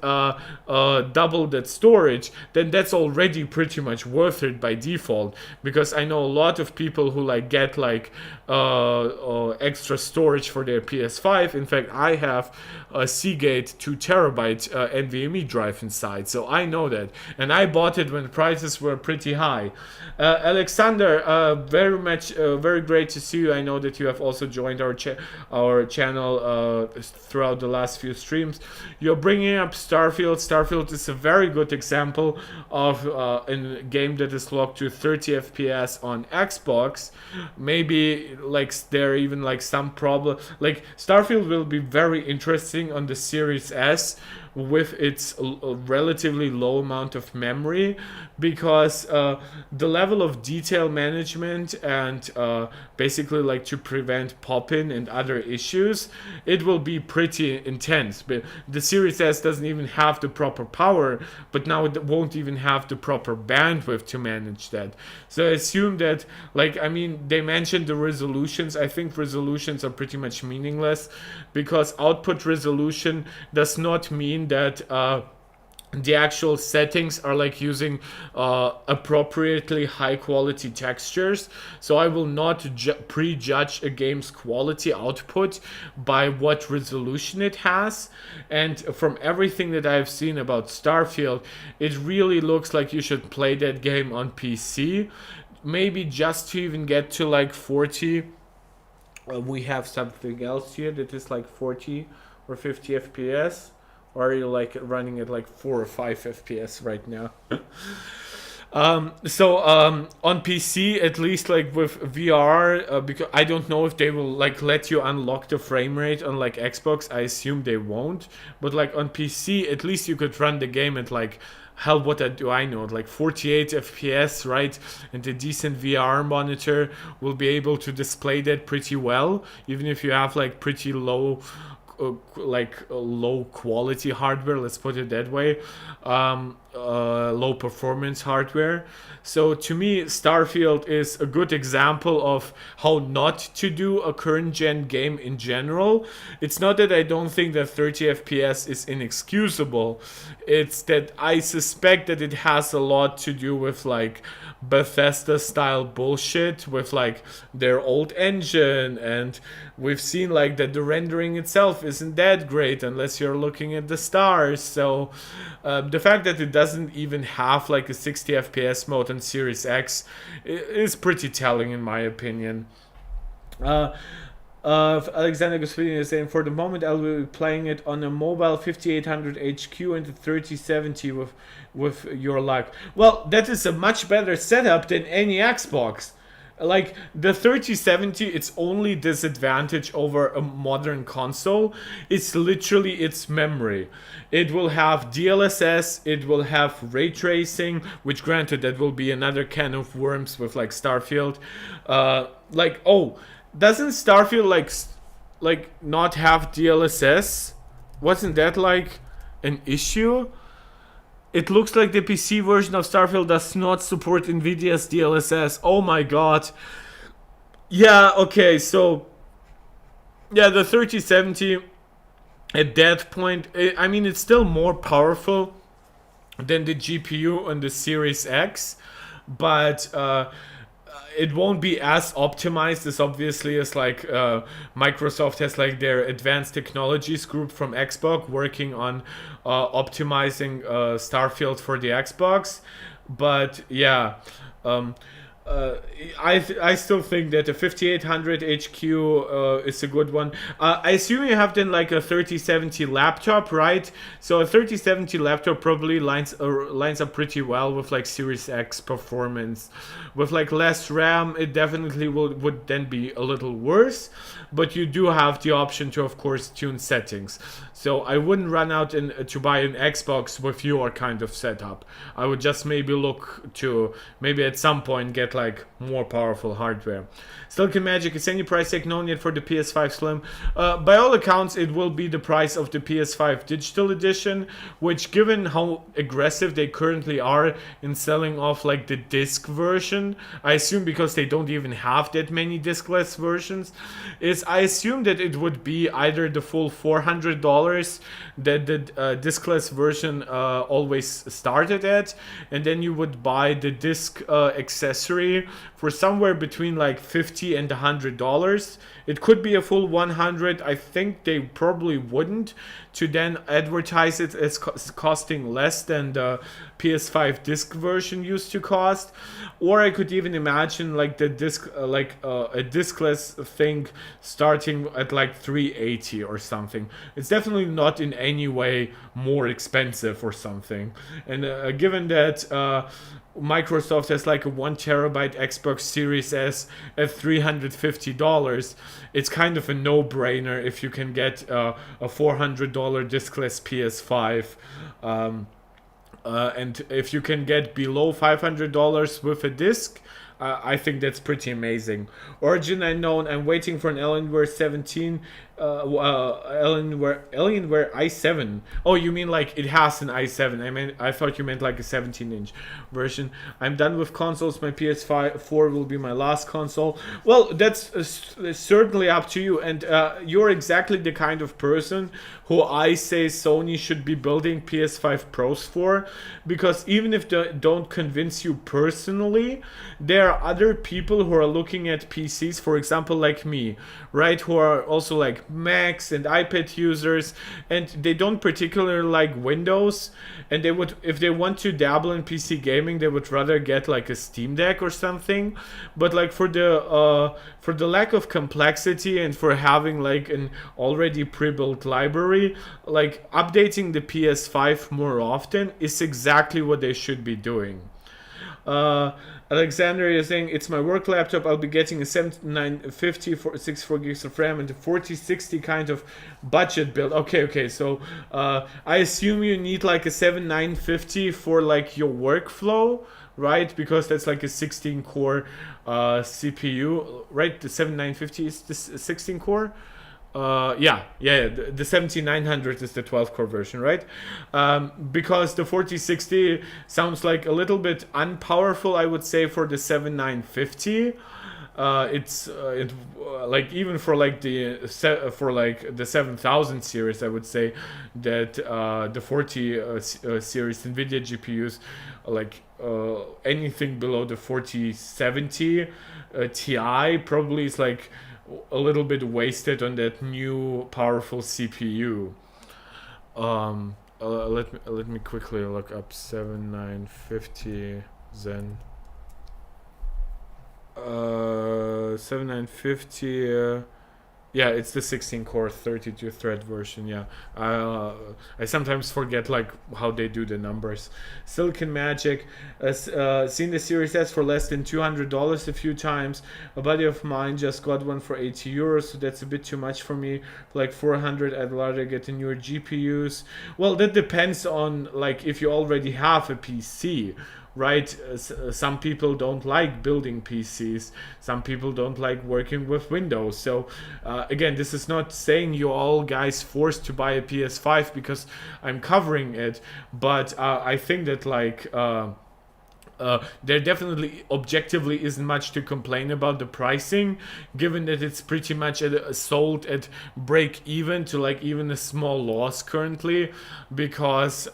double that storage, then that's already pretty much worth it by default. Because I know a lot of people who like get like extra storage for their PS5. In fact, I have a Seagate 2 terabyte NVMe drive inside, so I know that, and I bought it when prices were pretty high. Alexander, very great to see you. I know that you have also joined our channel throughout the last few streams. You're bringing up Starfield. Starfield is a very good example of a game that is locked to 30 FPS on Xbox. Maybe like there are even like some problem. Like Starfield will be very interesting on the Series S with its relatively low amount of memory, because the level of detail management and basically like to prevent pop-in and other issues, it will be pretty intense. But the Series S doesn't even have the proper power, but now it won't even have the proper bandwidth to manage that. So I assume that, like, I mean, they mentioned the resolutions. I think resolutions are pretty much meaningless, because output resolution does not mean that the actual settings are like using appropriately high quality textures. So I will not prejudge a game's quality output by what resolution it has. And from everything that I've seen about Starfield, it really looks like you should play that game on PC, maybe just to even get to like 40. We have something else here that is like 40 or 50 FPS. Or are you like running at like 4 or 5 FPS right now? On PC, at least like with VR, because I don't know if they will like let you unlock the frame rate on like Xbox. I assume they won't. But like on PC, at least you could run the game at like, hell, what do I know, like 48 FPS, right? And a decent VR monitor will be able to display that pretty well, even if you have like pretty low low quality hardware, let's put it that way, low performance hardware. So to me, Starfield is a good example of how not to do a current gen game in general. It's not that I don't think that 30 FPS is inexcusable, it's that I suspect that it has a lot to do with like Bethesda style bullshit with like their old engine, and we've seen like that the rendering itself isn't that great unless you're looking at the stars. So the fact that it doesn't even have like a 60 FPS mode on Series X is pretty telling in my opinion. Alexander Gosfini is saying, for the moment I'll be playing it on a mobile 5800 HQ and a 3070 with your luck. Well, that is a much better setup than any Xbox. Like the 3070, its only disadvantage over a modern console is literally its memory. It will have DLSS, it will have ray tracing, which granted that will be another can of worms with like Starfield. Doesn't Starfield like not have DLSS? Wasn't that like an issue? It looks like the PC version of Starfield does not support Nvidia's DLSS. Oh my god. Yeah, okay, so yeah, the 3070 at that point, I mean, it's still more powerful than the GPU on the Series X, but it won't be as optimized as obviously as like Microsoft has like their advanced technologies group from Xbox working on optimizing Starfield for the Xbox. But yeah, um, I still think that the 5800 HQ is a good one. I assume you have then like a 3070 laptop, right? So a 3070 laptop probably lines up pretty well with like Series X performance. With like less RAM, it definitely would then be a little worse. But you do have the option to, of course, tune settings. So I wouldn't run out to buy an Xbox with your kind of setup. I would just maybe look to maybe at some point get like more powerful hardware. Silicon Magic, is any price tag known yet for the PS5 Slim? By all accounts, it will be the price of the PS5 Digital Edition, which, given how aggressive they currently are in selling off like the disc version, I assume because they don't even have that many discless versions, I assume that it would be either the full $400 that the discless version always started at, and then you would buy the disc accessory for somewhere between like $50 and $100. It could be a full 100. I think they probably wouldn't, to then advertise it as costing less than the PS5 disc version used to cost. Or I could even imagine like the disc, a discless thing starting at like $380 or something. It's definitely not in any way more expensive or something. And given that Microsoft has like a 1 terabyte Xbox Series S at $350, it's kind of a no-brainer if you can get a $400 discless PS5. And if you can get below $500 with a disc, I think that's pretty amazing. Origin unknown. I'm waiting for an Alienware 17. Alienware i7. Oh, you mean like it has an i7? I thought you meant like a 17-inch version. I'm done with consoles. My PS5 4 will be my last console. Well, that's certainly up to you. And you're exactly the kind of person who I say Sony should be building PS5 Pros for, because even if they don't convince you personally, there are other people who are looking at PCs, for example, like me, right, who are also like Macs and iPad users, and they don't particularly like Windows, and they would, if they want to dabble in PC gaming, they would rather get like a Steam Deck or something. But like for the lack of complexity and for having like an already pre-built library, like updating the PS5 more often is exactly what they should be doing. Alexander is saying, it's my work laptop. I'll be getting a 7950 for 64 gigs of RAM and a 4060 kind of budget build. Okay. So I assume you need like a 7950 for like your workflow, right? Because that's like a 16 core CPU, right? The 7950 is this 16 core. The 7900 is the 12 core version, right? Because the 4060 sounds like a little bit unpowerful, I would say, for the 7950. Like even for like the 7000 series, I would say that the 40 series NVIDIA GPUs, like anything below the 4070 Ti probably is like a little bit wasted on that new powerful CPU. Let me quickly look up 7950 Zen. 7950. Yeah, it's the 16 core 32 thread version. Yeah, I sometimes forget like how they do the numbers. Silicon Magic, seen the Series S for less than $200 a few times. A buddy of mine just got one for €80, so that's a bit too much for me. For like 400, I'd rather get the newer GPUs. Well, that depends on like if you already have a PC. Right, some people don't like building PCs. Some people don't like working with Windows. So again, this is not saying you're all guys forced to buy a PS5 because I'm covering it. But I think that like there definitely objectively isn't much to complain about the pricing, given that it's pretty much sold at break even to like even a small loss currently, because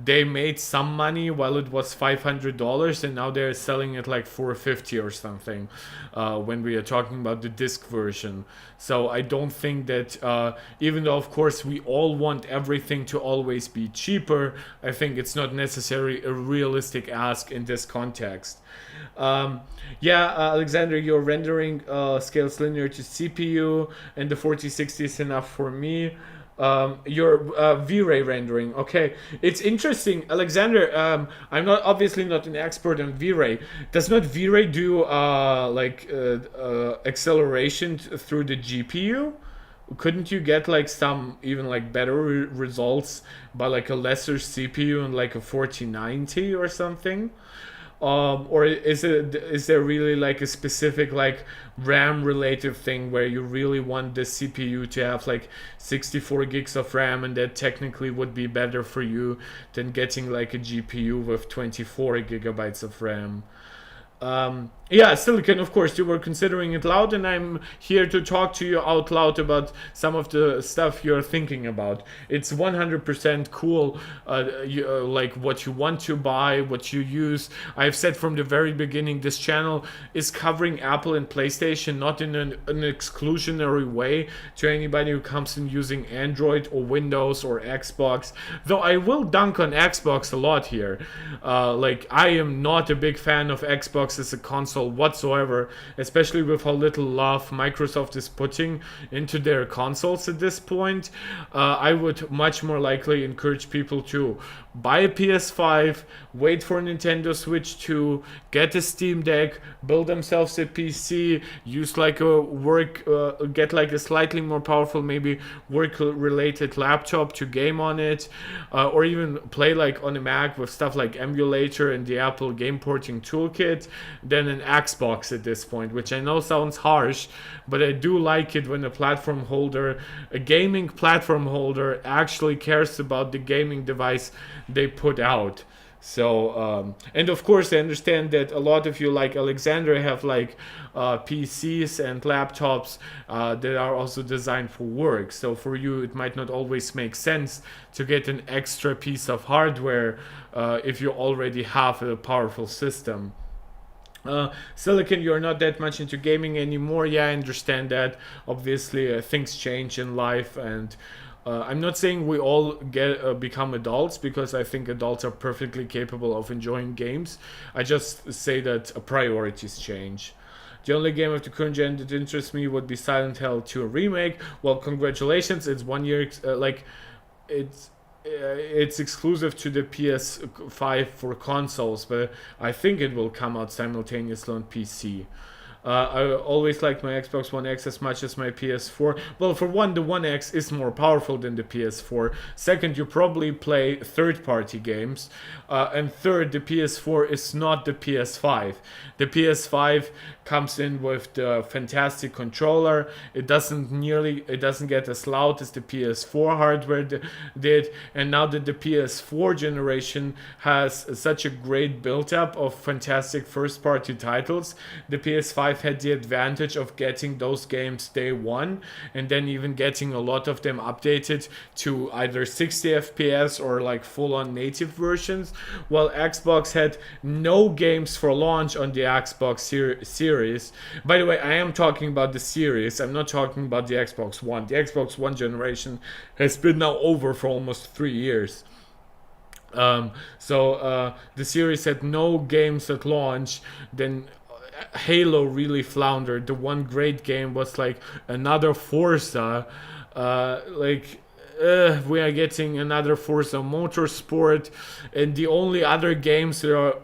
they made some money while it was $500, and now they're selling it like $450 or something when we are talking about the disc version. So I don't think that even though of course we all want everything to always be cheaper, I think it's not necessarily a realistic ask in this context. Alexander, your rendering scales linear to CPU, and the 4060 is enough for me. Your V-Ray rendering. Okay, it's interesting, Alexander. I'm not obviously not an expert on V-Ray. Does not V-Ray do acceleration through the GPU? Couldn't you get like some even like better results by like a lesser CPU and like a 4090 or something? Or is there really like a specific like RAM related thing where you really want the CPU to have like 64 gigs of RAM, and that technically would be better for you than getting like a GPU with 24 gigabytes of RAM? Silicon, of course, you were considering it loud, and I'm here to talk to you out loud about some of the stuff you're thinking about. It's 100% cool, like what you want to buy, what you use. I've said from the very beginning, this channel is covering Apple and PlayStation, not in an exclusionary way to anybody who comes in using Android or Windows or Xbox, though I will dunk on Xbox a lot here. Like, I am not a big fan of Xbox as a console whatsoever, especially with how little love Microsoft is putting into their consoles at this point. I would much more likely encourage people to buy a PS5, wait for Nintendo Switch 2, get a Steam Deck, build themselves a PC, use like a get like a slightly more powerful, maybe work-related laptop to game on it, or even play like on a Mac with stuff like emulator and the Apple game porting toolkit, than an Xbox at this point, which I know sounds harsh, but I do like it when a gaming platform holder actually cares about the gaming device they put out. So and of course I understand that a lot of you, like Alexander, have like PCs and laptops that are also designed for work. So for you it might not always make sense to get an extra piece of hardware if you already have a powerful system. Silicon, you're not that much into gaming anymore. Yeah, I understand that. Obviously things change in life, and I'm not saying we all become adults, because I think adults are perfectly capable of enjoying games. I just say that priorities change. The only game of the current gen that interests me would be Silent Hill 2 Remake. Well, congratulations, it's 1 year, it's exclusive to the PS5 for consoles, but I think it will come out simultaneously on PC. I always liked my Xbox One X as much as my PS4. Well, for one, the One X is more powerful than the PS4. Second, you probably play third-party games. And third, the PS4 is not the PS5. The PS5 comes in with the fantastic controller. It doesn't get as loud as the PS4 hardware did. And now that the PS4 generation has such a great build-up of fantastic first-party titles, the PS5 had the advantage of getting those games day one, and then even getting a lot of them updated to either 60 FPS or like full-on native versions, while Xbox had no games for launch on the Xbox series. By the way, I am talking about the series, I'm not talking about the Xbox One. The Xbox One generation has been now over for almost 3 years. The series had no games at launch. Then Halo really floundered. The one great game was like another Forza. We are getting another Forza Motorsport, and the only other games that are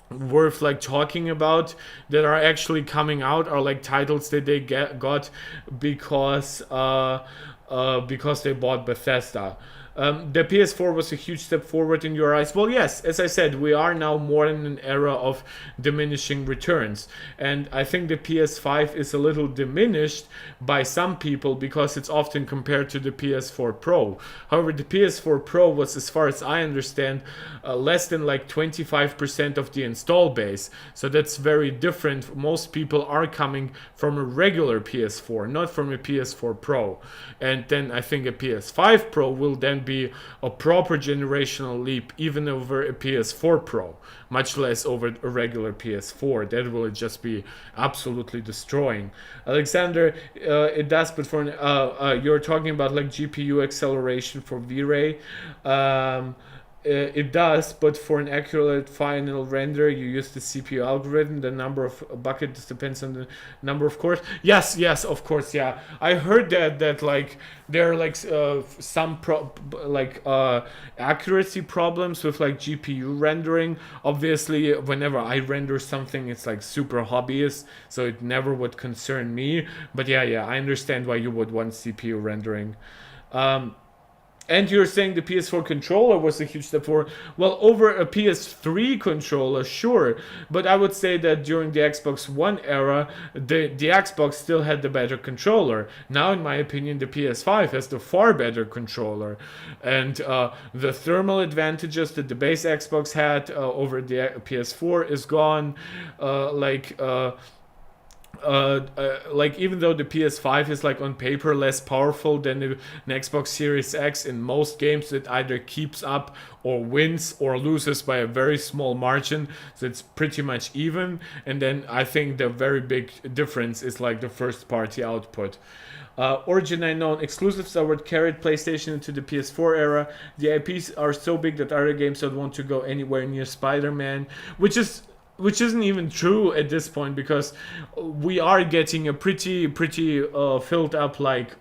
worth like talking about that are actually coming out are like titles that they got because they bought Bethesda. the PS4 was a huge step forward in your eyes. Well, yes, as I said, we are now more in an era of diminishing returns. And I think the PS5 is a little diminished by some people because it's often compared to the PS4 Pro. However, the PS4 Pro was, as far as I understand, less than like 25% of the install base. So that's very different. Most people are coming from a regular PS4, not from a PS4 Pro. And then I think a PS5 Pro will then be a proper generational leap even over a PS4 Pro, much less over a regular PS4. That will just be absolutely destroying. Alexander, it does, but for you're talking about like GPU acceleration for V-Ray. It does, but for an accurate final render, you use the CPU algorithm. The number of buckets depends on the number of cores. Yes, of course, yeah. I heard that like there are like some accuracy problems with like GPU rendering. Obviously, whenever I render something, it's like super hobbyist, so it never would concern me. But yeah, I understand why you would want CPU rendering. And you're saying the PS4 controller was a huge step forward. Well, over a PS3 controller, sure. But I would say that during the Xbox One era, the Xbox still had the better controller. Now, in my opinion, the PS5 has the far better controller. And the thermal advantages that the base Xbox had over the PS4 is gone. Like even though the PS5 is like on paper less powerful than the Xbox Series X, in most games it either keeps up or wins or loses by a very small margin, so it's pretty much even. And then I think the very big difference is like the first party output. Origin Unknown, exclusives that were carried PlayStation into the PS4 era. The IPs are so big that other games don't want to go anywhere near Spider-Man, which isn't even true at this point, because we are getting a pretty filled up like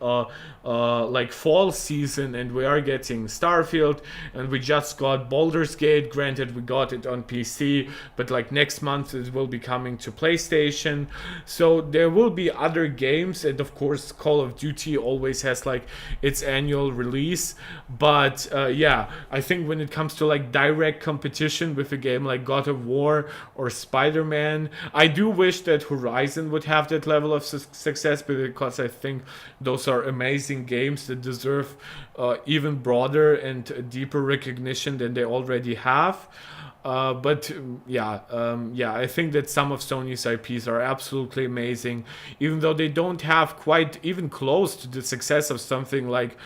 fall season, and we are getting Starfield, and we just got Baldur's Gate. Granted, we got it on PC, but like next month it will be coming to PlayStation. So there will be other games, and of course Call of Duty always has like its annual release. But yeah, I think when it comes to like direct competition with a game like God of War or Spider-Man, I do wish that Horizon would have that level of success, because I think those are amazing games that deserve even broader and deeper recognition than they already have. But I think that some of Sony's IPs are absolutely amazing, even though they don't have quite even close to the success of something like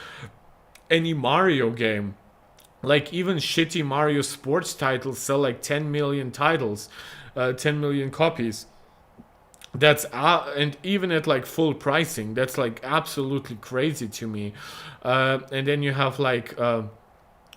any Mario game. Like even shitty Mario sports titles sell like 10 million titles, 10 million copies. That's and even at like full pricing, that's like absolutely crazy to me. And then you have like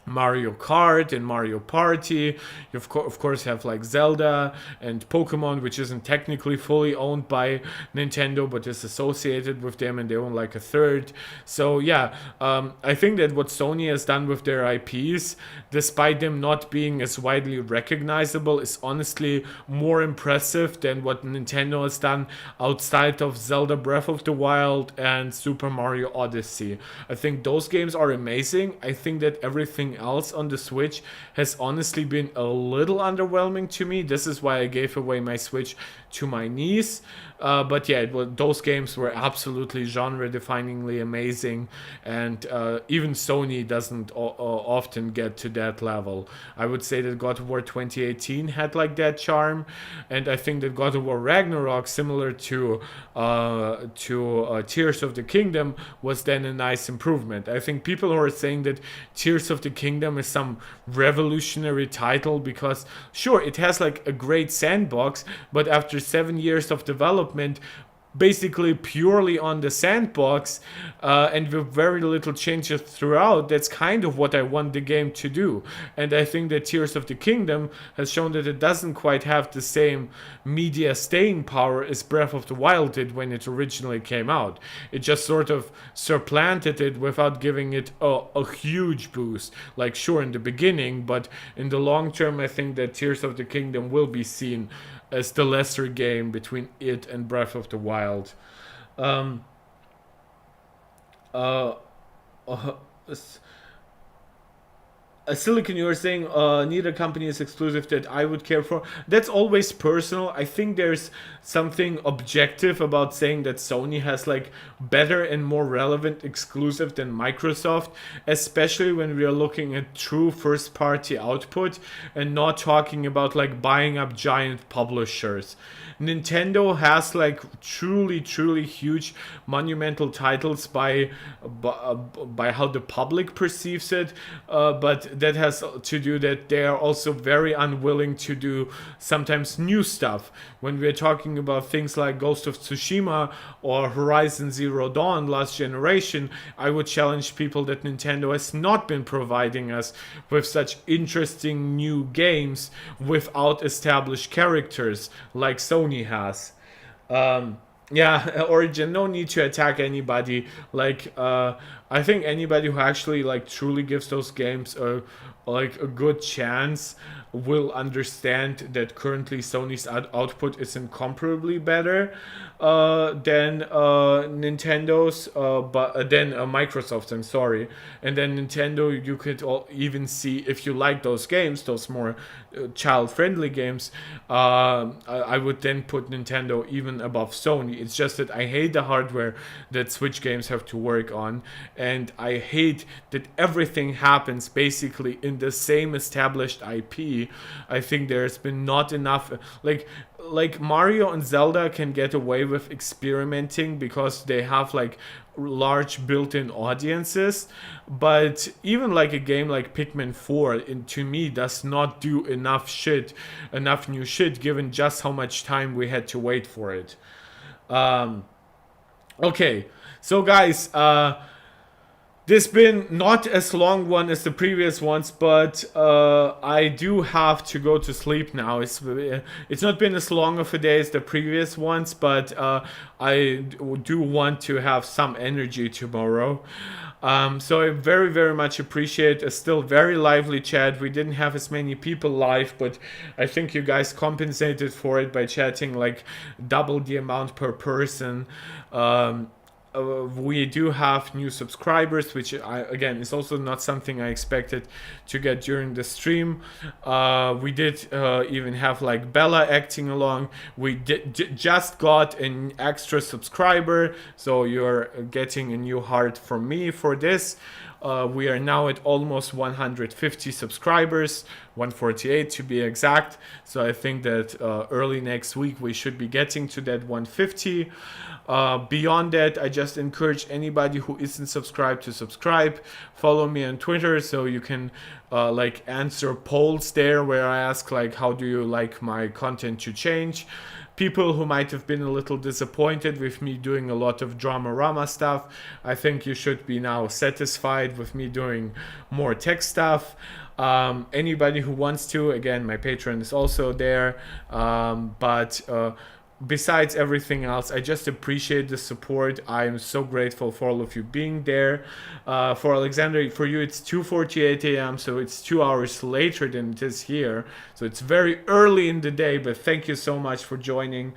Mario Kart and Mario Party. You of course have like Zelda and Pokemon, which isn't technically fully owned by Nintendo, but is associated with them, and they own like a third. So yeah, I think that what Sony has done with their IPs, despite them not being as widely recognizable, is honestly more impressive than what Nintendo has done outside of Zelda Breath of the Wild and Super Mario Odyssey. I think those games are amazing. I think that everything else on the Switch has honestly been a little underwhelming to me. This is why I gave away my Switch to my niece. But yeah, those games were absolutely genre-definingly amazing, and even Sony doesn't often get to that level. I would say that God of War 2018 had like that charm, and I think that God of War Ragnarok, similar to Tears of the Kingdom, was then a nice improvement. I think people who are saying that Tears of the Kingdom is some revolutionary title because, sure, it has like a great sandbox, but after 7 years of development, basically purely on the sandbox, and with very little changes throughout, that's kind of what I want the game to do. And I think that Tears of the Kingdom has shown that it doesn't quite have the same media staying power as Breath of the Wild did when it originally came out. It just sort of supplanted it without giving it a huge boost. Like, sure, in the beginning, but in the long term, I think that Tears of the Kingdom will be seen as the lesser game between it and Breath of the Wild. Silicon, you were saying neither company is exclusive that I would care for. That's always personal. I think there's something objective about saying that Sony has like better and more relevant exclusive than Microsoft, especially when we are looking at true first party output and not talking about like buying up giant publishers. Nintendo has like truly huge monumental titles by how the public perceives it, but that has to do that they are also very unwilling to do sometimes new stuff. When we're talking about things like Ghost of Tsushima or Horizon Zero Dawn last generation, I would challenge people that Nintendo has not been providing us with such interesting new games without established characters like Sony has. Yeah, Origin, no need to attack anybody. Like, I think anybody who actually like truly gives those games a good chance will understand that currently Sony's output is incomparably better than Nintendo's, but then Microsoft's. I'm sorry, and then Nintendo. You could even see if you like those games, those more child-friendly games. I would then put Nintendo even above Sony. It's just that I hate the hardware that Switch games have to work on, and I hate that everything happens basically in the same established IP. I think there's been not enough, like Mario and Zelda can get away with experimenting because they have like large built-in audiences, but even like a game like Pikmin 4 to me does not do enough new shit given just how much time we had to wait for it. Okay, so guys, this been not as long one as the previous ones, but I do have to go to sleep now. It's not been as long of a day as the previous ones, but I do want to have some energy tomorrow. So I very much appreciate a still very lively chat. We didn't have as many people live, but I think you guys compensated for it by chatting like double the amount per person. We do have new subscribers, which again is also not something I expected to get during the stream. We did even have like Bella acting along. We just got an extra subscriber, so you're getting a new heart from me for this. We are now at almost 150 subscribers, 148 to be exact. So I think that early next week we should be getting to that 150. Beyond that, I just encourage anybody who isn't subscribed to subscribe. Follow me on Twitter so you can like answer polls there where I ask like how do you like my content to change. People who might have been a little disappointed with me doing a lot of drama stuff, I think you should be now satisfied with me doing more tech stuff. Anybody who wants to, again, my Patreon is also there, but besides everything else, I just appreciate the support. I am so grateful for all of you being there. For Alexander, for you it's 2:48 a.m., so it's 2 hours later than it is here. So it's very early in the day, but thank you so much for joining.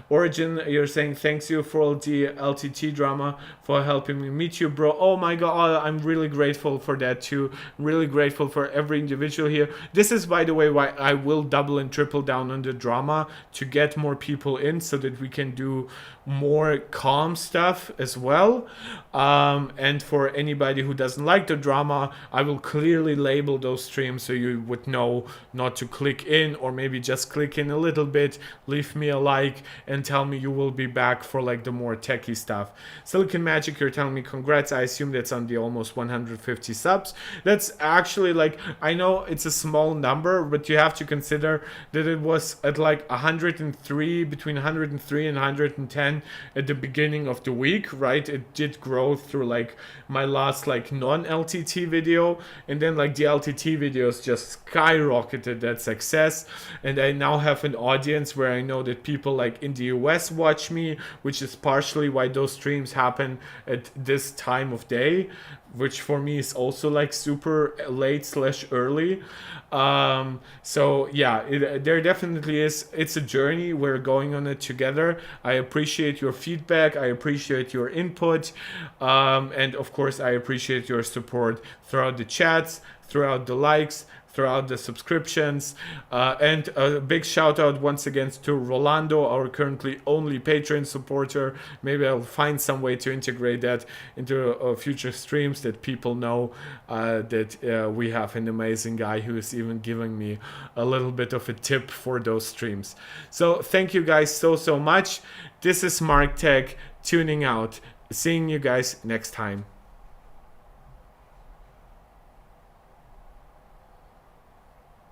Origin, you're saying thanks you for all the LTT drama for helping me meet you, bro. Oh my god, I'm really grateful for that too. I'm really grateful for every individual here. This is, by the way, why I will double and triple down on the drama to get more people in so that we can do more calm stuff as well. And for anybody who doesn't like the drama, I will clearly label those streams so you would know not to click in, or maybe just click in a little bit, leave me a like, and tell me you will be back for like the more techie stuff. Silicon Magic, you're telling me congrats. I assume that's on the almost 150 subs. That's actually like, I know it's a small number, but you have to consider that it was at like 103, between 103 and 110 at the beginning of the week, right? It did grow through like my last like non-LTT video, and then like the LTT videos just skyrocketed that success, and I now have an audience where I know that people like in the US watch me, which is partially why those streams happen at this time of day which for me is also like super late / early. So yeah, there definitely is. It's a journey. We're going on it together. I appreciate your feedback. I appreciate your input. And of course, I appreciate your support throughout the chats, throughout the likes, throughout the subscriptions, and a big shout out once again to Rolando, our currently only Patreon supporter. Maybe I'll find some way to integrate that into future streams, that people know that we have an amazing guy who is even giving me a little bit of a tip for those streams. So thank you guys so much. This is Marc Tech tuning out. Seeing you guys next time.